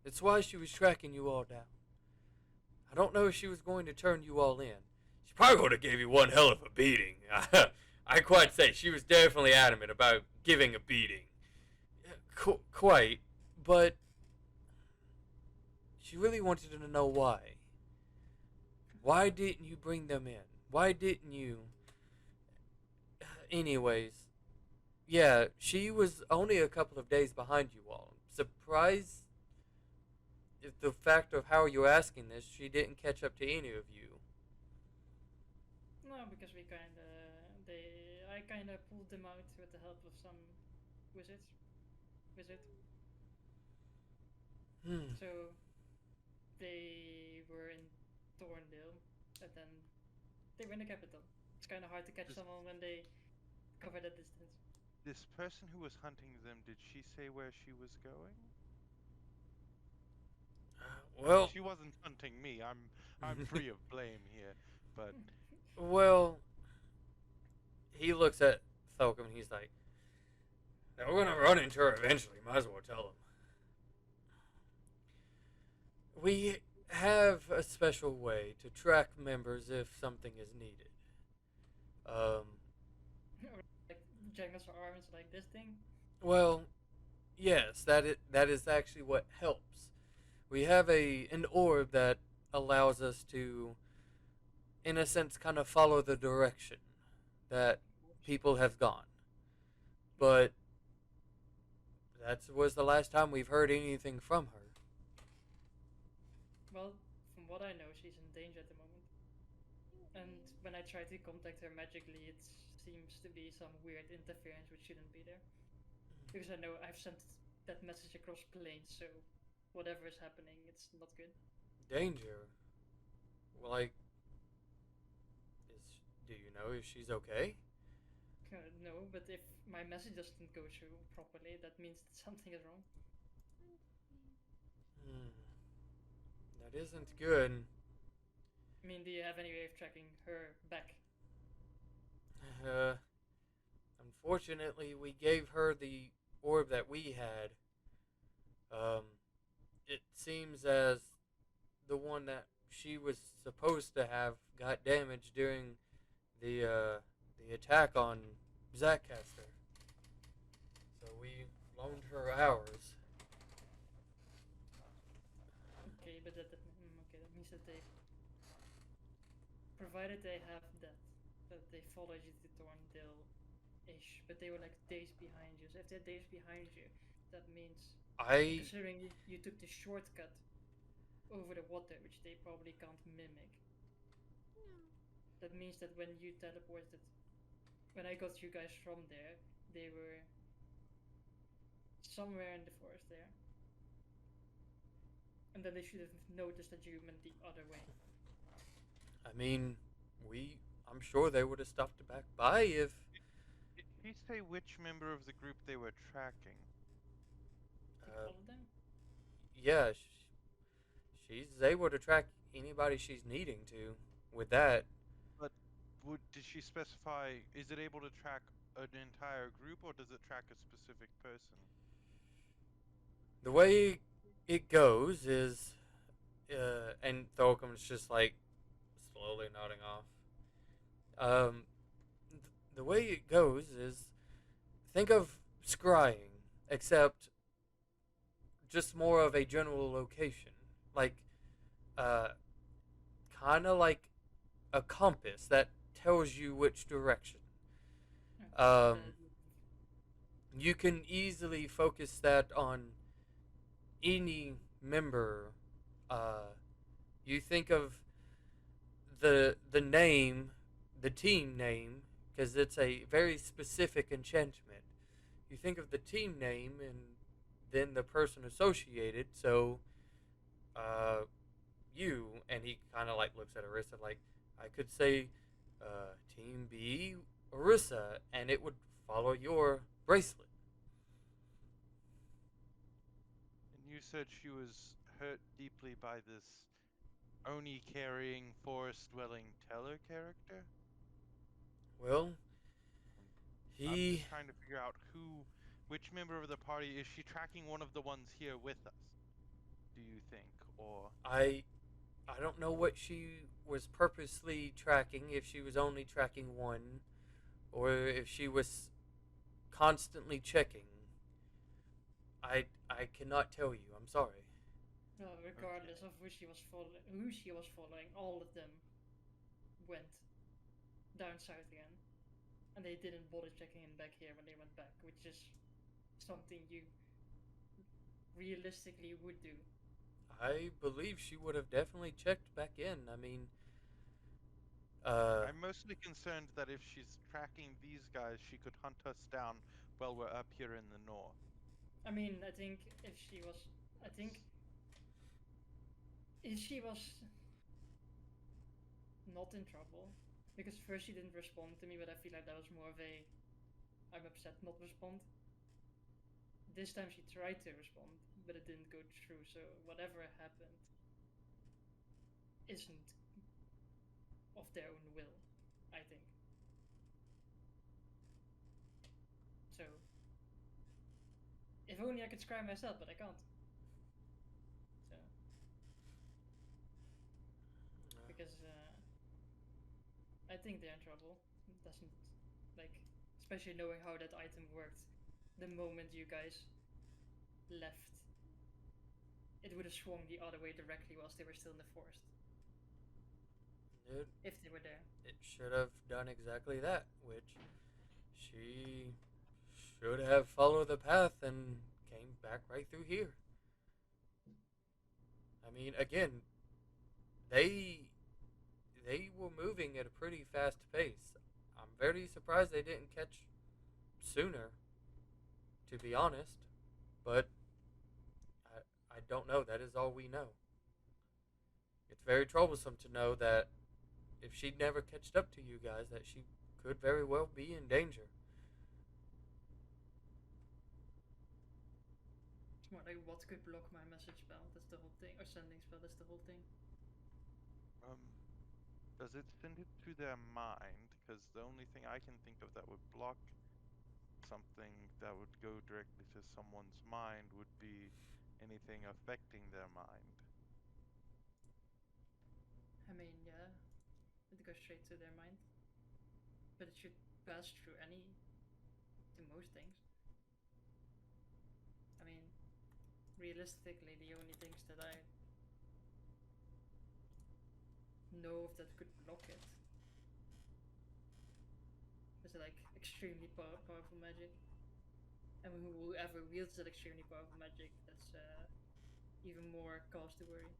That's why she was tracking you all down. I don't know if she was going to turn you all in. She probably would have gave you one hell of a beating. I quite say she was definitely adamant about giving a beating. Quite, but she really wanted to know why. Why didn't you bring them in? Why didn't you? Anyways, yeah, she was only a couple of days behind you all. Surprised if the fact of how you're asking this, she didn't catch up to any of you. No, because I kinda pulled them out with the help of some wizard. So they were in Thorndale, and then they were in the capital. It's kind of hard to catch someone when they cover that distance. This person who was hunting them, did she say where she was going? Well, She wasn't hunting me. I'm free of blame here, but well, he looks at Tholcum and he's like, "Now we're gonna run into her eventually. Might as well tell him." We have a special way to track members if something is needed. Or like Jagna's arms, like this thing. Well, yes, that is actually what helps. We have an orb that allows us to, in a sense, kind of follow the direction that people have gone. But that was the last time we've heard anything from her. Well, from what I know, she's in danger at the moment. And when I try to contact her magically, it seems to be some weird interference which shouldn't be there. Because I know I've sent that message across planes, so whatever is happening, it's not good. Danger? Like, do you know if she's okay? No, but if my message doesn't go through properly, that means that something is wrong. Hmm. That isn't good. I mean, do you have any way of tracking her back? Uh, Unfortunately, we gave her the orb that we had. Um, it seems as the one that she was supposed to have got damaged during the attack on Zackcaster. So we loaned her ours. Okay, but okay, that means that they, provided they have that they followed you to Thorndale ish, but they were like days behind you. So if they're days behind you, that means, and I considering you took the shortcut over the water, which they probably can't mimic, that means that when you teleported, when I got you guys from there, they were somewhere in the forest there. And then they should have noticed that you went the other way. mean, we. I'm sure they would have stopped back by if. Did she say which member of the group they were tracking? Like Uh, all of them? yeah, she's able to track anybody she's needing to. With that, But did she specify? Is it able to track an entire group, or does it track a specific person? the way it goes is, and Thorcum's just like slowly nodding off. The way it goes is, think of scrying, except just more of a general location, like, uh, kind of like a compass that tells you which direction. Okay, Um, you can easily focus that on any member. You think of the name, the team name, because it's a very specific enchantment. You think of the team name and then the person associated. So, uh, you, and he kind of like looks at Arissa like, I could say, Team B, Arissa, and it would follow your bracelet. And you said she was hurt deeply by this Oni carrying forest dwelling Teller character? Well, I'm he, just trying to figure out which member of the party is she tracking one of the ones here with us? Do you think, or I, I don't know what she was purposely tracking. If she was only tracking one, or if she was constantly checking. I cannot tell you. I'm sorry. well, regardless of who she was following, all of them went down south again, and they didn't bother checking in back here when they went back, which is something you realistically would do. I believe she would have definitely checked back in. I mean, I'm mostly concerned that if she's tracking these guys, she could hunt us down while we're up here in the north. I mean, I think if she was, I think if she was not in trouble, because first she didn't respond to me, but I feel like that was more of a I'm upset not respond. This time she tried to respond, but it didn't go through. So whatever happened isn't of their own will, I think. So if only I could scry myself, but I can't. So because I think they're in trouble. It doesn't like, especially knowing how that item worked. The moment you guys left, it would have swung the other way directly whilst they were still in the forest. it, If they were there. it should have done exactly that, which she should have followed the path and came back right through here. I mean, again, they they were moving at a pretty fast pace. I'm very surprised they didn't catch sooner, to be honest. But I don't know. That is all we know. It's very troublesome to know that if she'd never catched up to you guys, that she could very well be in danger. more like what could block my message spell. That's the whole thing, or sending spell. That's the whole thing. Does it send it to their mind? Because the only thing I can think of that would block something that would go directly to someone's mind would be anything affecting their mind. I mean, yeah, it goes straight to their mind, but it should pass through to most things. I mean, realistically, the only things that I know of that could block it is like extremely powerful magic, and whoever wields that extremely powerful magic, that's even more cause to worry.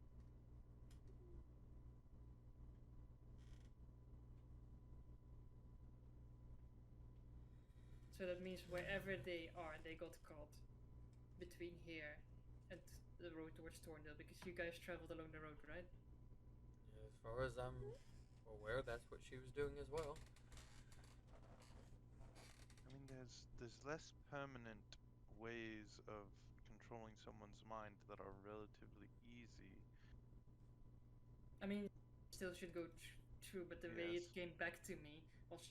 So that means wherever they are, they got caught between here and the road towards Thorndale, because you guys traveled along the road, right? As far as I'm aware, that's what she was doing as well. I mean, there's less permanent ways of controlling someone's mind that are relatively easy. I mean, still should go through, but the way Yes. it came back to me was.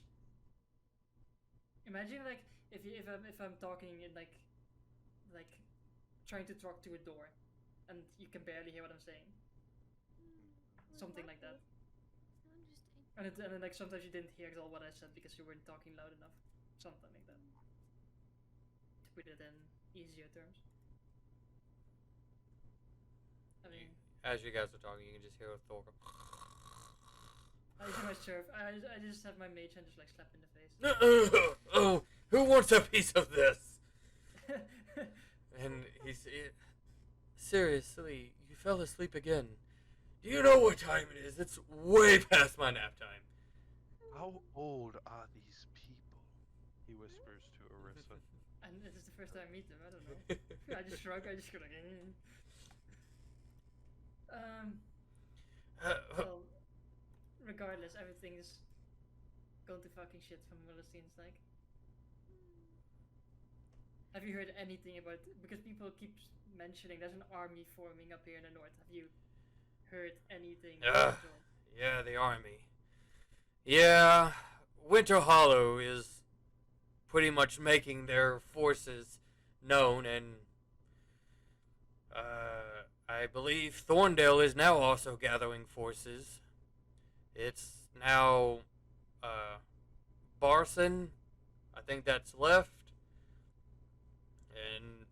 Imagine like if I'm talking in like trying to talk to a door, and you can barely hear what I'm saying. Something like that. How interesting. And then like sometimes you didn't hear all what I said because you weren't talking loud enough. Something like that. To put it in easier terms. I mean, As you guys are talking, you can just hear Thor go. I use my surf. I just have my mage hand just like slap in the face. Oh, who wants a piece of this? And seriously, you fell asleep again. Do you know what time it is? It's way past my nap time. How old are these people? He whispers to Orisa. And this is the first time I meet them. I don't know. I just shrug. I just go like. Well, regardless, everything is gone to fucking shit from what it seems like. Have you heard anything about? Because people keep mentioning there's an army forming up here in the north. Have you heard anything? Yeah, the army. Yeah, Winter Hollow is pretty much making their forces known, and I believe Thorndale is now also gathering forces. It's now Barson, I think that's left, and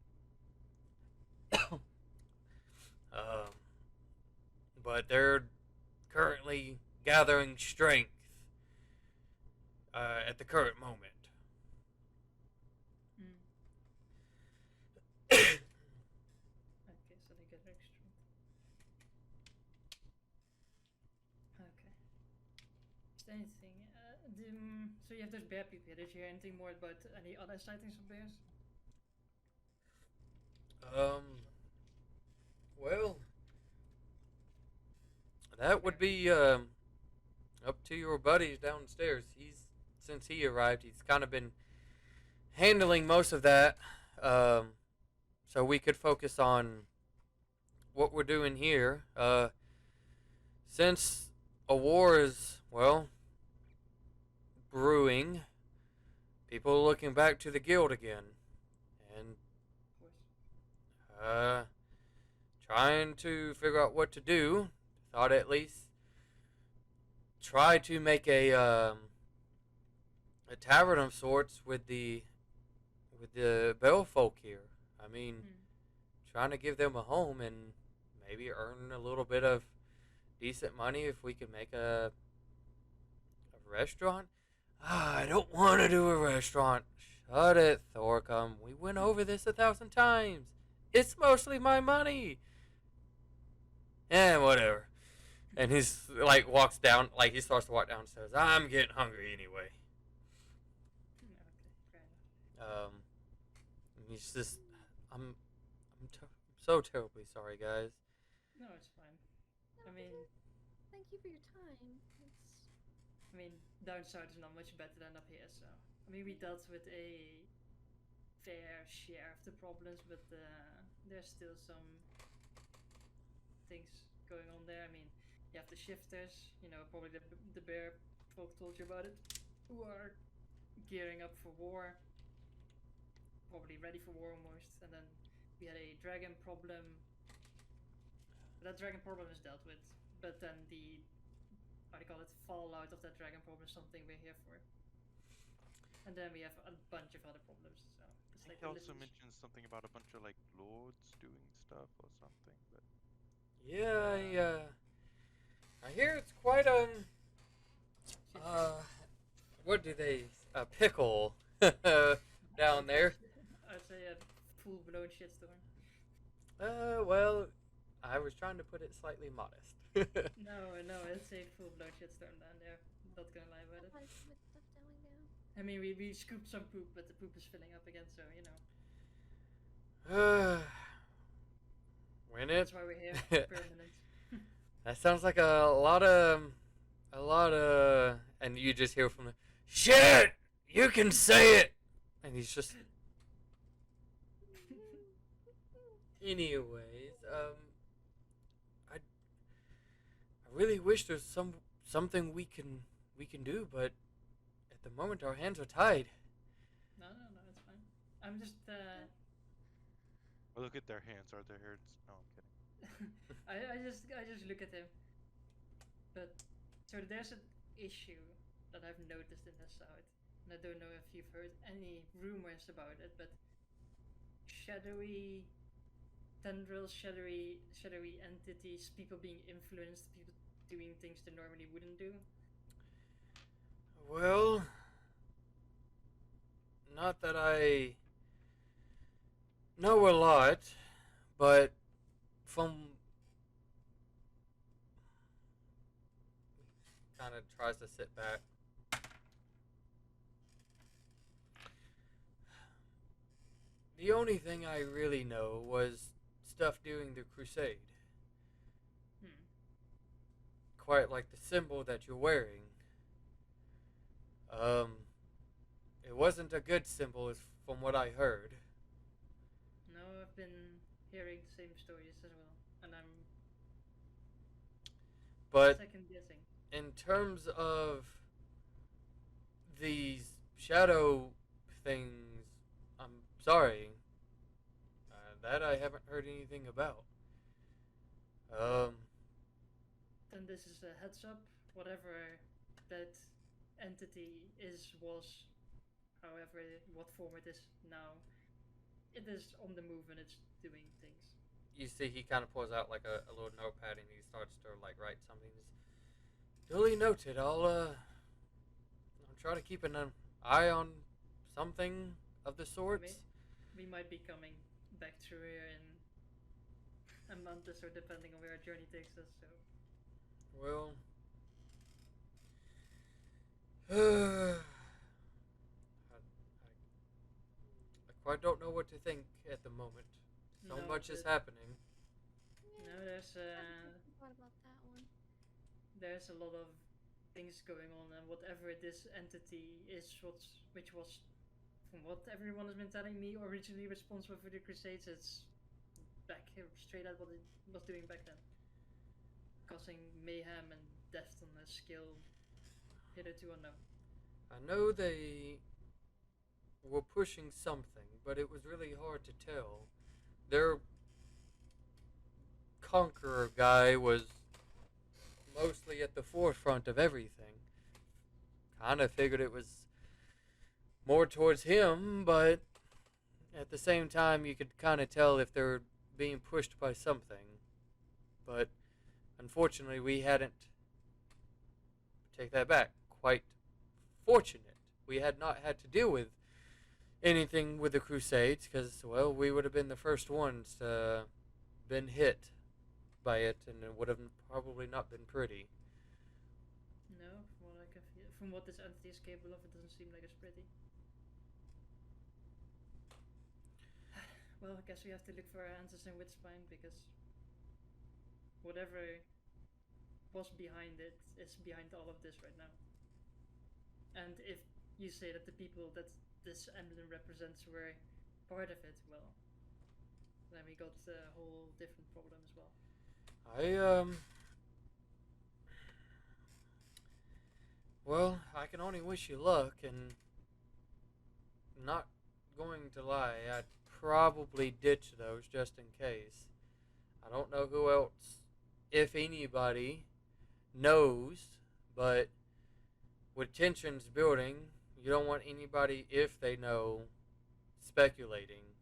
but they're currently gathering strength at the current moment. Okay, so they get extra. Okay. Is there anything? So you have those bear people here. Did you hear anything more about any other sightings of bears? Well, that would be up to your buddies downstairs. Since he arrived, he's kind of been handling most of that. So we could focus on what we're doing here. Since a war is, well, brewing, people are looking back to the guild again. And trying to figure out what to do. Thought at least try to make a tavern of sorts with the bell folk here. I mean, trying to give them a home and maybe earn a little bit of decent money if we could make a restaurant. I don't want to do a restaurant. Shut it, Thorcom. We went over this 1,000 times. It's mostly my money. Whatever. And he's like walks down, like he starts to walk downstairs. I'm getting hungry anyway. Okay, fair enough. He's just, I'm so terribly sorry, guys. No, it's fine. I mean, Thank you for your time. down south is not much better than up here. So I mean, we dealt with a fair share of the problems, but there's still some things going on there. I mean, you have the shifters, probably the bear folk told you about it, who are gearing up for war, probably ready for war almost. And then we had a dragon problem. That dragon problem is dealt with, but then the how do you call it, fallout of that dragon problem is something we're here for. And then we have a bunch of other problems. So it's He like also mentioned something about a bunch of like lords doing stuff or something, but Yeah, I hear it's quite what do they pickle down there. I'd say a full blown shitstorm. Well, I was trying to put it slightly modest. No, it's a full blown shitstorm down there. Not gonna lie about it. What with stuff down there? I mean, we scooped some poop, but the poop is filling up again, so When that's it why we're here, permanent. that sounds like a lot of, and you just hear from the shit. You can say it, and he's just. Anyways, I really wish there's something we can do, but at the moment our hands are tied. No, it's fine. I'm just or look at their hands. Are their hands? No, I'm kidding. I just look at him. But so there's an issue that I've noticed in this side, and I don't know if you've heard any rumors about it, but shadowy tendrils, shadowy entities, people being influenced, people doing things they normally wouldn't do. Well, not that I know a lot, but from kind of tries to sit back. The only thing I really know was stuff during the crusade. Hmm. Quite like the symbol that you're wearing. It wasn't a good symbol, from what I heard. No, I've been hearing the same stories as well, and I'm But second guessing. in terms of these shadow things, I'm sorry. That I haven't heard anything about. Then this is a heads up. Whatever that entity was, however, what form it is now, it is on the move and it's doing things. You see, he kind of pulls out like a little notepad and he starts to like write something. Duly noted. I'll try to keep an eye on something of the sorts. We might be coming back through here in a month or so, depending on where our journey takes us. So. Well, I quite don't know what to think at the moment. So No, much is but- happening. No, there's What about that one? there's a lot of things going on, and whatever this entity is, which was, from what everyone has been telling me, originally responsible for the Crusades, it's back here straight at what it was doing back then, causing mayhem and death on a scale hitherto unknown. I know they were pushing something, but it was really hard to tell. Their conqueror guy was mostly at the forefront of everything. Kind of figured it was more towards him, but at the same time, you could kind of tell if they're being pushed by something. But unfortunately, we hadn't. Take that back. Quite fortunate. We had not had to deal with anything with the Crusades because, well, we would have been the first ones to been hit by it, and it would have probably not been pretty. No, from what this entity is capable of, it doesn't seem like it's pretty. Well, I guess we have to look for our answers in Witchspine, because whatever was behind it is behind all of this right now. And if you say that the people that this emblem represents were part of it will. Then we got a whole different problem as well. Well, I can only wish you luck, and not going to lie, I'd probably ditch those just in case. I don't know who else, if anybody, knows, but with tensions building, you don't want anybody, if they know, speculating.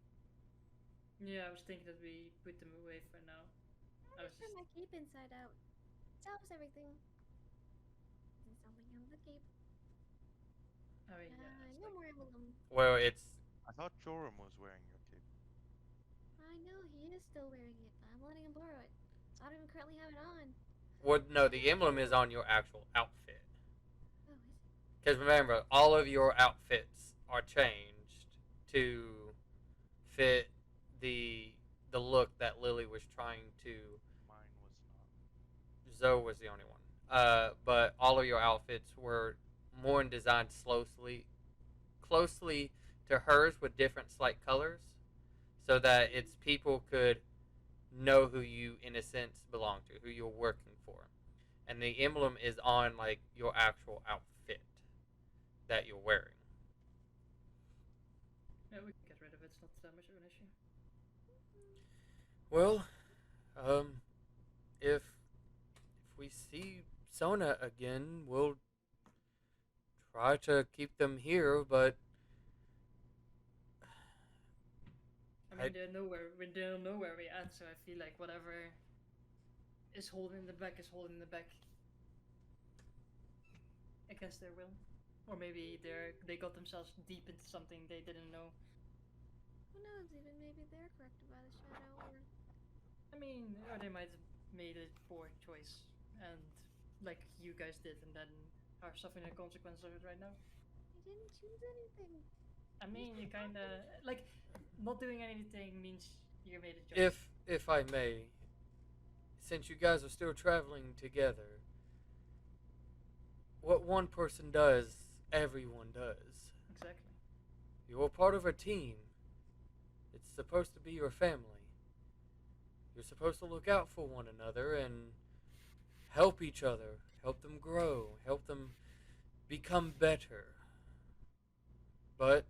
Yeah, I was thinking that we put them away for now. I was Turn just my cape inside out. Solves everything. There's something on the cape. I mean, yeah, it's No like, more emblem. Well, it's I thought Joram was wearing your cape. I know he is still wearing it. I'm letting him borrow it. I don't even currently have it on. what? No, the emblem is on your actual outfit. Oh, is it? Because remember, all of your outfits are changed to fit the the look that Lily was trying to. Mine was not. Zoe was the only one. But all of your outfits were more designed closely to hers with different slight colors, so that its people could know who you, in a sense, belong to, who you're working for. And the emblem is on like your actual outfit that you're wearing. yeah, we can get rid of it. It's not that much of an issue. Well, um, if we see Sona again, we'll try to keep them here, but I mean, they know where we don't know where we're at, so I feel like whatever is holding the back is holding the back against their will, or maybe they got themselves deep into something they didn't know. Who knows? Even maybe they're corrupted by the shadow, or I mean, or they might have made a poor choice, and like you guys did, and then are suffering the consequences of it right now. they didn't choose anything. I mean, you kind of like not doing anything means you made a choice. if I may, since you guys are still traveling together, what one person does, everyone does. Exactly. You're part of a team. It's supposed to be your family. You're supposed to look out for one another and help each other, help them grow, help them become better. But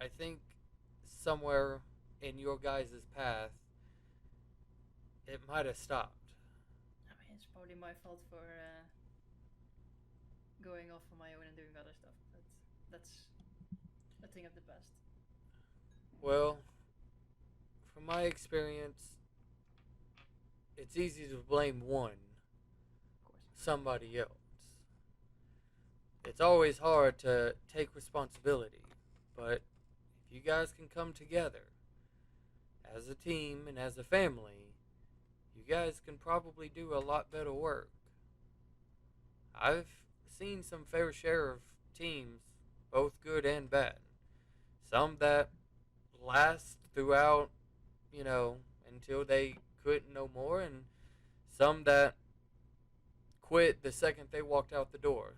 I think somewhere in your guys' path, it might have stopped. I mean, it's probably my fault for going off on my own and doing other stuff, but that's a thing of the past. Well, from my experience, it's easy to blame one, Of course. somebody else. It's always hard to take responsibility, but if you guys can come together as a team and as a family, you guys can probably do a lot better work. I've seen some fair share of teams, both good and bad. Some that last throughout, until they couldn't no more, and some that quit the second they walked out the door.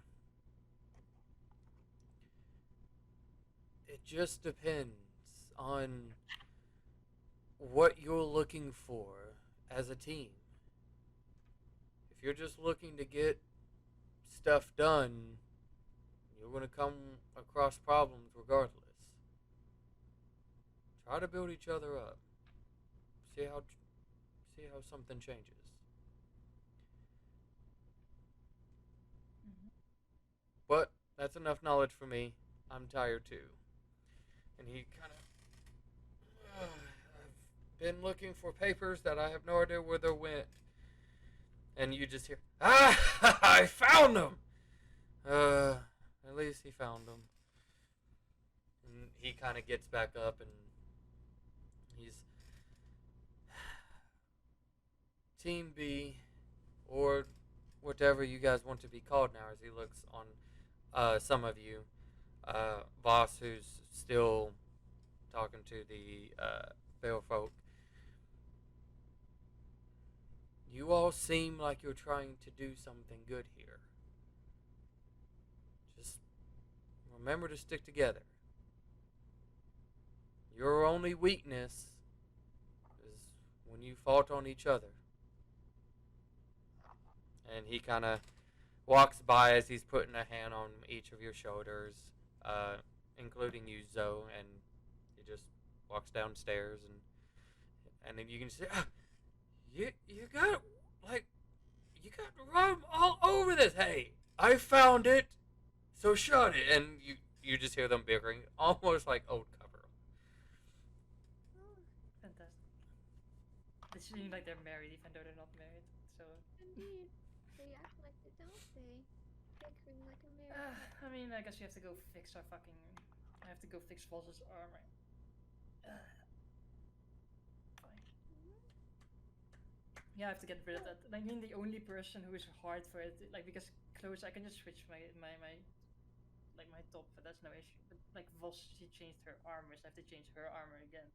It just depends on what you're looking for as a team. If you're just looking to get stuff done, you're going to come across problems regardless. Try to build each other up. See how something changes. Mm-hmm. But that's enough knowledge for me. I'm tired too. And he kind of. I've been looking for papers that I have no idea where they went. And you just hear, ah, I found them. At least he found them. And he kind of gets back up and he's Team B, or whatever you guys want to be called now, as he looks on some of you. Boss, who's still talking to the Fail folk. You all seem like you're trying to do something good here. Just remember to stick together. Your only weakness is when you fought on each other. And he kind of walks by as he's putting a hand on each of your shoulders, uh, including you, Zoe, and he just walks downstairs, and then you can see, you got like you got rum all over this. Hey, I found it, so shut it. And you just hear them bickering, almost like old cover. Oh, Fantastic. They seem like they're married, even though they're not married. So, indeed. They act like it, don't they? Bickering like a married couple. I mean, I guess you have to go fix our fucking. I have to go fix Voss's armor. Fine. Yeah, I have to get rid of that. I mean, the only person who is hard for it, like because clothes, I can just switch my like my top, but that's no issue. But like Voss, she changed her armor, so I have to change her armor again.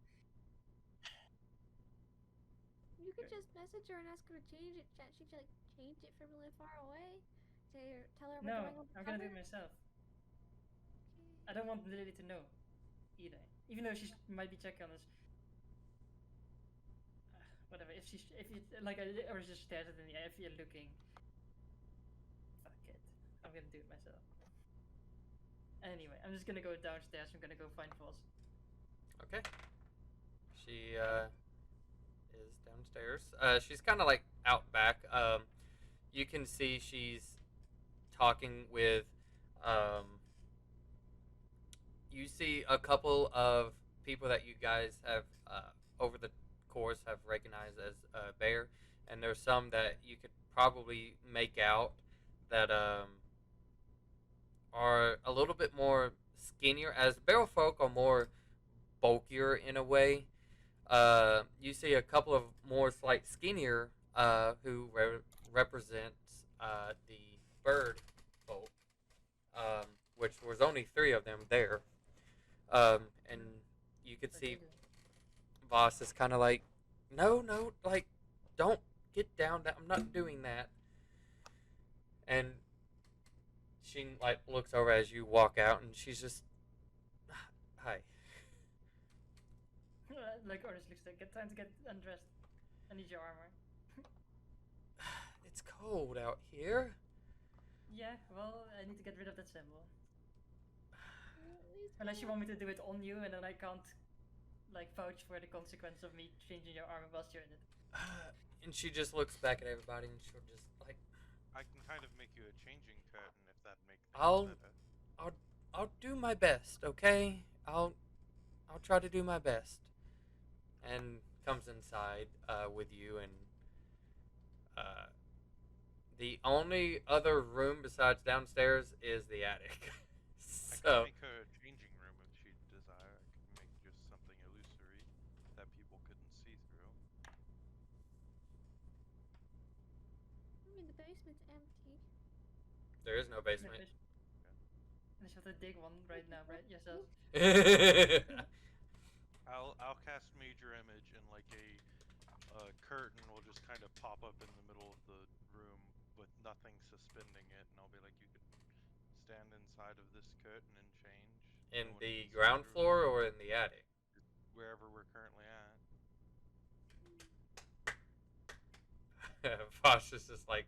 You could just message her and ask her to change it. She could like change it from really far away. Tell her we're No, going on the I'm gonna do cover. it myself. Okay. I don't want Lily to know either, even though she might be checking on us. Whatever. If you like, or just stares at it in the eye. If you're looking, fuck it. I'm gonna do it myself. Anyway, I'm just gonna go downstairs. I'm gonna go find Voss. Okay. She is downstairs. She's kind of like out back. You can see she's talking with. You see a couple of people that you guys have over the course have recognized as Bear, and there's some that you could probably make out that are a little bit more skinnier, as Barrel folk are more bulkier in a way. You see a couple of more slight skinnier who represents the bird folk, which was only three of them there. And you could see Voss is kind of like, no, like, don't get down. That I'm not doing that. And she like looks over as you walk out, and she's just, hi. Like Orange looks like, get time to get undressed. I need your armor. It's cold out here. Yeah, well, I need to get rid of that symbol. Well, at least Unless you want me to do it on you, and then I can't, like, vouch for the consequence of me changing your armor whilst you're in it. And she just looks back at everybody, and she'll just like, I can kind of make you a changing curtain if that makes things I'll- better. I'll do my best, okay? I'll try to do my best. And comes inside with you, and the only other room besides downstairs is the attic. I So could make her a changing room if she'd desire. I could make just something illusory that people couldn't see through. I mean, the basement's empty. there is no basement. Unless you have to dig one right now, right? Yourself. I'll cast Major Image, and like a curtain will just kind of pop up in the middle of the room with nothing suspending it, and I'll be like, you could stand inside of this curtain and change. In No one the can see ground through floor or in the attic? wherever we're currently at. Vosh is just like,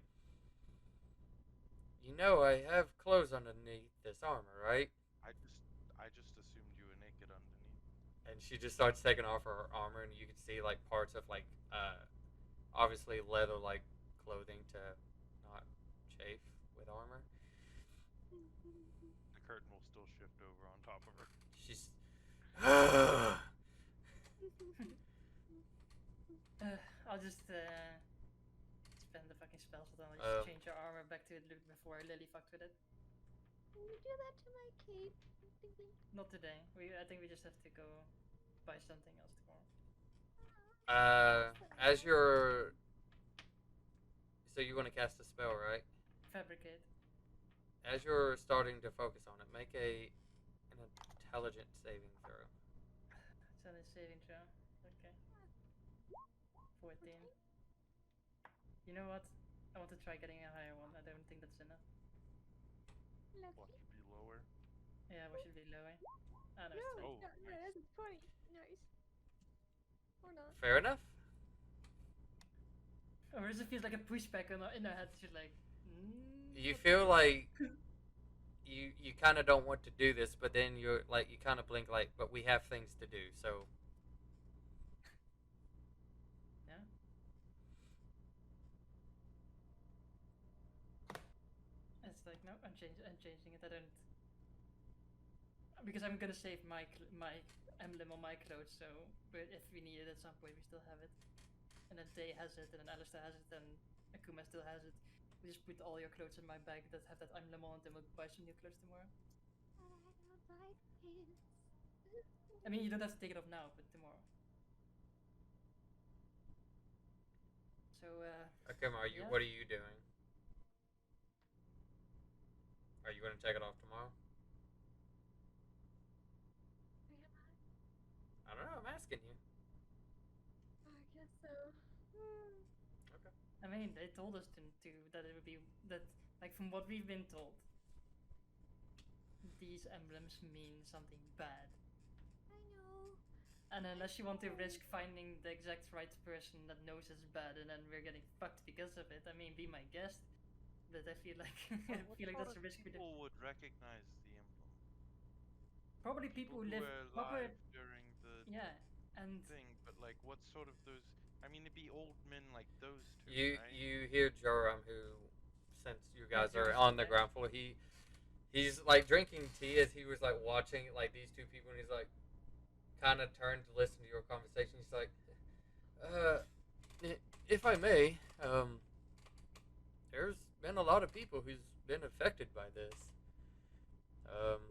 you know, I have clothes underneath this armor, right? I just assumed you were naked underneath. And she just starts taking off her armor, and you can see like parts of like obviously leather like clothing to not chafe with armor. The curtain will still shift over on top of her. She's I'll just spend the fucking spell slot and Oh. just change your armor back to it before Lily fucked with it. Can you do that to my cape? I'm thinking. Not today. I think we just have to go buy something else tomorrow. as you're so you want to cast a spell, right? Fabricate. As you're starting to focus on it, make an intelligence saving throw. Send a saving throw. Okay. 14. You know what? I want to try getting a higher one. I don't think that's enough. What should be lower? Yeah, what should be lower? Ah, no, No, it's Oh, no, nice. that's a 20. No, Or not. Fair enough. Or does it feel like a pushback in our head? She's like, You not feel really." like you kind of don't want to do this, but then you're like you kind of blink like, but we have things to do, so Yeah. It's like, no, I'm changing it. I don't, because I'm gonna save my emblem on my clothes. So, but if we need it at some point, we still have it. And then Tay has it, and then Alistair has it, and Akuma still has it. We just put all your clothes in my bag that have that emblem on, and we'll buy some new clothes tomorrow. But I don't like pants. I mean, you don't have to take it off now, but tomorrow. So, okay, yeah. what are you doing? Are you going to take it off tomorrow? I don't know. I'm asking you. I guess so. Okay. I mean, they told us to that it would be that, like, from what we've been told, these emblems mean something bad. I know. And unless you want to risk finding the exact right person that knows it's bad, and then we're getting fucked because of it, I mean, be my guest. But I feel like I What feel like sort that's a of risk we do. people would recognize the emblem? Probably people who live were proper. alive during the Yeah, and thing, but like, what sort of those? I mean, it'd be old men like those two, You right? you hear Joram, who, since you Yeah, guys are Joram's on the there. ground floor, he's like drinking tea as he was like watching like these two people, and he's like kind of turned to listen to your conversation. He's like, uh, if I may, there's been a lot of people who's been affected by this.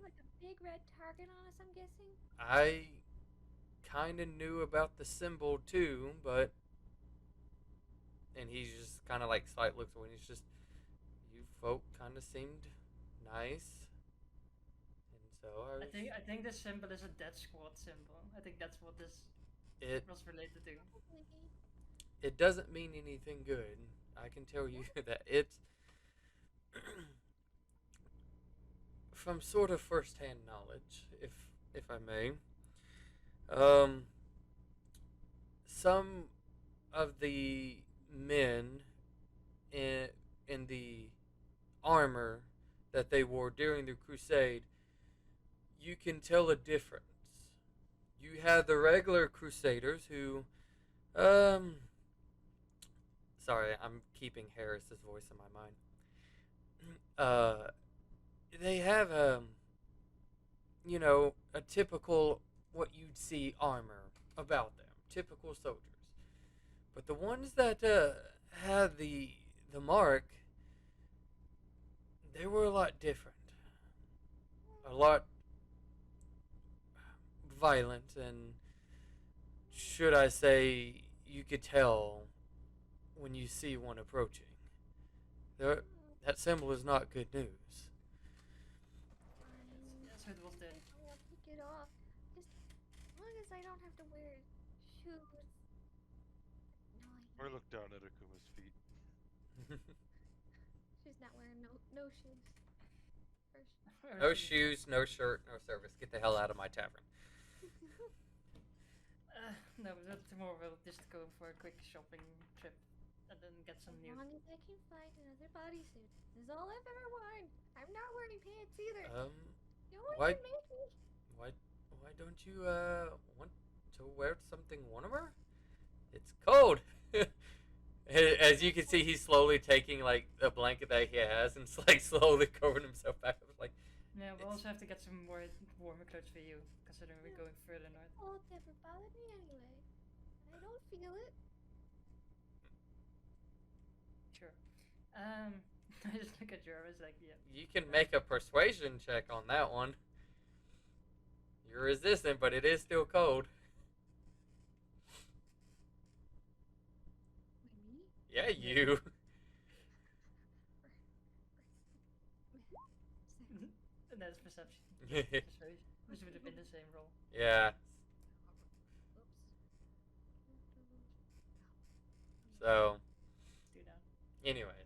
Like a big red target on us, I'm guessing. I kind of knew about the symbol too, but and he's just kind of like slight looks away. And he's just, you folk kind of seemed nice, and so I think this symbol is a death squad symbol. I think that's what this it was related to. Probably. it doesn't mean anything good. I can tell you that it's from sort of first-hand knowledge, if I may. Um, some of the men in the armor that they wore during the crusade, you can tell a difference. You have the regular crusaders who, um, sorry, I'm keeping Harris's voice in my mind. Uh, they have a typical what you'd see armor about them, typical soldiers. But the ones that had the mark, they were a lot different, a lot violent, and should I say, you could tell when you see one approaching. There, that symbol is not good news. Fine. So it was then. I won't take it off. Just as long as I don't have to wear shoes. No, Or look down at Akuma's feet. she's not wearing no shoes. First. No shoes, no shirt, no service. Get the hell out of my tavern. No, but tomorrow we'll just go for a quick shopping trip, and then get some As new. long as I can find another bodysuit. This is all I've ever worn. I'm not wearing pants either. No one why- can make me. why don't you want to wear something warmer? It's cold. As you can see, he's slowly taking like a blanket that he has and like slowly covering himself back up. Like, Yeah, we'll it's- also have to get some more warmer clothes for you, considering we're going further north. Oh, it never bothered me anyway. I don't feel it. Sure. I just look at Jarvis like, yeah. you can make a persuasion check on that one. You're resistant, but it is still cold. Wait, me? Yeah, you. And that's perception. Persuasion. Which would have been the same roll. Yeah. Oops. So, Let's do that. anyways,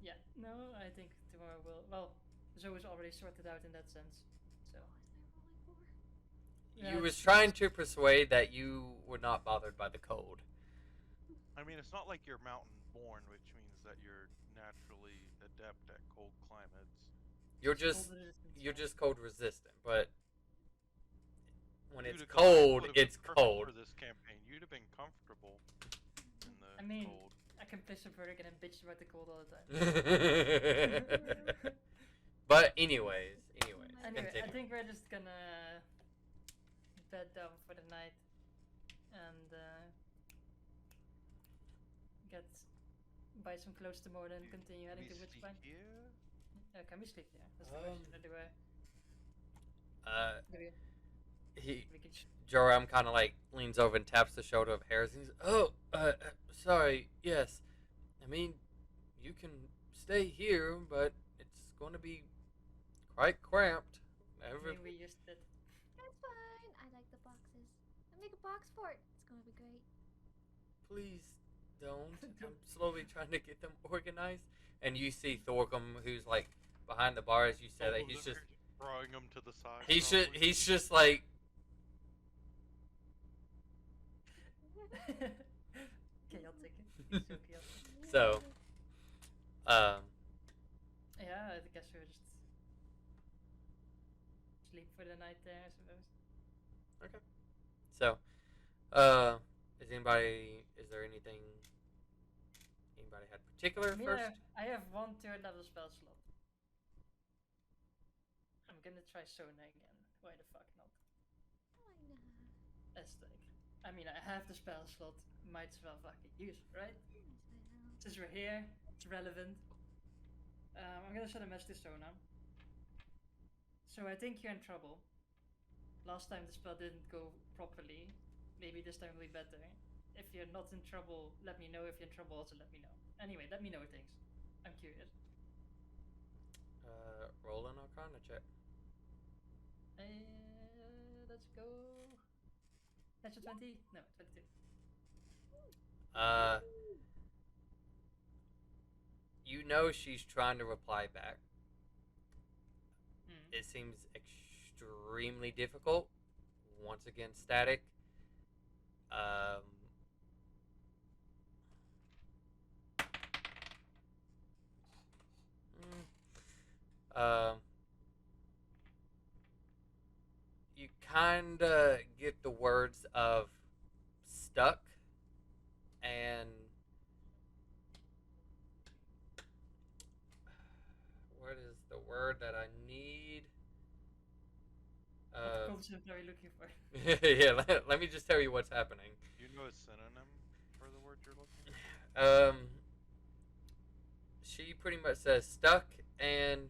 Yeah. No, I think tomorrow will. Well, Zoe is already sorted out in that sense. So. What was I rolling for? you was trying to persuade that you were not bothered by the cold. I mean, it's not like you're mountain born, which means that you're naturally adept at cold climates. You're It's cold just resistance, you're yeah. just cold resistant, but when it's Utica, life cold, would've been it's perfect cold. for this campaign. You'd have been comfortable in the I mean, cold. I can play some Verdict and then bitch about the cold all the time. But anyways, Anyway, I continue. think we're just gonna bed down for the night and get buy some clothes tomorrow and continue heading to We sleep Woodsbine. here? Can we sleep here? That's the question. Or do we, He we can Joram kind of like leans over and taps the shoulder of Harris. And he's, "Oh, sorry. Yes, I mean, you can stay here, but it's going to be quite cramped. we used it. That's fine. I like the boxes. I make a box fort. It's gonna be great. Please don't. I'm slowly trying to get them organized." And you see Thorcum, who's like behind the bar, as you said that he's just throwing them to the side. he's just like Chaotic. It's so chaotic. so. Yeah, I guess we'll just sleep for the night there, I suppose. Okay. So, is there anything anybody had particular Me, first? I have one third level spell slot. I'm gonna try Sona again. Why the fuck not? Why not? Aesthetic. I mean, I have the spell slot. Might as well fucking use it, right? Might as well. Since we're here, it's relevant. I'm gonna send a message to Sona. So I think you're in trouble. Last time the spell didn't go properly. Maybe this time will be better. If you're not in trouble, let me know. If you're in trouble, also let me know. Anyway, let me know things. I'm curious. Roll an Arcana check. Let's go. Natural 20? No, 22. You know she's trying to reply back. Hmm. It seems extremely difficult. Once again, static. You kind of get the words of stuck and what is the word that I need? What concept are you looking for? Yeah, let me just tell you what's happening. Do you know a synonym for the word you're looking for? She pretty much says stuck and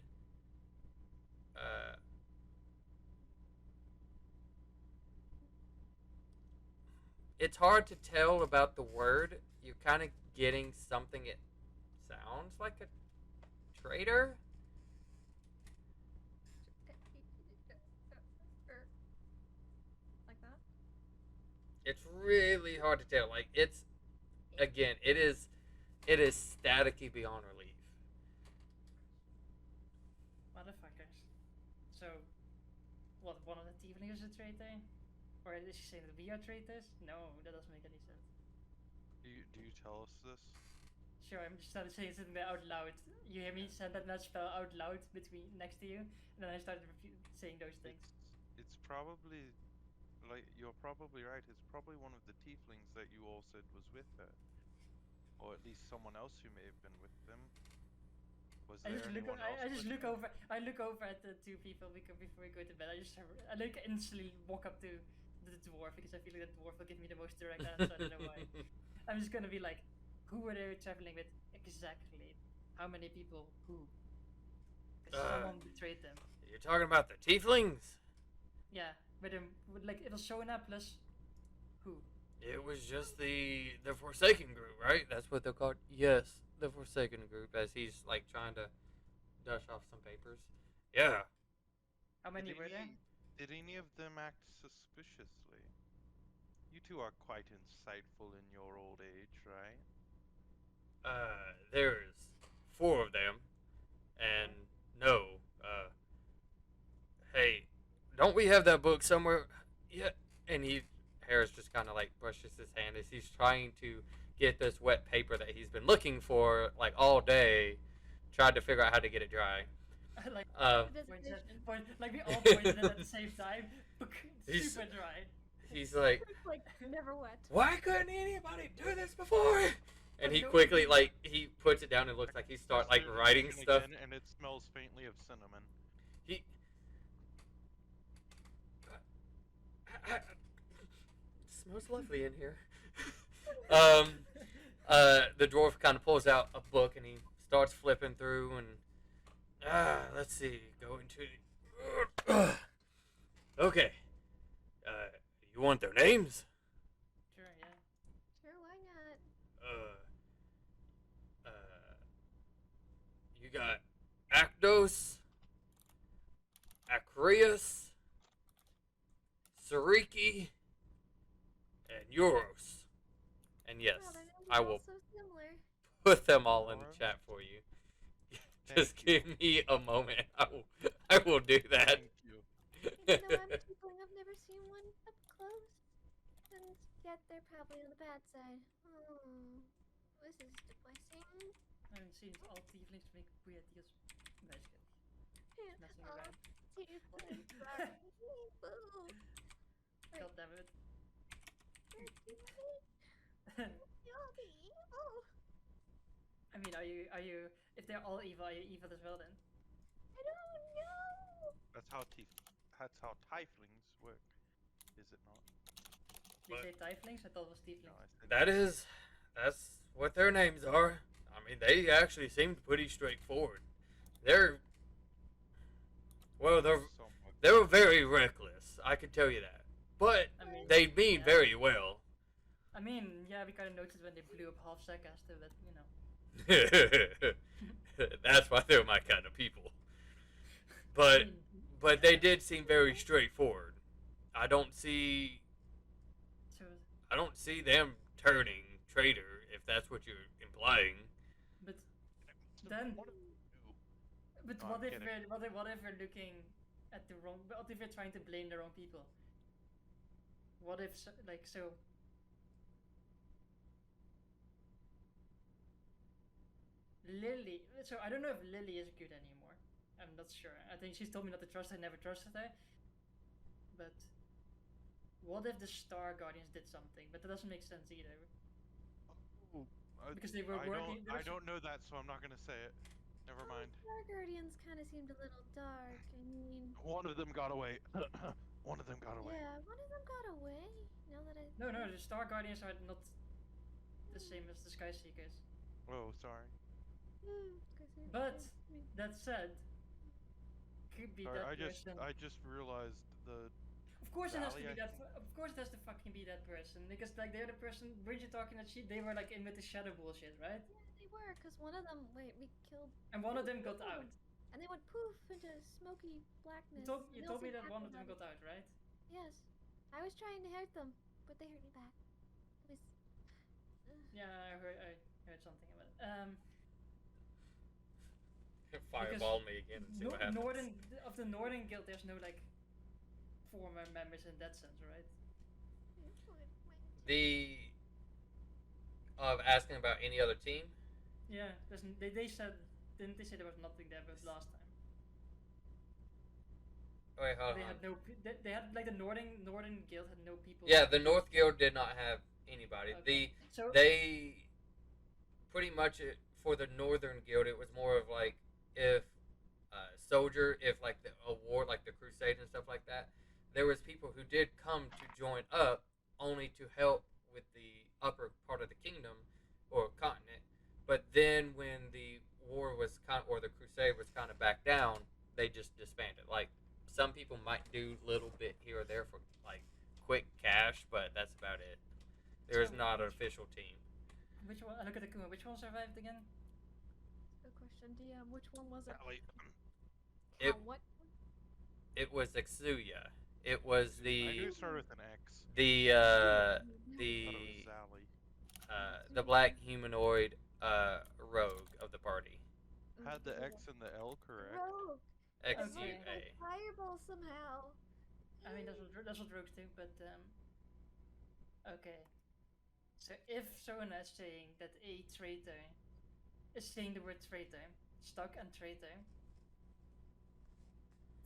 it's hard to tell about the word. You're kind of getting something. It sounds like a traitor. Like that? It's really hard to tell. Like it's again, it is staticky beyond relief. Motherfuckers. So, what, one of the tieflings is a traitor? Or is she saying that we are traitors? No, that doesn't make any sense. Do you tell us this? Sure, I'm just started saying something out loud. You hear me send that match spell out loud next to you, and then I started saying those things. It's probably, like, you're probably right. It's probably one of the tieflings that you all said was with her. Or at least someone else who may have been with them. Was I there just look. anyone else I just with look them? over. I look over at the two people before we go to bed. I like instantly walk up to the dwarf because I feel like the dwarf will give me the most direct answer. I don't know why. I'm just gonna be like, who were they traveling with exactly? How many people? Who? Because someone betrayed them. You're talking about the tieflings? Yeah, with like it was Shona plus who? It was just the Forsaken group, right? That's what they're called. Yes, the Forsaken group. As he's like trying to dust off some papers. Yeah. How many were there? Did any of them act suspiciously? You two are quite insightful in your old age, right? There's 4 of them, and no. Hey, don't we have that book somewhere? Yeah, and Harris just kind of like brushes his hand as he's trying to get this wet paper that he's been looking for like all day, tried to figure out how to get it dry. Like Um, The points designation. like we all pointed it at the same time. He's- Super dry. he's like, It's like never wet. why couldn't anybody do this before? And he No- quickly like he puts it down and looks like he start like Press writing detonation stuff. again, and it smells faintly of cinnamon. He. It smells lovely in here. The dwarf kind of pulls out a book and he starts flipping through and let's see, go into. Okay. You want their names? Sure, yeah. Sure, why not? You got Actos, Acreus, Sariki, and Euros. And yes, Wow, their names I are will all so similar. put them all in the Alright. chat for you. Thank Just you. give me a moment. I will do that. Thank you. Even though I'm tiefling, I've never seen one up close. And yet they're probably on the bad side. Oh, this is depressing. I mean, seems all tieflings make weird deals. Basically, messing Oh, around. tiefling. Sorry. Boo. God damn it. They're tiefling. You're the evil. I mean, are you? If they're all evil, are you evil as well then? I don't know. That's how tieflings work, is it not? Did you What? say tieflings? I thought it was tieflings. No, I said That's what their names are. I mean, they actually seem pretty straightforward. They're somewhat. they were very reckless. I can tell you that, but I mean, they mean yeah. very well. I mean, yeah, we kind of noticed when they blew up half Sarcaster that That's why they're my kind of people. I But mean, but they did seem very straightforward. I don't see so, them turning traitor if that's what you're implying. but then, What if you do? but No, what I'm if kidding. what if we're looking at the wrong? What if we're trying to blame the wrong people? What if like so? Lily. So I don't know if Lily is good anymore. I'm not sure. I think she's told me not to trust her. I never trusted her. But what if the Star Guardians did something? But that doesn't make sense either. Ooh, Because they were working- I don't know that, so I'm not gonna say it. Never mind. Star Guardians kind of seemed a little dark. I mean, One of them got away. One of them got away. yeah, one of them got away. Now that I No, the Star Guardians are not the same as the Sky Seekers. Oh, sorry. But that said, could be Sorry, that I person. just realized the. Of course it has to Valley, be I that. Of course it has to fucking be that person because like they're the person. Weren't you talking that they were like in with the shadow bullshit, right? Yeah, they were, because one of them, we killed, And one of them got out. and they went poof into smoky blackness. You and told all me seemed that one happy of them about got it. out, right? Yes, I was trying to hurt them, but they hurt me back. It was. Yeah, I heard something about it. Fireball me again and see what happens. Of the Northern Guild, there's no like former members in that sense, right? The of asking about any other team. Yeah, they said didn't they say there was nothing there but last time? Wait, hold They on. had no. They had like the Northern Guild had no people. Yeah, the North Guild did not have anybody. Okay. So They pretty much for the Northern Guild, it was more of like if soldier, if like a war, like the Crusade and stuff like that. There was people who did come to join up only to help with the upper part of the kingdom or continent. But then when the war was or the Crusade was kind of back down, they just disbanded. Like some people might do a little bit here or there for like quick cash, but that's about it. There is So- not an official team. which one? I look at the Kuma. Which one survived again? Good question, DM. Which one was it? Valley. It- What? It was Exuya. It was I knew the it started with an X. the I thought the it was Zally. the black humanoid rogue of the party. Had the X and the L correct. Rogue. Okay. It looked XUA. like fireball somehow. I mean, that's what Rogues do, but Okay. So if Sona is saying that a traitor is saying the word traitor, stuck and traitor.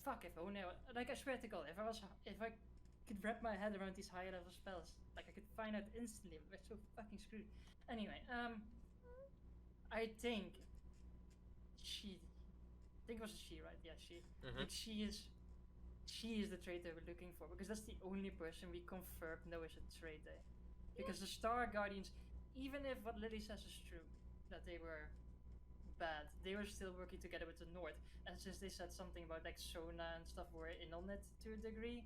Fuck, if only like I swear to God, if I could wrap my head around these higher level spells, like I could find out instantly, but we're so fucking screwed. Anyway, I think she, I think it was a she, right? Yeah, she. I Mm-hmm. think she is the traitor we're looking for because that's the only person we confirmed know is a traitor. Because the Star Guardians, even if what Lily says is true, that they were bad, they were still working together with the North. And since they said something about like Sona and stuff were in on it to a degree,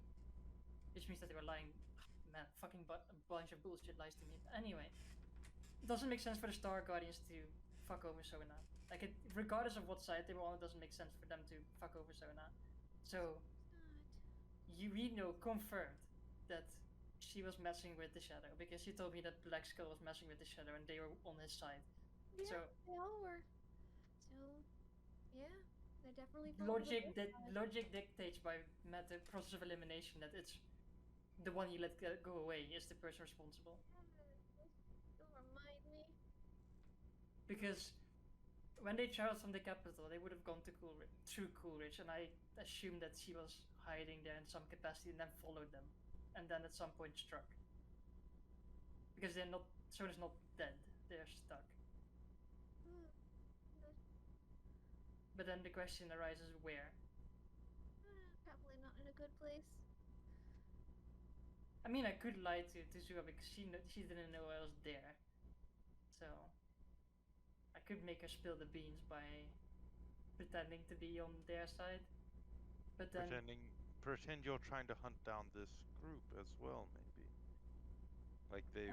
which means that they were lying. Man, fucking a bunch of bullshit lies to me. Anyway, it doesn't make sense for the Star Guardians to fuck over Sona. Like, regardless of what side they were on, it doesn't make sense for them to fuck over Sona. So, we know confirmed that she was messing with the Shadow because she told me that Black Skull was messing with the Shadow and they were on his side. Yeah, So they all were. So, yeah, they definitely fell for the logic dictates by the process of elimination that it's the one you let go away is the person responsible. Don't remind me. Because when they traveled from the capital, they would have gone to through Coolridge, and I assumed that she was hiding there in some capacity and then followed them, and then at some point struck. Because they're not, Sona's not dead; they're stuck. But then the question arises: where? Probably not in a good place. I mean, I could lie to Zuha because she didn't know I was there, so I could make her spill the beans by pretending to be on their side. But then Pretend you're trying to hunt down this group as well, maybe. Like they've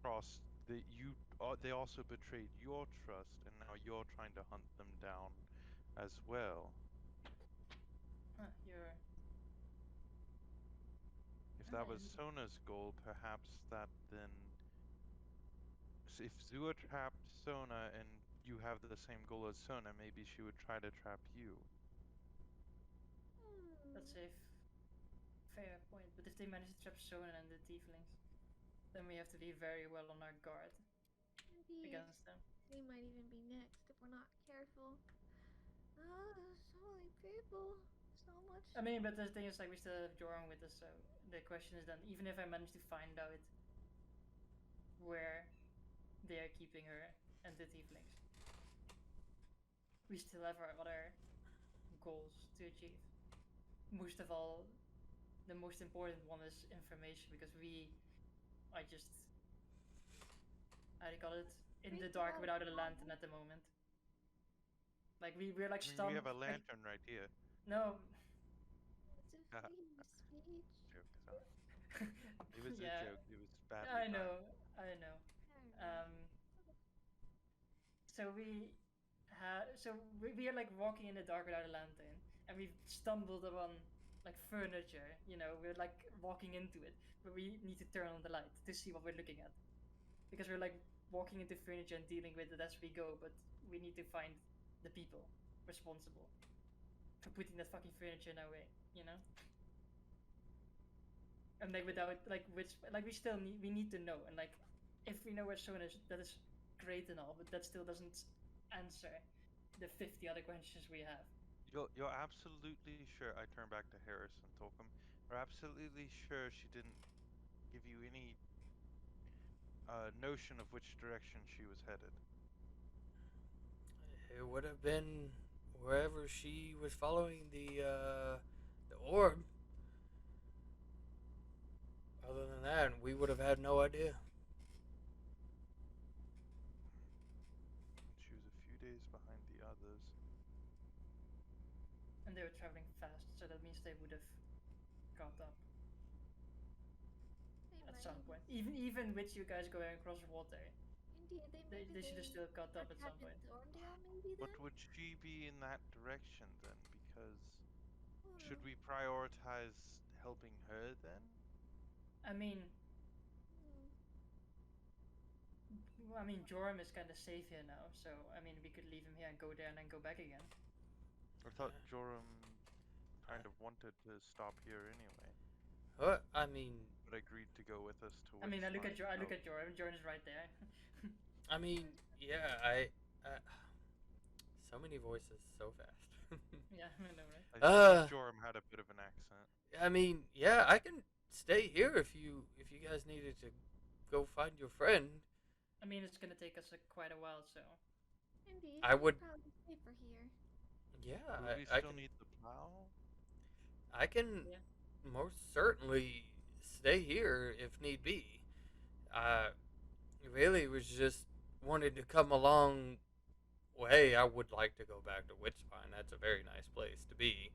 crossed they also betrayed your trust, and now you're trying to hunt them down as well. You're. If that was Sona's goal, perhaps that then. If Zua trapped Sona and you have the same goal as Sona, maybe she would try to trap you. That's a fair point. But if they manage to trap Sona and the Tieflings, then we have to be very well on our guard Indeed. against them. We might even be next if we're not careful. Oh, so many people. So much. I mean, but the thing is, like, we still have Joran with us, so the question is then, even if I manage to find out where they are keeping her and the Tieflings, we still have our other goals to achieve. Most of all, the most important one is information because we are just, how do you call it, in the dark without a lantern at the moment. Like we're like I mean, stunned. we have a Like, lantern right here. no. It's a free speech. Joke, sorry. It was Yeah, a joke. It was badly I timed. know. I know. So we are like walking in the dark without a lantern, and we've stumbled upon like furniture. You know, we're like walking into it, but we need to turn on the light to see what we're looking at, because we're like walking into furniture and dealing with it as we go. But we need to find the people responsible for putting that fucking furniture in our way. You know. And like without like which like we need to know, and like if we know where someone is, that is great and all, but that still doesn't answer the 50 other questions we have. You're absolutely sure. I turn back to Harris and Tolkien. You're absolutely sure she didn't give you any notion of which direction she was headed. It would have been wherever she was following the orb. Other than that, we would have had no idea. She was a few days behind the others. And they were traveling fast, so that means they would have caught up at some point. Even with you guys going across water, Indeed, they should have still caught up at some point. Thorndale, maybe then? But would she be in that direction then? Because should we prioritize helping her then? I mean, Joram is kind of safe here now, so I mean, we could leave him here and go there and then go back again. I thought Joram kind of wanted to stop here anyway. I mean, but agreed to go with us to I mean, I look at Witchmine, Jordan. Jordan's right there. I mean, yeah, so many voices, so fast. Yeah, I know, right? I think Joram had a bit of an accent. I mean, yeah, I can stay here if you guys needed to go find your friend. I mean, it's gonna take us quite a while, so. Indeed, I would- probably safer here. Yeah, Do we I still can need the plow? I can Yeah. most certainly stay here if need be. I really was just wanted to come along. Well, hey, I would like to go back to Witchpine. That's a very nice place to be.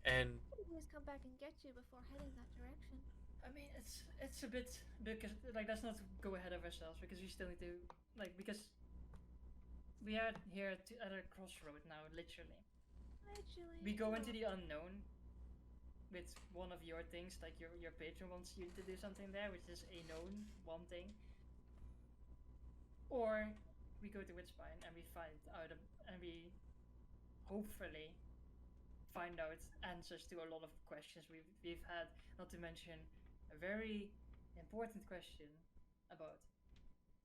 And I could always come back and get you before heading that direction. I mean, it's a bit because like let's not go ahead of ourselves because we still need to because we are here at a crossroad now, literally. Actually, We go into the unknown with one of your things, like your patron wants you to do something there, which is a known one thing. Or we go to Witchpine and we find out and we hopefully find out answers to a lot of questions we've had, not to mention a very important question about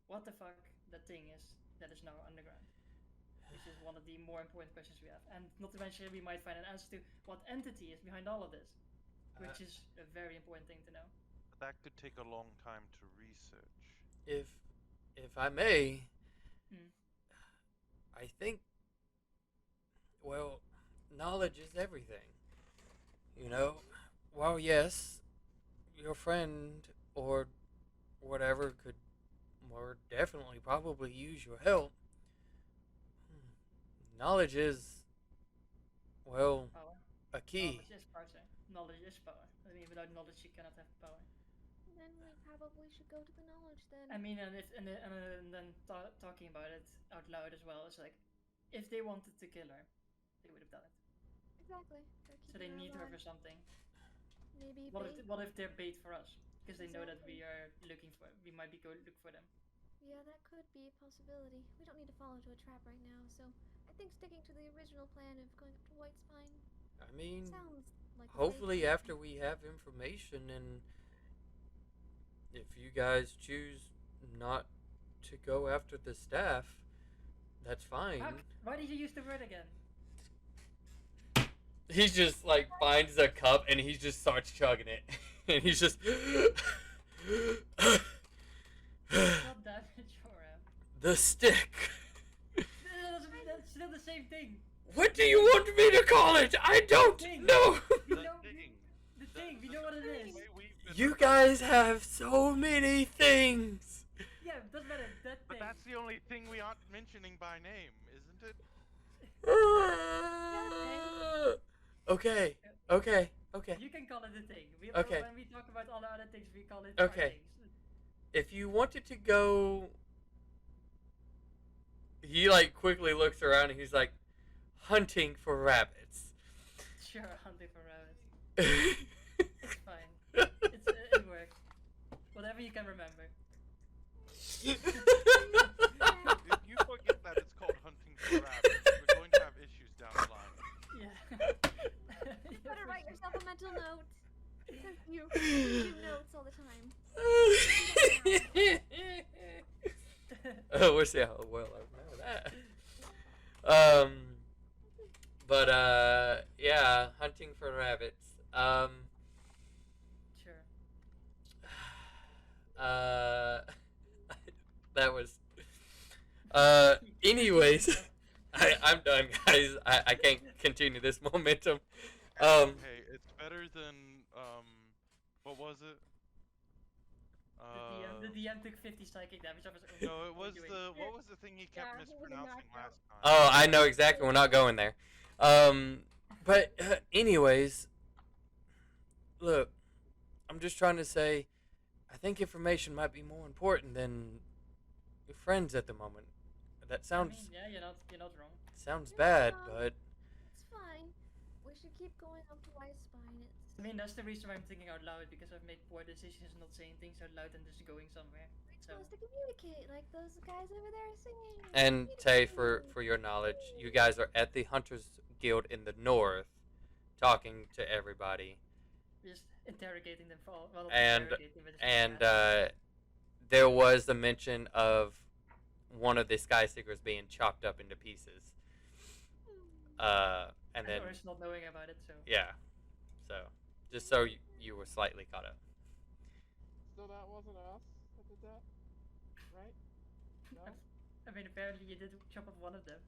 what the fuck that thing is that is now underground, which is one of the more important questions we have, and not to mention we might find an answer to what entity is behind all of this, which is a very important thing to know. But that could take a long time to research. if I may, Mm. I think, well, knowledge is everything. You know, while yes, your friend or whatever could more definitely probably use your help. Knowledge is, well, Power. a key. Knowledge is power. Knowledge is power. I mean, without knowledge, you cannot have power. Then we probably should go to the knowledge then. I mean, and then talking about it out loud as well. It's like, if they wanted to kill her, they would have done it. Exactly. They're So they keeping need her alive. for something. Maybe What if they're bait for us? Because they know that Exactly. we are looking for. We might be go look for them. Yeah, that could be a possibility. We don't need to fall into a trap right now, so I think sticking to the original plan of going up to White Spine I mean, sounds like a hopefully safe after we have information, and if you guys choose not to go after the staff, that's fine. Why did you use the word again? He just like finds a cup and he just starts chugging it, and he's just. Not that, Joram. The stick. That's still the same thing. What do you want me to call it? I don't Thing. know. We The know thing. the thing. We know what it is. You guys have so many things. Yeah, it doesn't matter. That But thing. that's the only thing we aren't mentioning by name, isn't it? Okay. Okay. Okay. You can call it a thing. Okay. When we talk about all the other things, we call it Okay. our things. If you wanted to go, he like quickly looks around and he's like, hunting for rabbits. Sure, hunting for rabbits. It's fine. It works. Whatever you can remember. If you forget that it's called hunting for rabbits, we're going to have issues down the line. Yeah. You better write yourself a mental note. Since you do notes all the time. Oh, we'll see how well I remember that. But yeah, hunting for rabbits. Sure. That was. Anyways, I'm done, guys. I can't continue this momentum. Hey, it's better than what was it? The DM took 50 psychic damage. I was No, it was doing. what was the thing he kept Yeah, he was a mispronouncing knockout. last time? Oh, I know exactly. We're not going there. But anyways, look, I'm just trying to say, I think information might be more important than your friends at the moment. That I sounds mean, yeah, you're not wrong. sounds bad, but It's fine. We should keep going up to White Spine. I mean, that's the reason why I'm thinking out loud, because I've made poor decisions not saying things out loud and just going somewhere. We're So, supposed to communicate like those guys over there singing. and Tay, Communicate. for your knowledge, you guys are at the Hunters Guild in the north, talking to everybody. just interrogating them for well, not And interrogating, but just and harassing. there was the mention of one of the sky seekers being chopped up into pieces. And then Or is not knowing about it, so yeah, so just so you were slightly caught up. So that wasn't us that did that, right? No. I mean, apparently you did chop off one of them.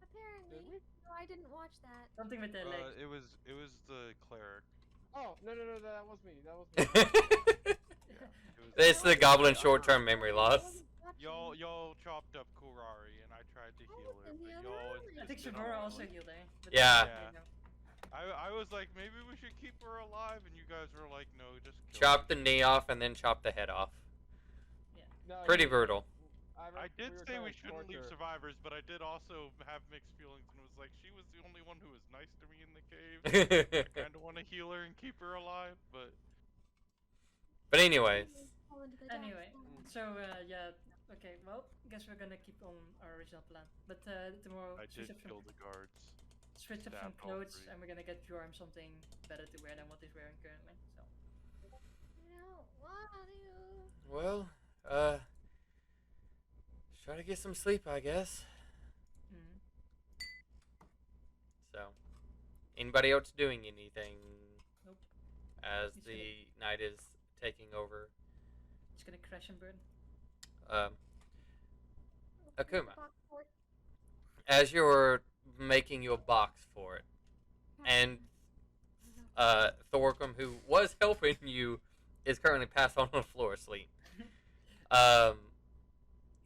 Apparently. Did we? No, I didn't watch that. Something with their legs. It was the cleric. Oh no, that was me. That was me. It was It's the goblin Oh, short-term memory I loss. wasn't watching. y'all chopped up Kurari, and I tried to I heal was her, in the but other y'all room. I think insisted Shabura on also killing. healed her. But Yeah. I was like, maybe we should keep her alive, and you guys were like, no, just kill Chop her. the knee off and then chop the head off. No, Pretty you- brutal. I did were say trying we to shouldn't leave torture- survivors, but I did also have mixed feelings and was like, she was the only one who was nice to me in the cave. I kind of want to heal her and keep her alive, but But anyways, Fall into the dark Anyway, side. so yeah, okay. Well, guess we're gonna keep on our original plan. But tomorrow, I switch did up kill some the guards. some stabbed all clothes, three. and we're gonna get Jorm something better to wear than what he's wearing currently. So I don't want to. well, try to get some sleep, I guess. mhm. So, anybody else doing anything Nope. as He's the night is taking over? It's gonna crash and burn. Akuma, Box fort. as you're making your box for it, and Thorcum, who was helping you, is currently passed on the floor asleep.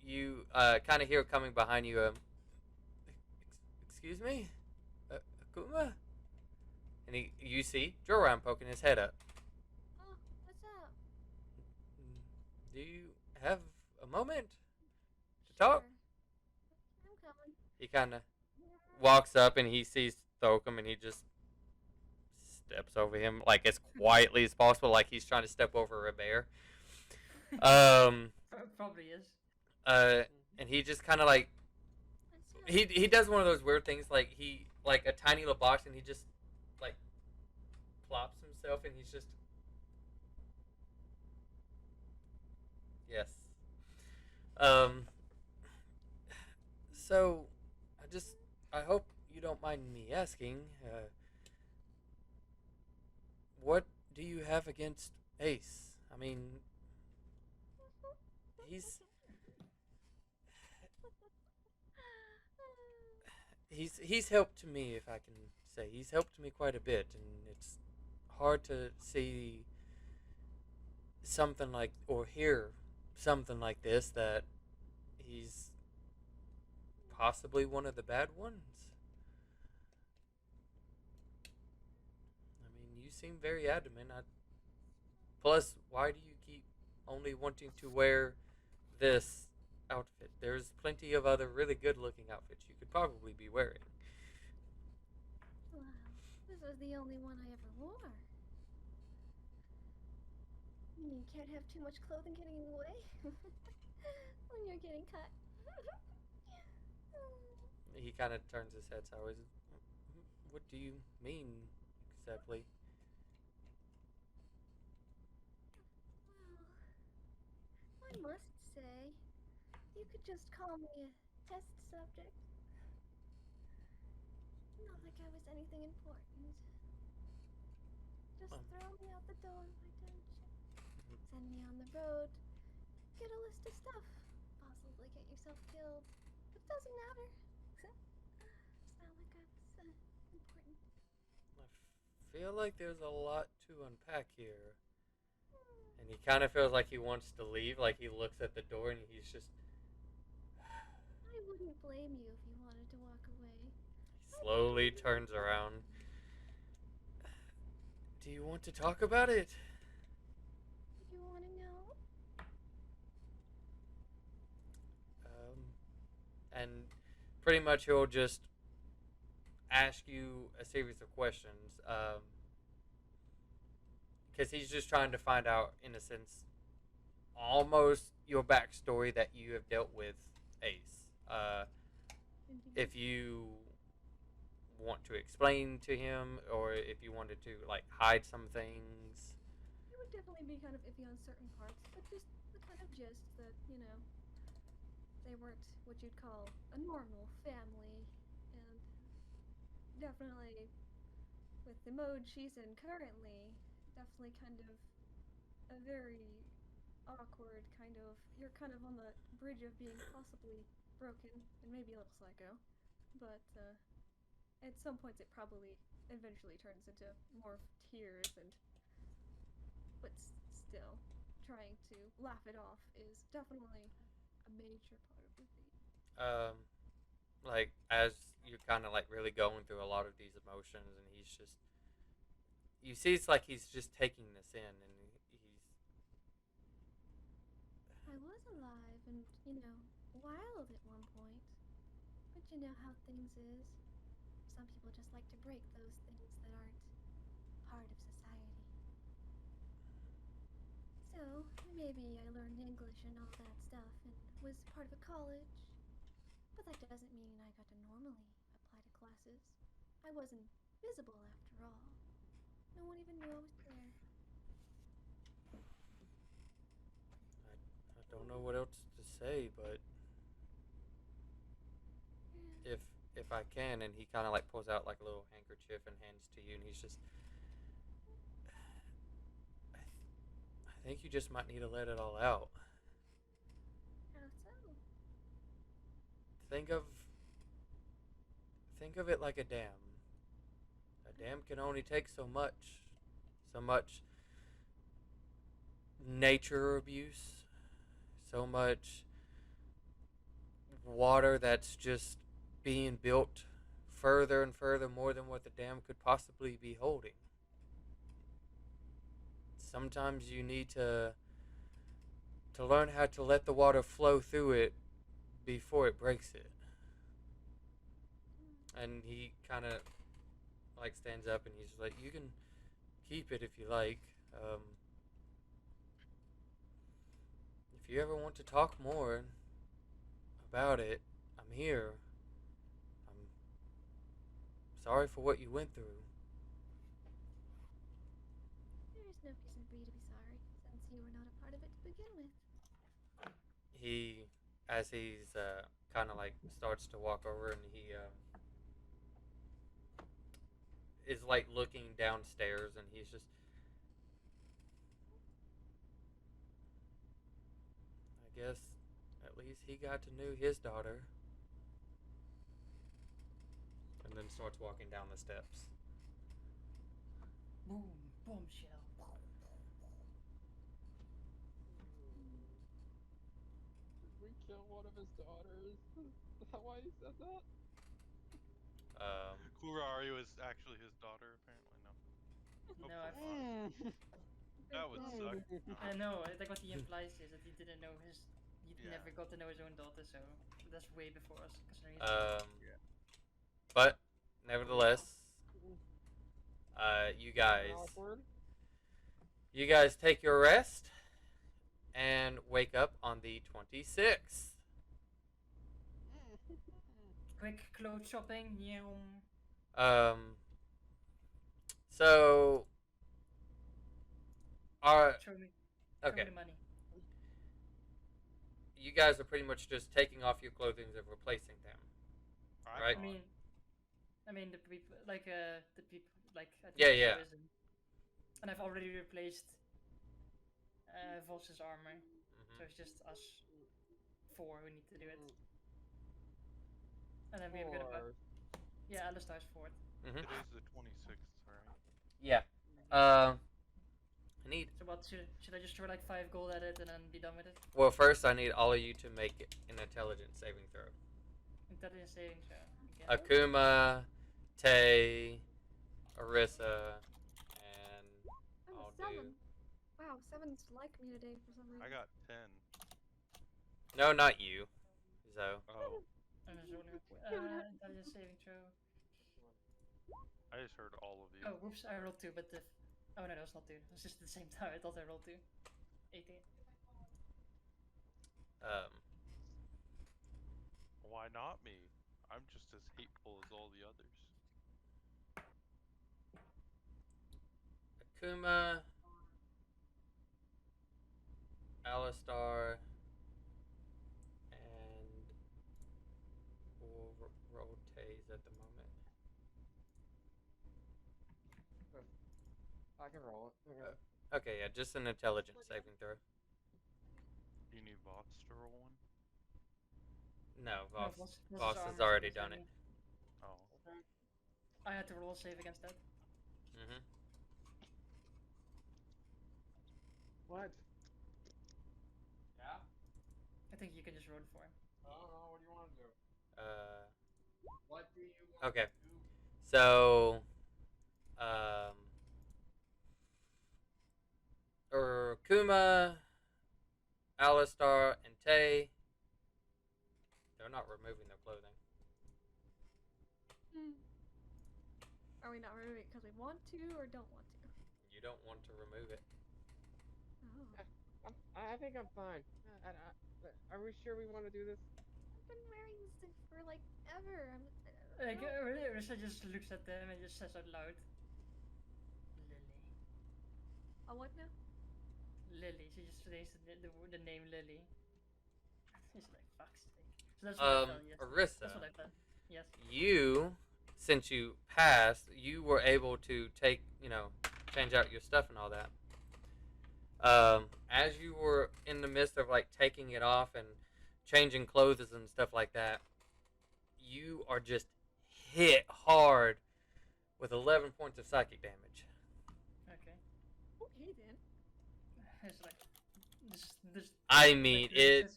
You kind of hear coming behind you. Excuse me, Akuma, and you see Joram poking his head up. Oh, what's up? Do you have a moment to talk? Sure. I'm coming. He kind of walks up and he sees Thorcum and he just steps over him like as quietly as possible, like he's trying to step over a bear. Probably is. And he just kind of like What's up? he does one of those weird things, like he like a tiny little box and he just like plops himself and he's just yes. So I hope you don't mind me asking, what do you have against Ace? I mean, he's helped me, if I can say. He's helped me quite a bit, and it's hard to see something like or hear something like this that he's possibly one of the bad ones. I mean, you seem very adamant. Plus, why do you keep only wanting to wear this outfit? There's plenty of other really good-looking outfits you could probably be wearing. Wow, this was the only one I ever wore. You can't have too much clothing getting in the way when you're getting cut. He kind of turns his head sideways. What do you mean exactly? Well, I must say, you could just call me a test subject. Not like I was anything important. Just throw me out the door, why don't you? Send me on the road. Get a list of stuff. Possibly get yourself killed. But it doesn't matter. It's not like I was important. I feel like there's a lot to unpack here. And he kind of feels like he wants to leave. Like he looks at the door and he's just. I wouldn't blame you if you wanted to walk away. He slowly turns around. Do you want to talk about it? You want to know? And pretty much he'll just ask you a series of questions. Because he's just trying to find out, in a sense, almost your backstory that you have dealt with Ace. If you want to explain to him, or if you wanted to like hide some things. It would definitely be kind of iffy on certain parts, but just the kind of gist that, they weren't what you'd call a normal family. And definitely, with the mode she's in currently, definitely kind of a very awkward kind of. You're kind of on the bridge of being possibly broken and maybe a little psycho. But at some points, it probably eventually turns into more tears and. But still, trying to laugh it off is definitely a major part of the theme. Um, like as you're kind of like really going through a lot of these emotions, and he's just you see it's like he's just taking this in, and he's I was alive and, wild at one point. But you know how things is. Some people just like to break those things that aren't part of society. So, maybe I learned English and all that stuff and was part of a college. But that doesn't mean I got to normally apply to classes. I wasn't visible after all. No one even knew I was there. I don't know what else to say, but Yeah. if I can, and he kind of like pulls out like a little handkerchief and hands to you, and he's just, I think you just might need to let it all out. How so? Think of think of it like a dam. A dam can only take so much nature abuse, so much water that's just being built further and further more than what the dam could possibly be holding. Sometimes you need to learn how to let the water flow through it before it breaks it. And he kind of like stands up and he's like, "You can keep it if you like. If you ever want to talk more about it, I'm here. I'm sorry for what you went through." There is no reason for you to be sorry, since you were not a part of it to begin with. He, as he's kind of like starts to walk over, and he is like looking downstairs, and he's just, I guess, at least he got to know his daughter. And then starts walking down the steps. Boom, bombshell. Did we kill one of his daughters? Is that why he said that? Um, Kurari was actually his daughter, apparently. No. No, Hopefully not. That would suck. I know. I think what he implies is that he didn't know he Yeah. never got to know his own daughter, so that's way before us. Yeah. but nevertheless, you guys, Awkward. you guys take your rest and wake up on the 26th. Quick clothes shopping. Um, so, Show me okay, the money. you guys are pretty much just taking off your clothing and replacing them. Right. I mean the people like the people like I think Yeah, the yeah. show isn't- And I've already replaced Vos's armor, so it's just us four who need to do it. And then we've got about Alistar's fourth. Today's the 26th, right? Yeah. I need. So what should I just throw like 5 gold at it and then be done with it? Well, first I need all of you to make an intelligence saving throw. Intelligence saving throw. Okay. Akuma, Tay, Arissa, and I'm I'll a 7. Wow, 7's like me today for some reason. I got 10. No, not you. So. Oh, I'm just wondering. Intelligence saving throw. I just heard all of you. Oh, whoops! I rolled 2, but oh no, that was not 2. It was just at the same time. I thought I rolled 2. 18. Why not me? I'm just as hateful as all the others. Kuma, Alistar, and we'll roll Taze at the moment. I can roll it. Okay. Okay, yeah, just an intelligence saving throw. Do you need Voss to roll one? No, No, Voss, Voss Voss is has armor already saving. done it. Oh. Okay. I had to roll a save against that. Mm-hmm. What? Yeah? I think you can just roll it for him. I don't know. What do you want to do? What do you want Okay. to do? So, Kuma, Alistar, and Tay, they're not removing their clothing. Are we not removing it because we want to or don't want to? You don't want to remove it. Oh. I think I'm fine. Are we sure we want to do this? I've been wearing this thing for like ever. Like, no. Rissa just looks at them and just says out loud, Lily. A what now? Lily. She just says the name Lily. She's like, fuck's sake. So that's what I felt yesterday. Arissa, That's what I felt. Yes. you, since you passed, you were able to take, change out your stuff and all that. As you were in the midst of like taking it off and changing clothes and stuff like that, you are just hit hard with 11 points of psychic damage. Okay. Okay then. It's like, this. I mean, like, it.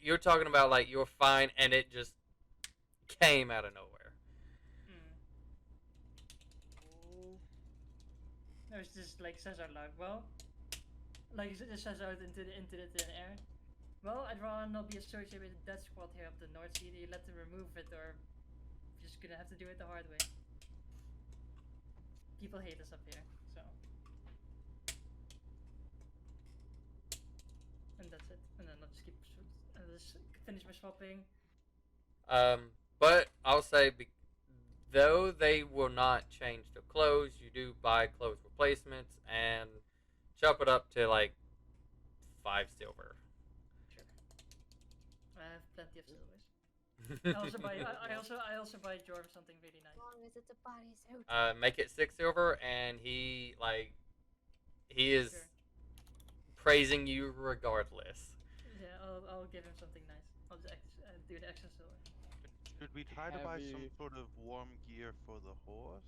You're talking about like you're fine, and it just came out of nowhere. No, it's just like says out loud. Well, like it just says out into the thin air. Well, I'd rather not be associated with the death squad here up the north. Either you let them remove it, or you're just gonna have to do it the hard way. People hate us up here, so. And that's it. And then I'll just finish my swapping. But I'll say, though they will not change the clothes, you do buy clothes replacements and chop it up to like 5 silver. Sure. I have plenty of silvers. I also buy Jorm something really nice. As long as it's a bodysuit. Make it 6 silver, and he is Sure. praising you regardless. Yeah, I'll give him something nice. I'll just do the extra silver. Should we try to buy some Heavy. sort of warm gear for the horse?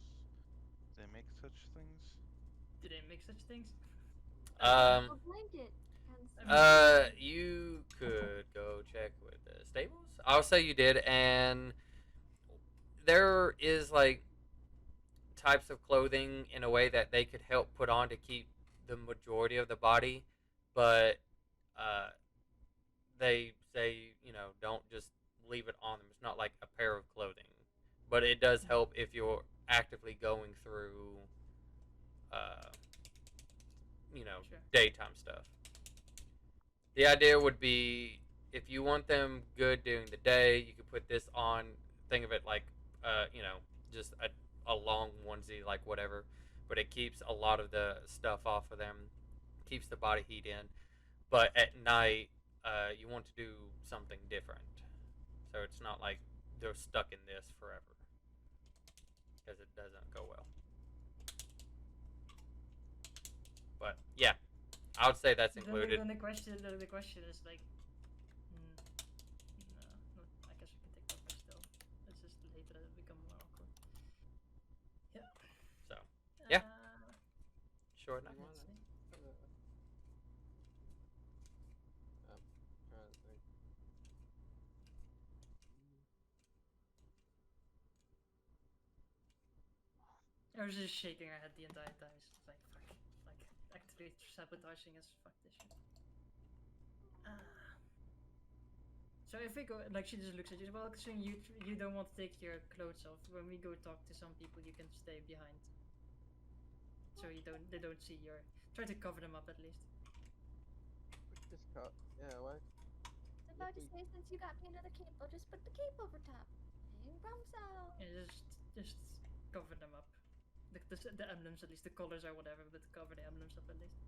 They make such things? Do they make such things? A blanket. And You could go check with the stables. I'll say you did, and there is like types of clothing in a way that they could help put on to keep the majority of the body, but they say don't just leave it on them. It's not like a pair of clothing, but it does help if you're actively going through Sure. daytime stuff. The idea would be if you want them good during the day, you could put this on. Think of it like, just a long onesie, like whatever, but it keeps a lot of the stuff off of them, keeps the body heat in. But at night, you want to do something different, so it's not like they're stuck in this forever, because it doesn't go well. But yeah, I would say that's included. Then the question is like, no, I guess we can take that still. It's just later that it become more awkward. Yeah. So yeah, short You enough. wanna- trying to think. I was just shaking her head the entire time. It's like, fuck. Like, actively sabotaging us. Fuck this shit. So if we go, like, she just looks at you. Well, considering you don't want to take your clothes off, when we go talk to some people, you can stay behind. So they don't see your. Try to cover them up at least. Just cut. Yeah, what? I was about to say, since you got me another cape, I'll just put the cape over top. And bounce out. And just cover them up. the emblems, at least the colors or whatever, but cover the emblems up at least.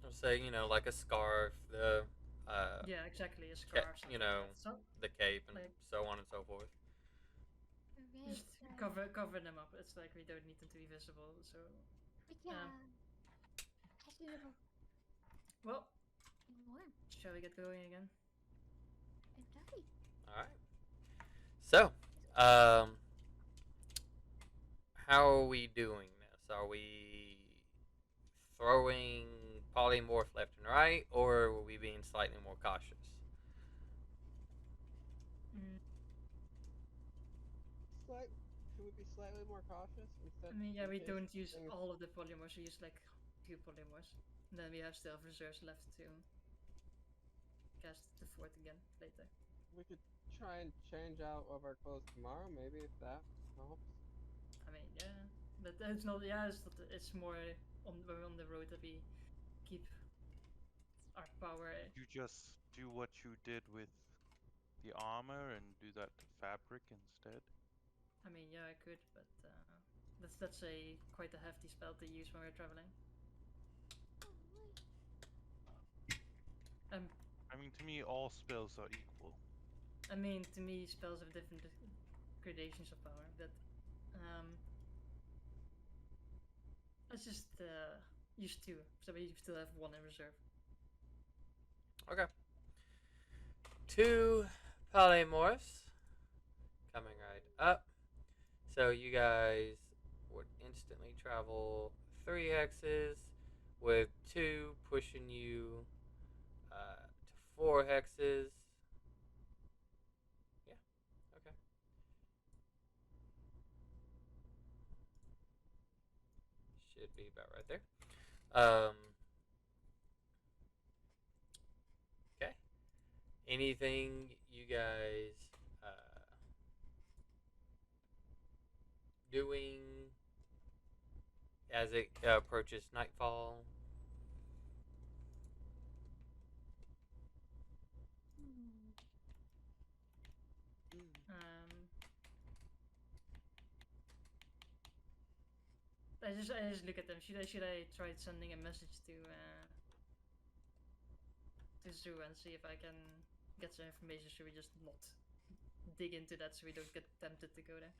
I'll say, like a scarf, the Yeah, exactly, a scarf, something like that. So, the cape, and like, so on and so forth. Alright, just cover them up. It's like we don't need them to be visible. So, but yeah, fashionable well, and warm Shall we get going again? and fluffy. All right. So, how are we doing this? Are we throwing polymorph left and right, or are we being slightly more cautious? Should we be slightly more cautious instead? I mean, yeah, in we case don't use things- all of the polymorphs. We use like 2 polymorphs. And then we have still reserves left to cast the 4th again later. We could try and change out of our clothes tomorrow, maybe if that helps. I mean, yeah, but it's not. Yeah, it's more we're on the road that we keep our power. You just do what you did with the armor and do that to fabric instead. I mean, yeah, I could, but that's a quite a hefty spell to use when we're traveling. Oh, I mean, to me, all spells are equal. I mean, to me, spells have different gradations of power, but let's just use 2, so we still have 1 in reserve. Okay. 2 polymorphs coming right up. So you guys would instantly travel 3 hexes, with 2 pushing you to 4 hexes. Yeah. Okay. Should be about right there. Okay. Anything you guys doing as it approaches nightfall? Um, I just look at them. Should I try sending a message to Zoo and see if I can get some information? Should we just not dig into that so we don't get tempted to go there?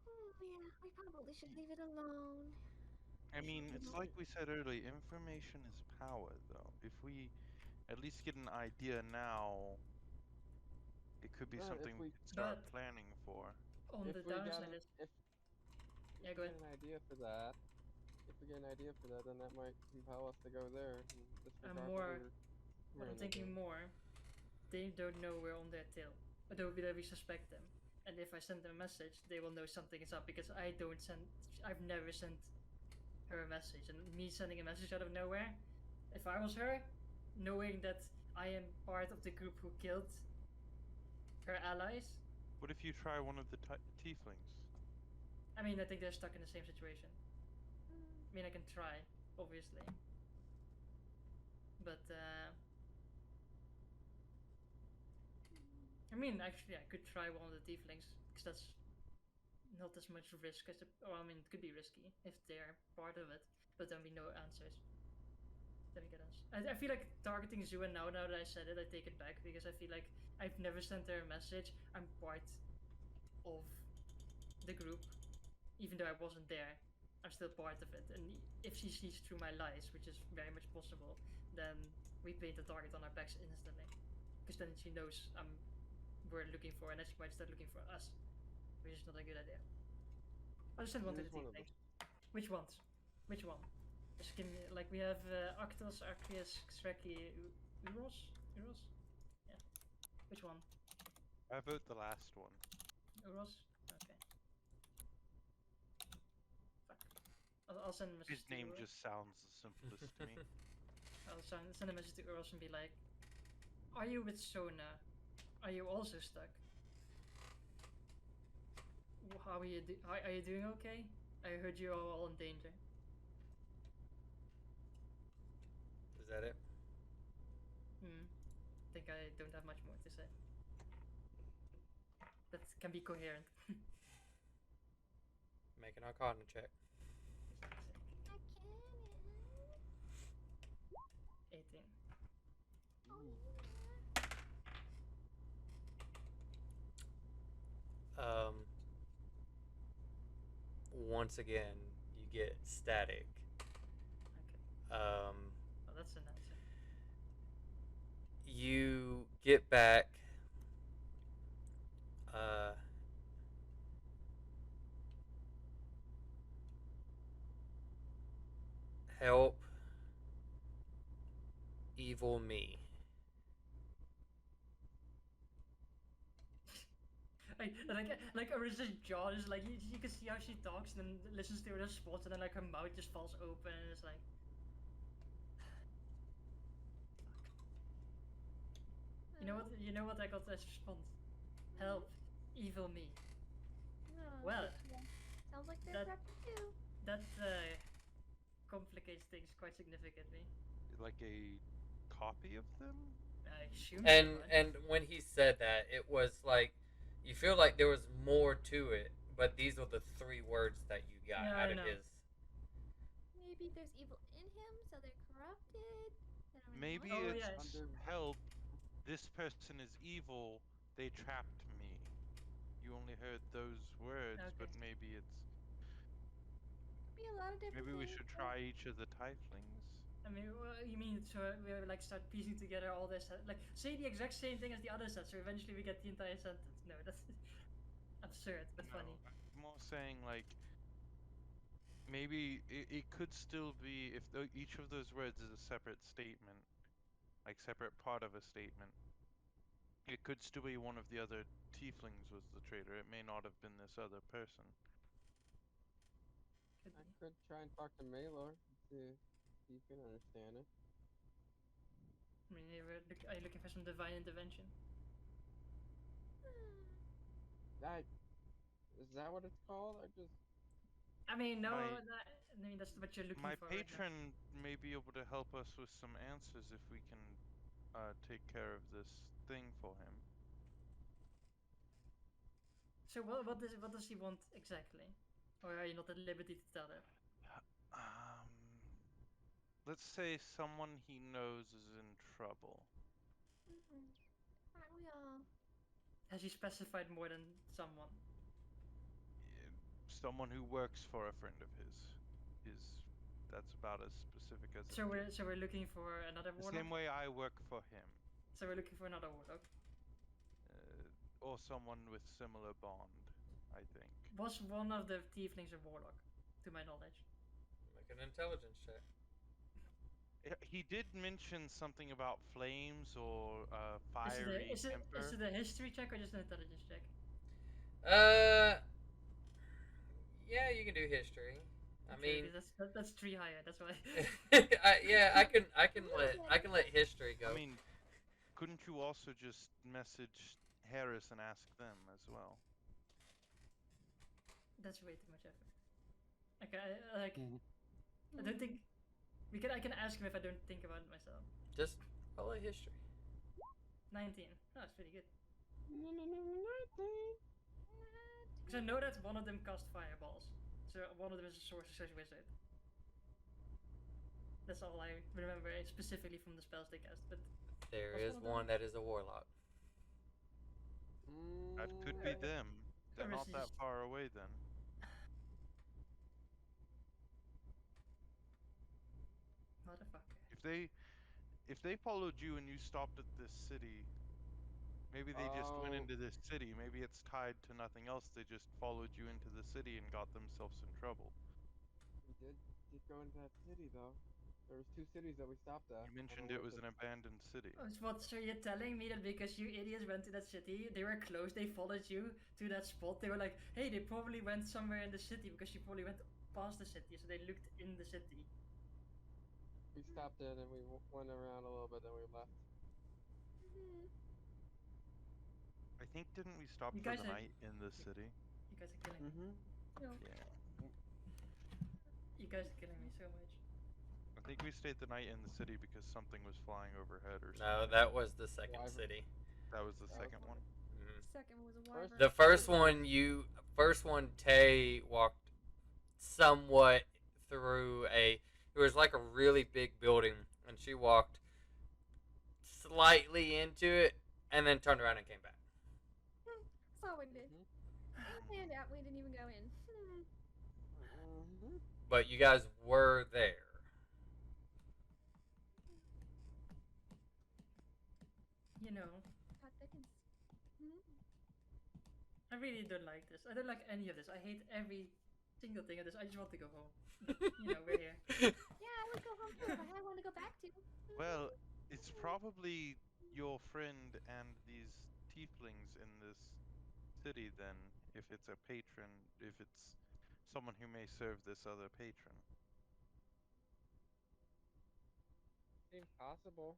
oh yeah, we probably should leave it alone. I mean, it's like we said earlier, information is power, though. If we at least get an idea now, it could be If something we we- could start But planning for. on the If we get downside an, is, if yeah, we go get ahead. an idea for that, then that might compel us to go there and disregard what More, we're I'm in thinking more. They don't know we're on their tail, although we suspect them. And if I send them a message, they will know something is up because I've never sent her a message, and me sending a message out of nowhere. If I was her, knowing that I am part of the group who killed her allies, What if you try one of the tieflings? I mean, I think they're stuck in the same situation. I mean, I can try, obviously, but I mean, actually, I could try one of the tieflings because that's not as much risk as I mean, it could be risky if they're part of it, but then we know answers. Then we get answers. I feel like targeting Zua now that I said it, I take it back because I feel like I've never sent her a message. I'm part of the group, even though I wasn't there. I'm still part of it, and if she sees through my lies, which is very much possible, then we paint the target on our backs instantly, because then she knows we're looking for, and then she might start looking for us, which is not a good idea. I'll just send one to the Use one team. of Thanks. Which ones? Which one? Just give me, like, we have Arctos, Arceus, Xreki, Uros? Uros? Yeah. Which one? I vote the last one. Uros? Okay. Fuck. I'll send a message His to name Uros. just sounds the simplest to me. I'll send a message to Uros and be like, are you with Sona? Are you also stuck? How are you are you doing okay? I heard you're all in danger. Is that it? I think I don't have much more to say. That can be coherent. Make an Arcana check. I can. 18. Oh Ooh. yeah. Um, once again, you get static. Okay. Um, Well, that's a nice. you get back. Uh, help evil me. Like Arissa's jaw is like you can see how she talks and then listens to her response and then like her mouth just falls open and it's like you know what I got as response? Help, evil me. No, Well, yeah. Sounds like they're that corrupted too. that complicates things quite significantly. Like a copy of them? I assume so, And right? and when he said that, it was like you feel like there was more to it, but these are the three words that you got No, out I of know. his. Maybe there's evil in him, so they're corrupted. They don't really want Maybe Oh to. it's yeah. Under. help. This person is evil. They trapped me. You only heard those words, Okay. but maybe it's. Could be a lot of different Maybe we things. should try each of the tieflings. I mean, you mean so we like start piecing together all this, like say the exact same thing as the other set, so eventually we get the entire sentence. No, that's absurd but No, funny. I'm more saying like maybe it could still be if each of those words is a separate statement, like separate part of a statement. It could still be one of the other tieflings was the traitor. It may not have been this other person. Could I be. could try and talk to Malor and see if he can understand it. I mean, are you looking for some divine intervention? That is that what it's called? I just I mean, no, My I mean that's what you're looking my for right now. patron may be able to help us with some answers if we can take care of this thing for him. So what does he want exactly, or are you not at liberty to tell that? Um, let's say someone he knows is in trouble. Aren't we all? Has he specified more than someone? Eh, Someone who works for a friend of his. Is that's about as specific as it gets. So we're looking for another The warlock. same way I work for him, So we're looking for another warlock. or someone with similar bond. I think. Was one of the tieflings a warlock, to my knowledge? Make an intelligence check. He did mention something about flames or fiery Is temper. it a history check or just an intelligence check? Uh, yeah, you can do history. I Okay, mean, because that's three higher. That's why. yeah, I can let history I go. mean, couldn't you also just message Harris and ask them as well? That's way too much effort. Okay, like Mhm. I don't think we can. I can ask him if I don't think about it myself. Just roll a history. 19. Oh, that's pretty good. Nothing. Because I know that one of them cast fireballs. So one of them is a sorcerer's wizard. That's all I remember specifically from the spells they cast. But There what's is one of them? one that is a warlock. That could be Mm, them. They're not that far away then. Motherfucker. If they followed you and you stopped at this city, maybe they just went oh, into this city. Maybe it's tied to nothing else. They just followed you into the city and got themselves in trouble. we did go into that city though. There was two cities that we stopped at You on our mentioned way it was to. an abandoned city. So you're telling me that because you idiots went to that city, they were close, they followed you to that spot, they were like, hey, they probably went somewhere in the city because you probably went past the city, so they looked in the city. We stopped in and we went around a little bit, then we left. I think didn't we stop You for guys the are night in the city? you guys are killing me. Mm-hmm. No. Yeah. You guys are killing me so much. I think we stayed the night in the city because something was flying overhead or No, something. that was the second Wyvern. city. That was the That was second one. Mhm. Second was a First- wyvern. The first one, Tay walked somewhat through a. It was like a really big building, and she walked slightly into it, and then turned around and came back. So we did. Mhm. And found out we didn't even go in. Mhm. But you guys were there. You know, Got the I really don't like this. I don't like any of this. I hate every single thing of this. I just want to go home. But, you know, we're here. Yeah, I would go home too if I had one to go back to. Well, it's probably your friend and these tieflings in this city then, if it's a patron, if it's someone who may serve this other patron. Seems possible.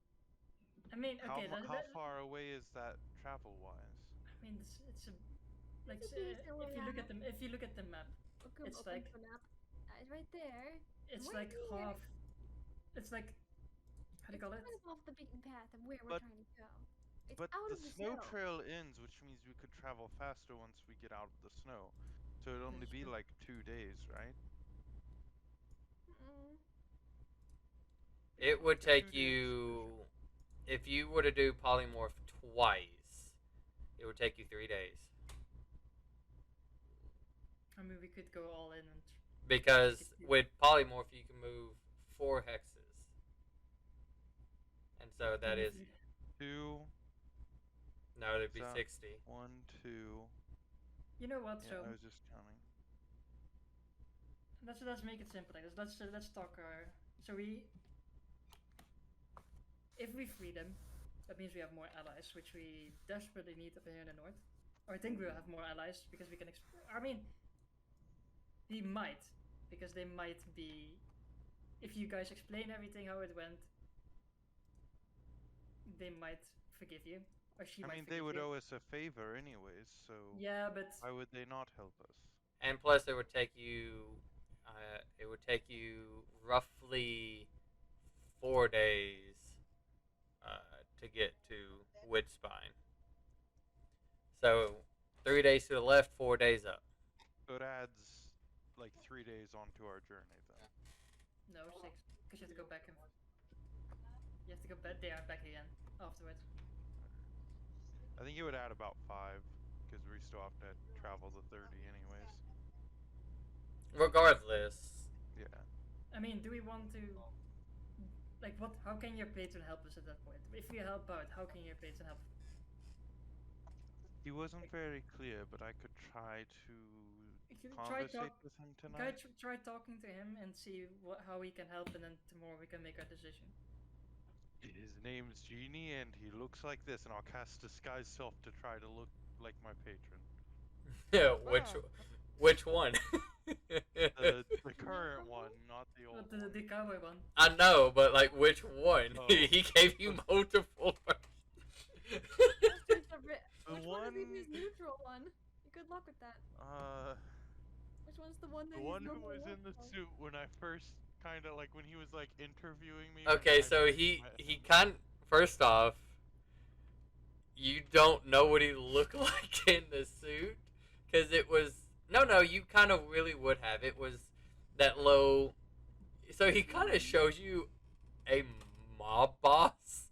I mean, okay, How far away is that travel-wise? I mean, it's a like It's a decent way if you look out. at them, if you look at the map, Open, it's open like the map. It's right there. it's Right like here. half. It's like how do you It's call it? kind of off the beaten path of where we're But- trying to go. It's But out the of the snow snow. trail ends, which means we could travel faster once we get out of the snow. So it'd only That's be true. like 2 days, right? Mm. It would 2 take days. you, if you were to do polymorph twice, it would take you 3 days. I mean, we could go all in and Because with polymorph, you can move 4 hexes. And so that is, 2, no, it'd be so 60. 1, 2. You know what? Yeah, So I was just counting. let's make it simple like this. Let's talk our. So we, if we free them, that means we have more allies, which we desperately need up here in the north. Or I think we'll have more allies because we can. I mean, we might, because they might be. If you guys explain everything how it went, they might forgive you, or she I might. mean, forgive they would you. owe us a favor anyways, so Yeah, but why would they not help us? And plus, it would take you roughly 4 days to get to Woodspine. So 3 days to the left, 4 days up. So it adds like 3 days onto our journey then. no 6, because you have to go back and you have to go back there and back again afterwards. I think it would add about 5, because we still have to travel the 30 anyways. Regardless, Yeah. I mean, do we want to? Like, what? How can your patron help us at that point? If we help out, how can your patron help? He wasn't very clear, but I could try to You try conversate with him Try, tonight. try talking to him and see how we can help, and then tomorrow we can make our decision. His name's Genie, and he looks like this, and I'll cast Disguise Self to try to look like my patron. which one? The current one, not the old But the one. cowboy one. I know, but like which one? Oh. He gave you multiple. Which one is his neutral one? Good luck with that. Which one's the one that The he's one who normal was in the one? suit when I first kind of like when he was like interviewing me. Okay, when I so first he met he him. kind first off, you don't know what he looked like in the suit because it was no you kind of really would have it was that low. So he kind of shows you a mob boss.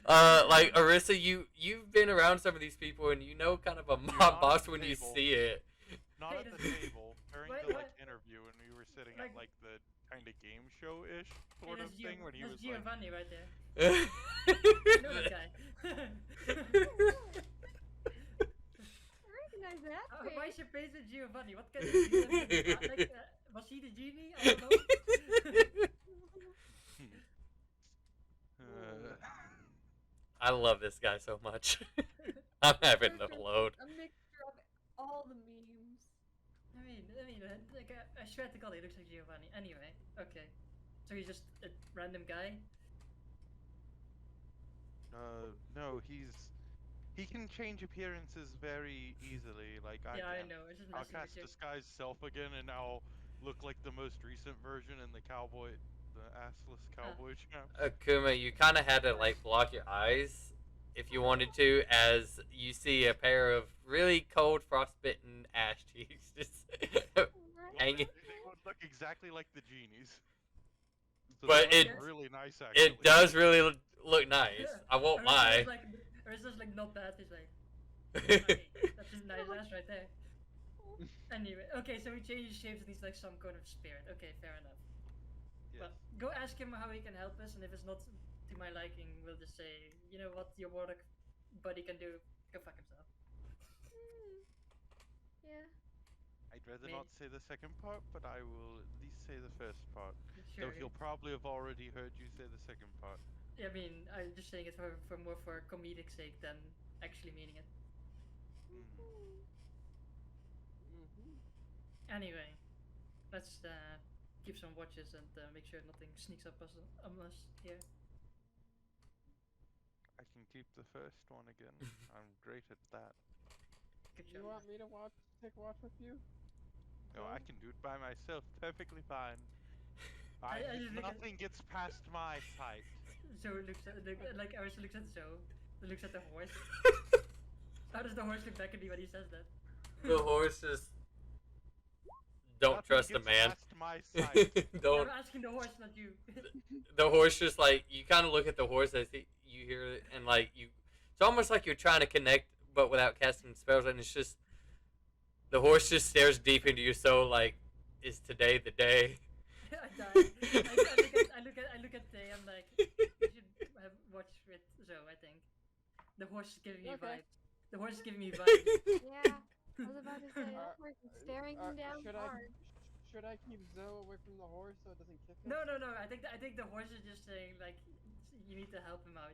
Like Arissa, you've been around some of these people and you know kind of a mob not at boss the when you table. see it. Not Hey, at the does- table during Wait, the what? interview when we were sitting Like- at like the kind of game show ish Hey, sort of that's thing when he that's was like, Giovanni right there. You know that guy. I recognize that Why face. is your patron Giovanni? What kind of like, was he the genie? I don't know. uh, I love this guy so much. I'm having to load. A mixture of all the memes. I mean, like I swear to God, he looks like Giovanni. Anyway, okay. So he's just a random guy. no, he can change appearances very easily. Like I Yeah, I can. know. It's just I'll messing with cast you. Disguise Self again, and I'll look like the most recent version in the assless cowboy chaps. Akuma, you kind of had to like block your eyes if you wanted to, as you see a pair of really cold, frostbitten ash cheeks just hanging. They would look exactly like the genies. So But that would it- be really nice, actually. It does really look nice. I won't lie. Arista's like not bad. He's like, okay, that's a nice ass right there. Anyway, okay, so he changes shapes and he's like some kind of spirit. Okay, fair enough. Yes. Well, go ask him how he can help us, and if it's not to my liking, we'll just say, you know what, your warlock buddy can do, go fuck himself. Yeah. I'd rather Maybe. not say the second part, but I will at least say the first part. Sure. Though he'll probably have already heard you say the second part. I mean, I'm just saying it for more for comedic sake than actually meaning it. Anyway, let's keep some watches and make sure nothing sneaks up on us here. I can keep the first one again. I'm great at that. Good You job. want me to take a watch with you? No, I can do it by myself perfectly fine. I just look at- Nothing gets past my sight. Zoe looks at like Arista looks at Zoe, looks at the horse. How does the horse look back at me when he says that? The horse just don't Nothing trust the gets man. past my sight. Don't. I'm asking the horse, not you. The horse just like you kind of look at the horse as you hear it, and like you, it's almost like you're trying to connect, but without casting spells, and it's just the horse just stares deep into your soul, like, is today the day? I die. I look at Tay. I'm like, you should have watched with Zoe. I think the horse is giving me Okay. vibes. The horse is giving me vibes. Yeah. I was about to say that person staring him down hard. Should I keep Zoe away from the horse so it doesn't kick us? No. I think the horse is just saying like, you need to help him out.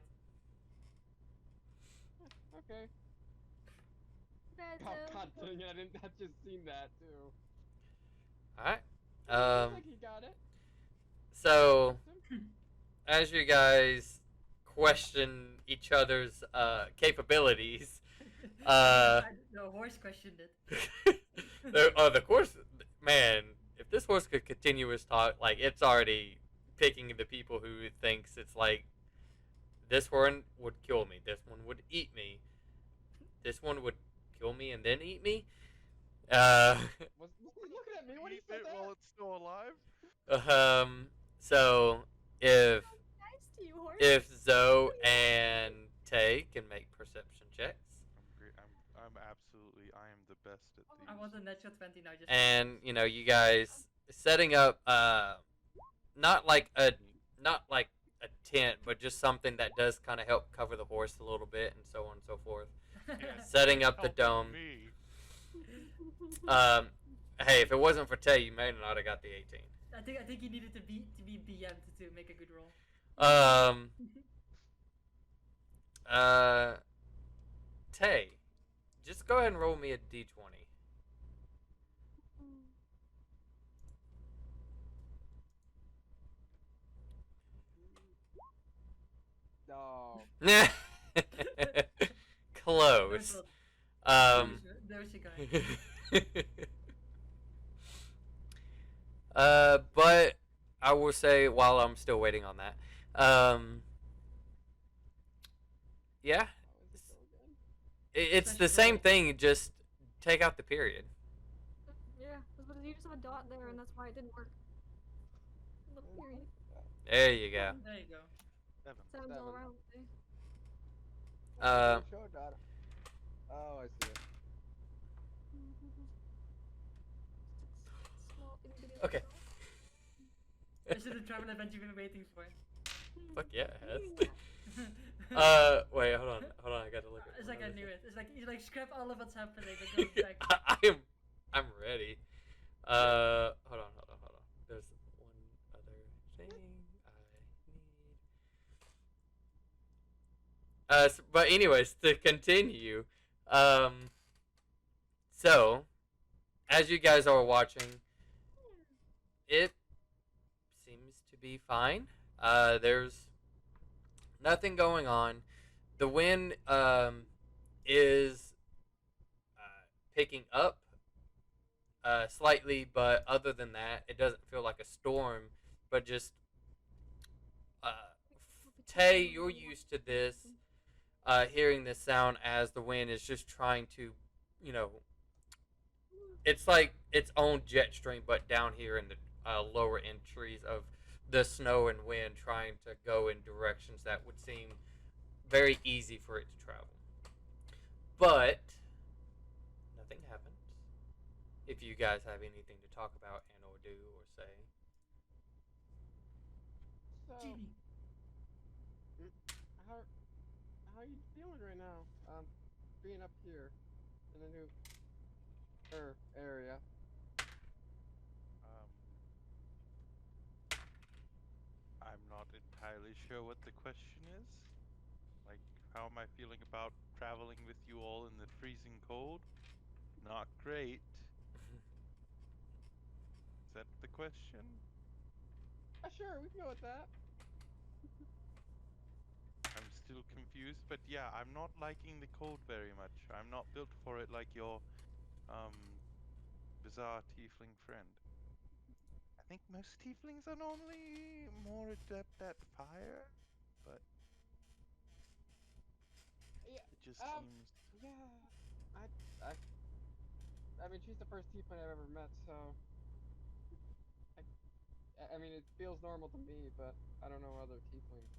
Okay. Bad Oh, Zoe. God dang it, I didn't have just seen that too. All right. Looks like he got it. So as you guys question each other's capabilities, The horse questioned it. the horse, man, if this horse could continue his talk, like it's already picking the people who it thinks it's like, this one would kill me, this one would eat me, this one would kill me and then eat me. Was he looking at me when he Eat said it that? while it's still alive. So if Nice to you, horse. Zoe and Tay can make perception checks, I'm great. I'm absolutely. I am the best at these. I want a natural 20 now. Just and you know, you guys setting up not like a tent, but just something that does kind of help cover the horse a little bit, and so on and so forth. Yes. Setting up the Helping dome. Me. Hey, if it wasn't for Tay, you may not have got the 18. I think you needed to be BM to make a good roll. Tay, just go ahead and roll me a d20. No. Close. There's a guy. But I will say, while I'm still waiting on that, yeah, How is it so good? it's the same thing. Just take out the period. Yeah, but you just have a dot there, and that's why it didn't work. Little period. There you go. There you go. Seven. Sounds all Seven. around. Eh? Show dot. Oh, I see it. Small, itty bitty Okay. This is the travel event you've been waiting for. Fuck yeah, it has. It's Wait, hold on, I gotta look at. like I another knew thing. it. It's like you like scrap all of what's happening and go back. I'm ready. Hold on. There's one other thing I need. But anyways, to continue, so as you guys are watching, it seems to be fine. There's nothing going on. The wind is picking up slightly, but other than that, it doesn't feel like a storm. But just Tay, you're used to this. hearing this sound as the wind is just trying to, you know, it's like its own jet stream, but down here in the lower entries of the snow and wind, trying to go in directions that would seem very easy for it to travel. But nothing happens. If you guys have anything to talk about and or do or say, So, Genie. mm, how how are you feeling right now? Being up here in the new area. Um, I'm not entirely sure what the question is. Like, how am I feeling about traveling with you all in the freezing cold? Not great. Is that the question? Sure, we can go with that. I'm still confused, but yeah, I'm not liking the cold very much. I'm not built for it like your, um, bizarre tiefling friend. I think most tieflings are normally more adept at fire, but Yeah. it just Um. seems. Yeah. I. I. I mean, she's the first tiefling I've ever met, so I. I mean, it feels normal to me, but I don't know other tieflings.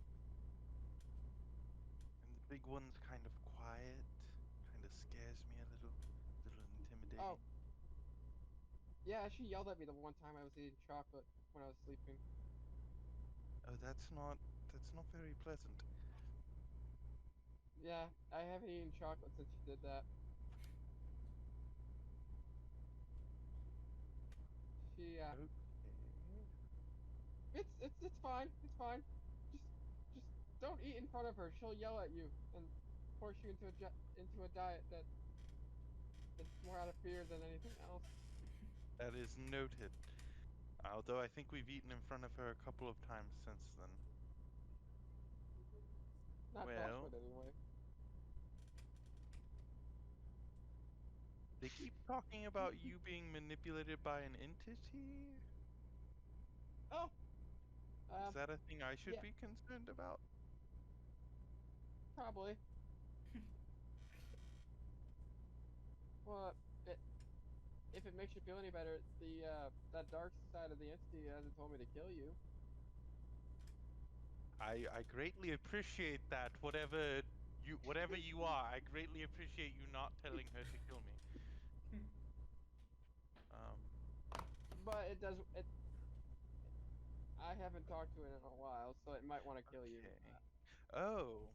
And the big one's kind of quiet, kind of scares me a little Oh, intimidating. yeah. She yelled at me the one time I was eating chocolate when I was sleeping. Oh, that's not very pleasant. Yeah, I haven't eaten chocolate since she did that. She. Okay. It's fine. It's fine. Just just don't eat in front of her. She'll yell at you and force you into a diet that's more out of fear than anything else. That is noted. Although I think we've eaten in front of her a couple of times since then. Not Well, chocolate anyway. they keep talking about you being manipulated by an entity. Oh, Is um, that a thing I should yeah, be concerned about? probably. Well, it, if it makes you feel any better, the that dark side of the entity hasn't told me to kill you. I greatly appreciate that. Whatever you are, I greatly appreciate you not telling her to kill me. Um, But it does. I haven't talked to it in a while, so it might want to kill you. okay. Oh,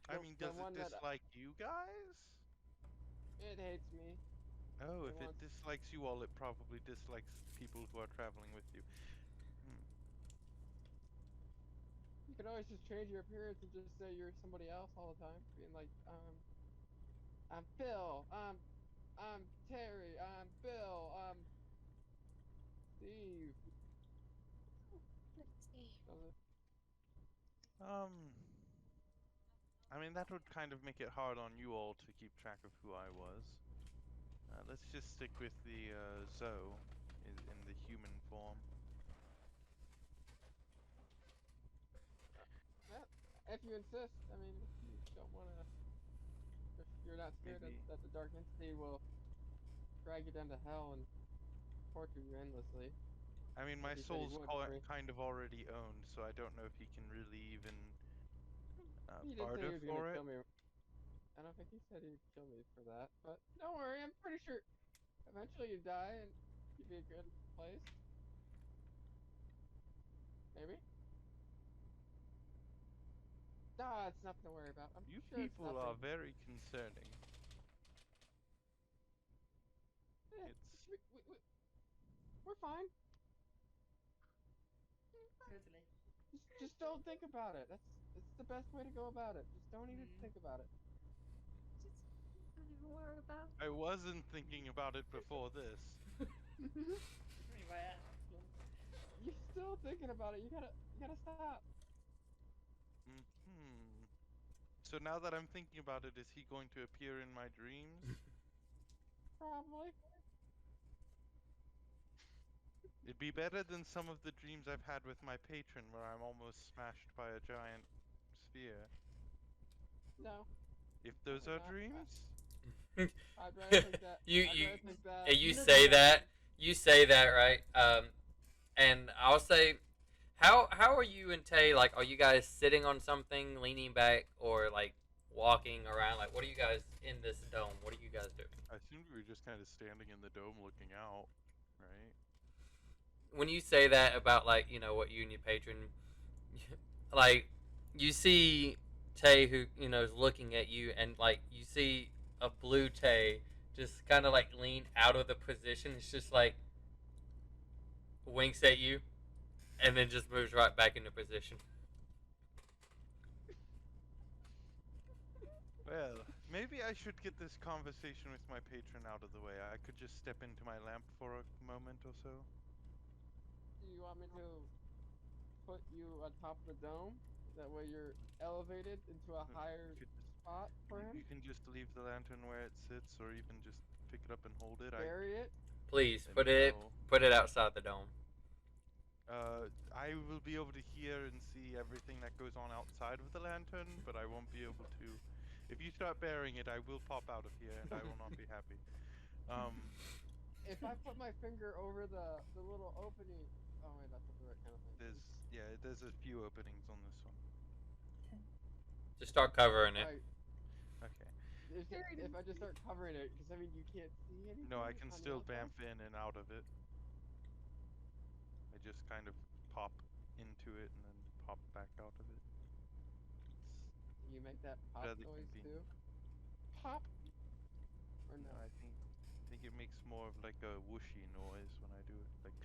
I mean, The does it one that dislike you guys? it hates me. Oh, It if it wants. dislikes you all, it probably dislikes people who are traveling with you. Hmm. You can always just change your appearance and just say you're somebody else all the time, being like, I'm Phil, I'm Terry, I'm Bill, I'm Steve. Let's see. Does Um, I mean, that would kind of make it hard on you all to keep track of who I was. Let's just stick with the Zoe in the human form. Yeah, if you insist. I mean, if you don't want to, if you're not scared Maybe. that the dark entity will drag you down to hell and torture you endlessly, I mean, like my he said he soul's would for me. kind of already owned, so I don't know if he can really even He did say he barter was gonna for it. kill me. I don't think he said he'd kill me for that, but don't worry. I'm pretty sure eventually you die and you'd be a good place. Maybe. Ah, it's nothing to worry about. I'm You sure it's people are nothing. very concerning. Eh, It's we're fine. Totally. Just don't think about it. It's the best way to go about it. Just don't even Mm. think about it. Just don't even worry about. I wasn't thinking about it before this. I mean, why ask? Lol. You're still thinking about it. You gotta stop. Hmm. So now that I'm thinking about it, is he going to appear in my dreams? Probably. It'd be better than some of the dreams I've had with my patron where I'm almost smashed by a giant. sphere. No. If those Probably are not. dreams, I'd rather think that. you I'd you rather think that. and you He doesn't say know. that you say that right. And I'll say, how are you and Tay, like? Are you guys sitting on something, leaning back, or like walking around? Like, what are you guys in this dome? What are you guys doing? I assumed we were just kind of standing in the dome looking out, right? When you say that about like what you and your patron, like you see Tay who is looking at you, and like you see a blue Tay just kind of like lean out of the position. It's just like winks at you, and then just moves right back into position. Well, maybe I should get this conversation with my patron out of the way. I could just step into my lamp for a moment or so. Do you want me to put you on top of the dome? That way you're elevated into a higher You could just spot for him. you can just leave the lantern where it sits, or even just pick it up and hold it. Bury it. Please No. put it outside the dome. I will be able to hear and see everything that goes on outside of the lantern, but I won't be able to. If you start burying it, I will pop out of here, and I will not be happy. If I put my finger over the little opening. Oh wait, that's not the right kind of thing. There's a few openings on this one. Just start covering it. Right. Okay. If I just start covering it, because I mean you can't see anything. No, I can on the still outside? bamf in and out of it. I just kind of pop into it and then pop back out of it. You make that pop Rather noise convenient. too. Pop. Or No, no? I think it makes more of like a whooshy noise when I do it. Like,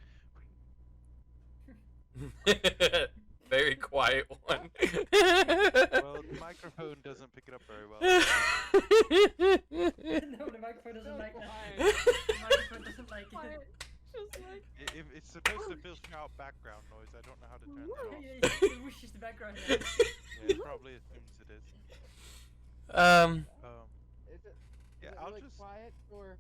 Very quiet one. well, the microphone doesn't pick it up very well. No, the microphone doesn't So like that. quiet. The microphone doesn't like Quiet. it. Just like It's supposed to filter out background noise. I don't know how to turn that off. Yeah, it whooshes the background noise. Yeah, it probably assumes it is. Is it? Yeah, Is it I'll really just. quiet or?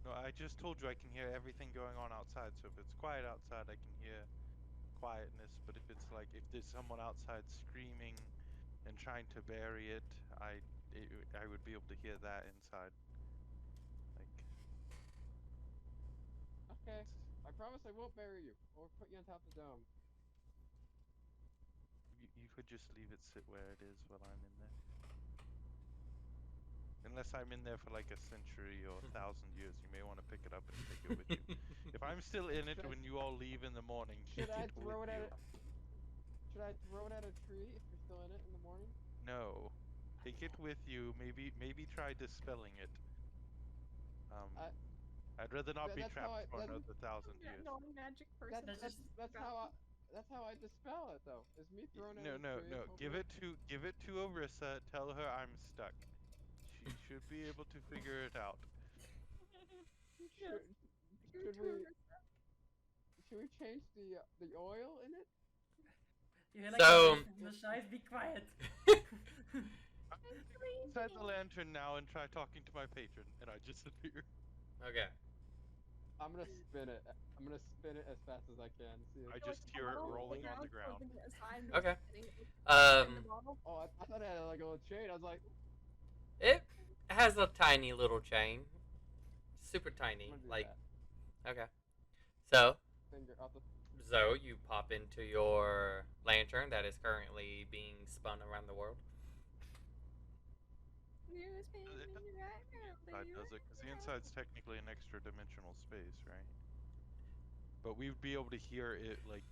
No, I just told you I can hear everything going on outside. So if it's quiet outside, I can hear quietness. But if it's like if there's someone outside screaming and trying to bury it, I would be able to hear that inside. Like, Okay. I promise I won't bury you or put you on top of the dome. you could just leave it sit where it is while I'm in there. Unless I'm in there for like a century or 1,000 years, you may want to pick it up and take it with you. If I'm still in it when you all leave in the morning, Should take I it throw with it at you. it? Should I throw it at a tree if you're still in it in the morning? No, take it with you. Maybe try dispelling it. I- I'd rather not be that's how trapped I- for that- another 1,000 yeah, years. non-magic person. That's how I dispel it though. Is me throwing it No, at a no, tree. no. hoping Give it to Orissa. Tell her I'm stuck. She should be able to figure it out. Should, should we? Should we change the oil in it? You hear like So- a voice from the side, be quiet. Inside the lantern now and try talking to my patron, and I disappear. Okay. I'm gonna spin it. I'm gonna spin it as fast as I can. See if I just hear it rolling on the ground. Okay. Oh, I thought it had like a little chain. I was like, It has a tiny little chain. Super tiny. I'm gonna do Like, that. okay. So, Finger off the. Zoe, you pop into your lantern that is currently being spun around the world. Inside does it? Because the inside's technically an extra dimensional space, right? But we'd be able to hear it like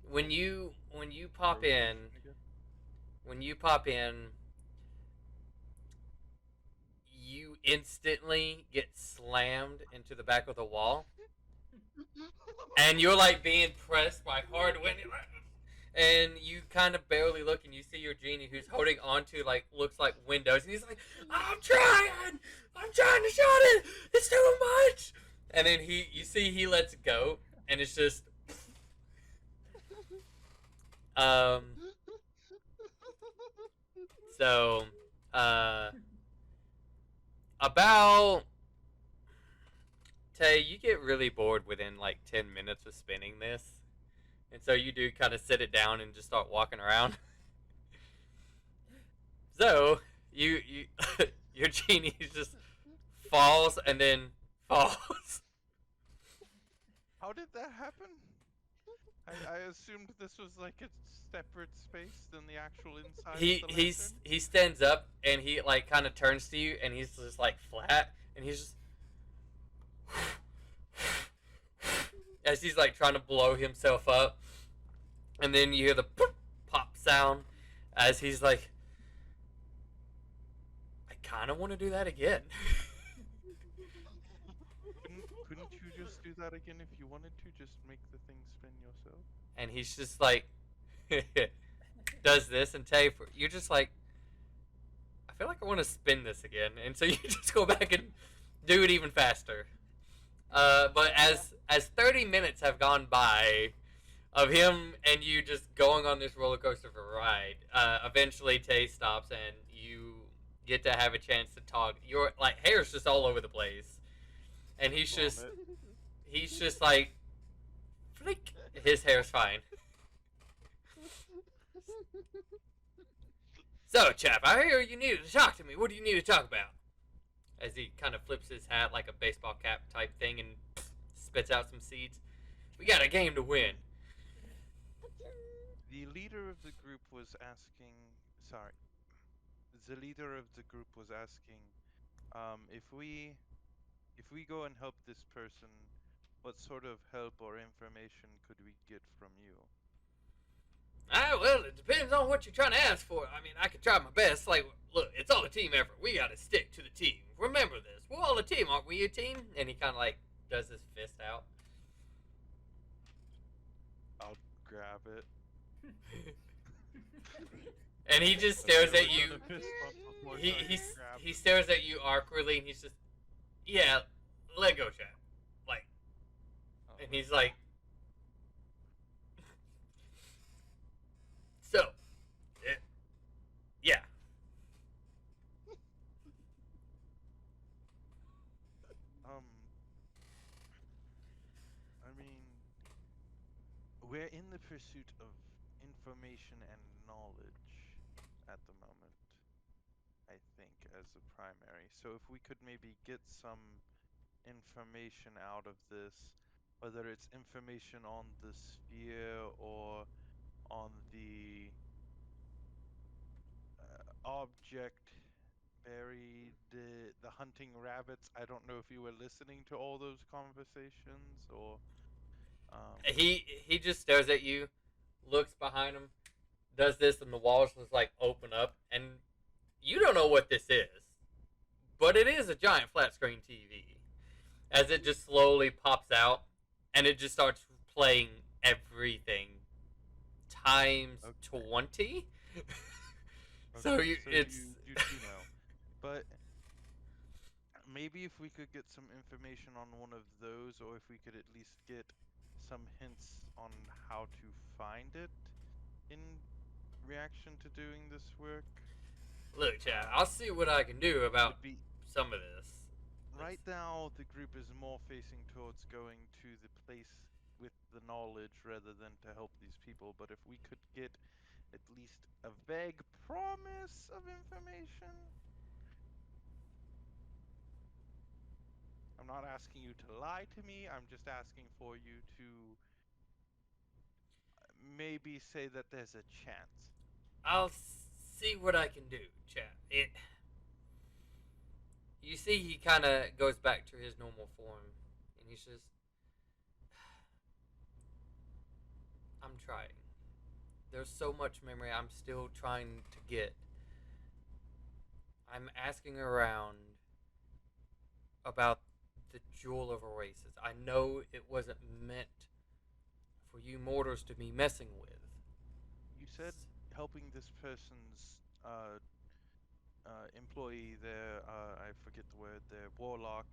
When you pop in, rotation again. when you pop in, you instantly get slammed into the back of the wall, and you're like being pressed by hard wind, and you kind of barely look, and you see your genie who's holding onto like looks like windows, and he's like, I'm trying to shut it, it's too much, and then you see he lets go, and it's just so about Tay, you get really bored within like 10 minutes of spinning this. And so you do kind of sit it down and just start walking around. So you your genie just falls and then falls. How did that happen? I assumed this was like a separate space than the actual inside of the lantern. He stands up and he like kind of turns to you and he's just like flat and he's just as he's like trying to blow himself up, and then you hear the pop sound as he's like, I kind of want to do that again. Couldn't you just do that again if you wanted to? Just make the thing spin yourself? And he's just like does this and you're just like, I feel like I want to spin this again, and so you just go back and do it even faster. But as 30 minutes have gone by of him and you just going on this roller coaster for a ride, eventually Tay stops and you get to have a chance to talk. Your like hair's just all over the place, and he's just like, flick. His hair's fine. So, chap, I hear you needed to talk to me. What do you need to talk about? As he kind of flips his hat like a baseball cap type thing and spits out some seeds. We got a game to win. The leader of the group was asking. Sorry. The leader of the group was asking, if we go and help this person, what sort of help or information could we get from you? Well, it depends on what you're trying to ask for. I mean, I could try my best. Like, look, it's all a team effort. We got to stick to the team. Remember this. We're all a team, aren't we? A team? And he kind of like does his fist out. I'll grab it. And he just stares at you. The fist bump before He trying he to grab he it. stares at you awkwardly, and he's just, yeah, let go, chap. Like, Oh, and he's like, so, yeah. I mean, we're in the pursuit of information and knowledge at the moment, I think, as a primary. So if we could maybe get some information out of this, whether it's information on the sphere or on the object buried, the hunting rabbits. I don't know if you were listening to all those conversations or. He just stares at you, looks behind him, does this, and the walls just like open up, and you don't know what this is, but it is a giant flat screen TV. As it just slowly pops out, and it just starts playing everything times Okay. 20. So Okay, it's you know, but maybe if we could get some information on one of those, or if we could at least get some hints on how to find it in reaction to doing this work. look, Chad. I'll see what I can do about Would be some of this. right now the group is more facing towards going to the place with the knowledge rather than to help these people, but if we could get at least a vague promise of information. I'm not asking you to lie to me, I'm just asking for you to maybe say that there's a chance. I'll see what I can do, Chad. You see, he kind of goes back to his normal form, and he's just, I'm trying. There's so much memory I'm still trying to get. I'm asking around about the Jewel of Oasis. I know it wasn't meant for you mortals to be messing with. You said helping this person's employee, their I forget the word, their warlock,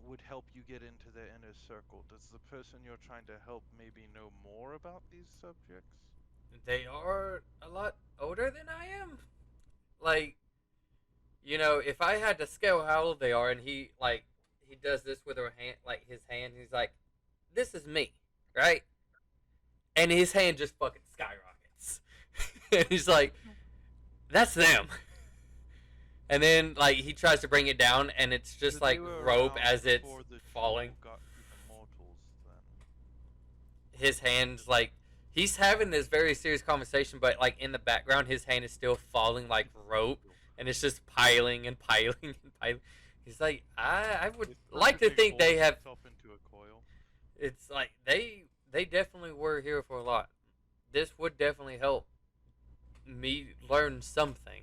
would help you get into their inner circle. Does the person you're trying to help maybe know more about these subjects? They are a lot older than I am. Like, if I had to scale how old they are, and he does this with her hand, like his hand, he's like, "This is me, right?" And his hand just fucking skyrockets, and he's like, That's them. And then like he tries to bring it down, and it's just So they like were rope around as it's before the falling. jewel got to the mortals then. His hands like he's having this very serious conversation, but like in the background, his hand is still falling like rope, and it's just piling and piling and piling. He's like, I would It's like to practically think they folding have. itself into a coil. It's like they definitely were here for a lot. This would definitely help me learn something.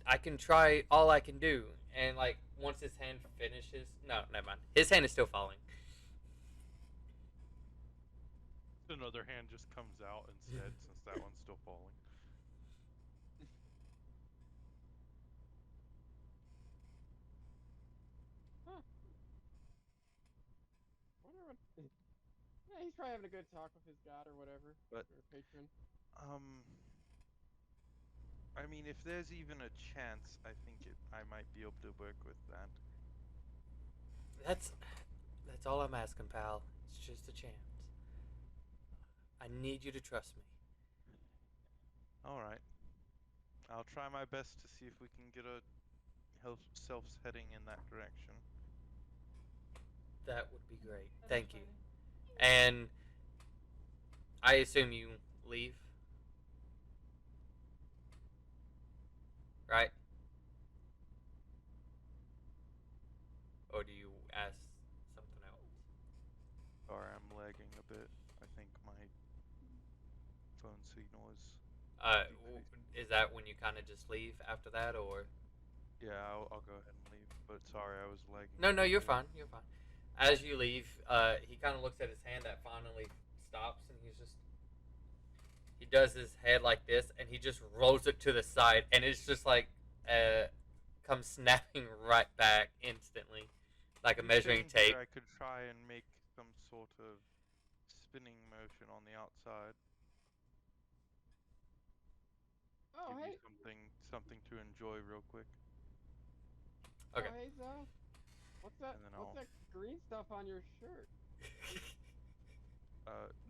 I can try all I can do, and like once his hand finishes, no, never mind. His hand is still falling. Another hand just comes out instead, since that one's still falling. Huh. Wonder what. Yeah, he's probably having a good talk with his god or whatever. But- or patron. I mean, if there's even a chance, I think I might be able to work with that. That's that's all I'm asking, pal. It's just a chance. I need you to trust me. Alright. I'll try my best to see if we can get a selves heading in that direction. That would be great. That'd Thank be you. funny. And I assume you leave, right? Or do you ask something else? Sorry, I'm lagging a bit. I think my phone signal is. Is that when you kind of just leave after that, or? Yeah, I'll go ahead and leave. But sorry, I was lagging. No, a no, bit you're there. fine. You're fine. As you leave, he kind of looks at his hand that finally stops, and he does his head like this, and he just rolls it to the side, and it's just like comes snapping right back instantly, like a Just measuring sitting tape. here, I could try and make some sort of spinning motion on the outside. Oh, Give hey. you something to enjoy real quick. Okay. Oh, hey, Zo. What's that? And then What's I'll- that green stuff on your shirt?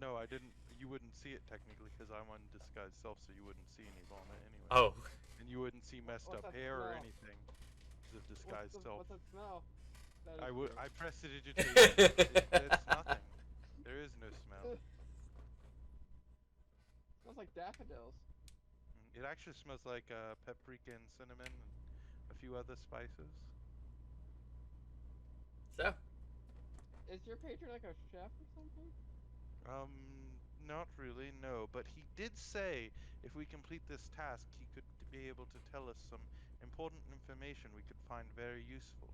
No, I didn't. You wouldn't see it technically because I'm on disguised self, so you wouldn't see any vomit anyway. Oh. And you wouldn't see messed What's up that hair or smell? anything because of disguised self. What's that smell? That I is would. you. I prestidigitation. It's nothing. There is no smell. Smells like daffodils. It actually smells like paprika and cinnamon and a few other spices. So, Is your patron like a chef or something? Not really, no. But he did say if we complete this task, he could be able to tell us some important information we could find very useful.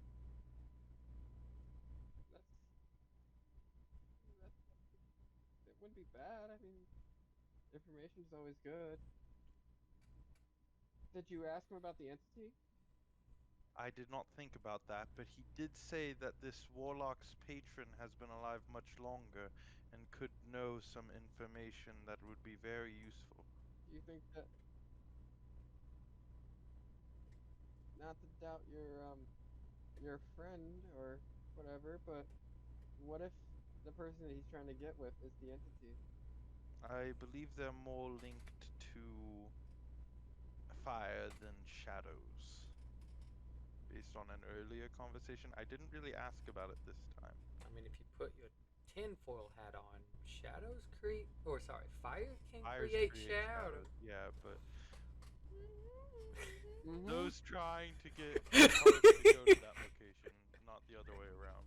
That's it wouldn't be bad. I mean, information's always good. Did you ask him about the entity? I did not think about that, but he did say that this warlock's patron has been alive much longer and could know some information that would be very useful. Do you think that? Not to doubt your friend or whatever, but what if the person that he's trying to get with is the entity? I believe they're more linked to fire than shadows. Based on an earlier conversation, I didn't really ask about it this time. I mean, if you put your tinfoil hat on, shadows create, or sorry, fire can Fires create create shadows. Yeah, but Mm-hmm. those trying to get cards to go to that location, not the other way around.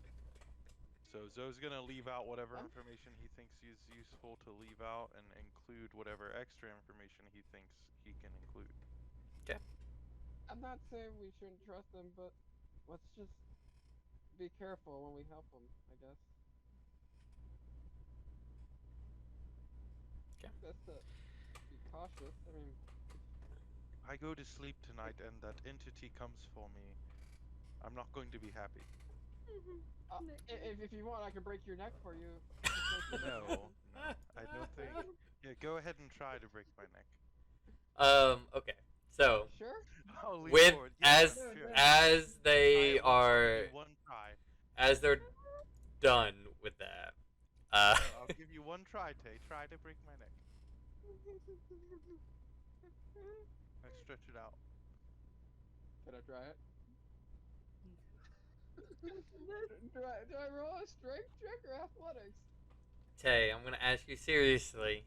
So Zoe's gonna leave out whatever I'm- information he thinks is useful to leave out and include whatever extra information he thinks he can include. I'm not saying we shouldn't trust them, but let's just be careful when we help them. I guess. Okay. That's to be cautious. I mean, If I go to sleep tonight and that entity comes for me, I'm not going to be happy. if you want, I can break your neck for you. No, I don't think. Yeah, go ahead and try to break my neck. Okay. So, Sure. I'll lean with forward. Yeah, as sure. as they I will are give you one try. as they're done with that, I'll give you one try, Tay. Try to break my neck. I stretch it out. Can I try it? do I roll a strength check or athletics? Tay, I'm gonna ask you seriously.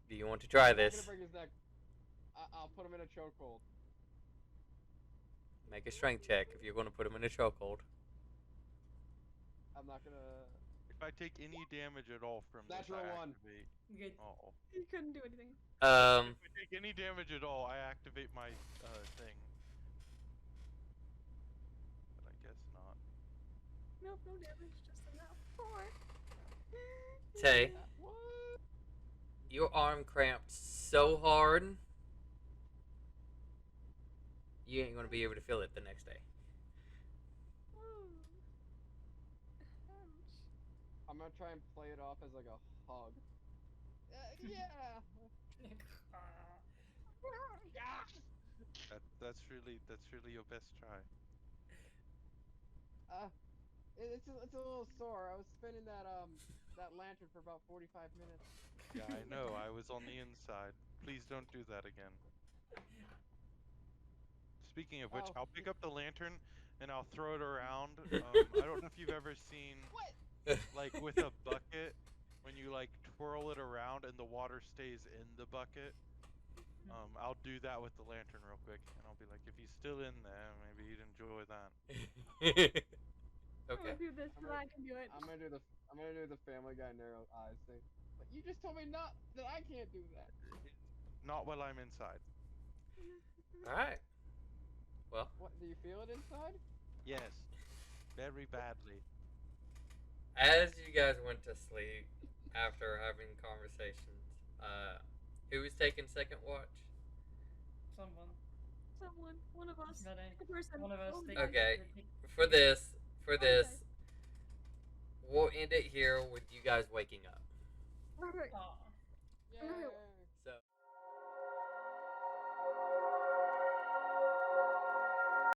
Do you want to try I'm not gonna this? break his neck. I'll put him in a chokehold. Make a strength check if you're gonna put him in a chokehold. I'm not gonna. If I take any damage at all from this, Natural I one. activate. Good. Oh. He couldn't do anything. Um, If I take any damage at all, I activate my thing. But I guess not. Nope, no damage, just enough. 4. Tay, What? your arm cramped so hard, you ain't gonna be able to feel it the next day. Oh. Ouch. I'm gonna try and play it off as like a hug. Yeah. That's really your best try. It's a little sore. I was spinning that lantern for about 45 minutes. Yeah, I know. I was on the inside. Please don't do that again. Speaking of which, Oh. I'll pick up the lantern and I'll throw it around. I don't know if you've ever seen like with a bucket when you like twirl it around and the water stays in the bucket. I'll do that with the lantern real quick, and I'll be like, if he's still in there, maybe he'd enjoy that. I Okay. will do this, I'm but gonna- I can do it. I'm gonna do the Family Guy narrow eyes thing. But you just told me not that I can't do that. Not while I'm inside. All right. Well, What? Do you feel it inside? Yes, very badly. as you guys went to sleep after having conversations, who was taking second watch? Someone. Someone, one of us, Gotta- a person. one of us Oh, take- guys. Okay. take- For this, Okay. we'll end it here with you guys waking up. Perfect. Aw. Yeah.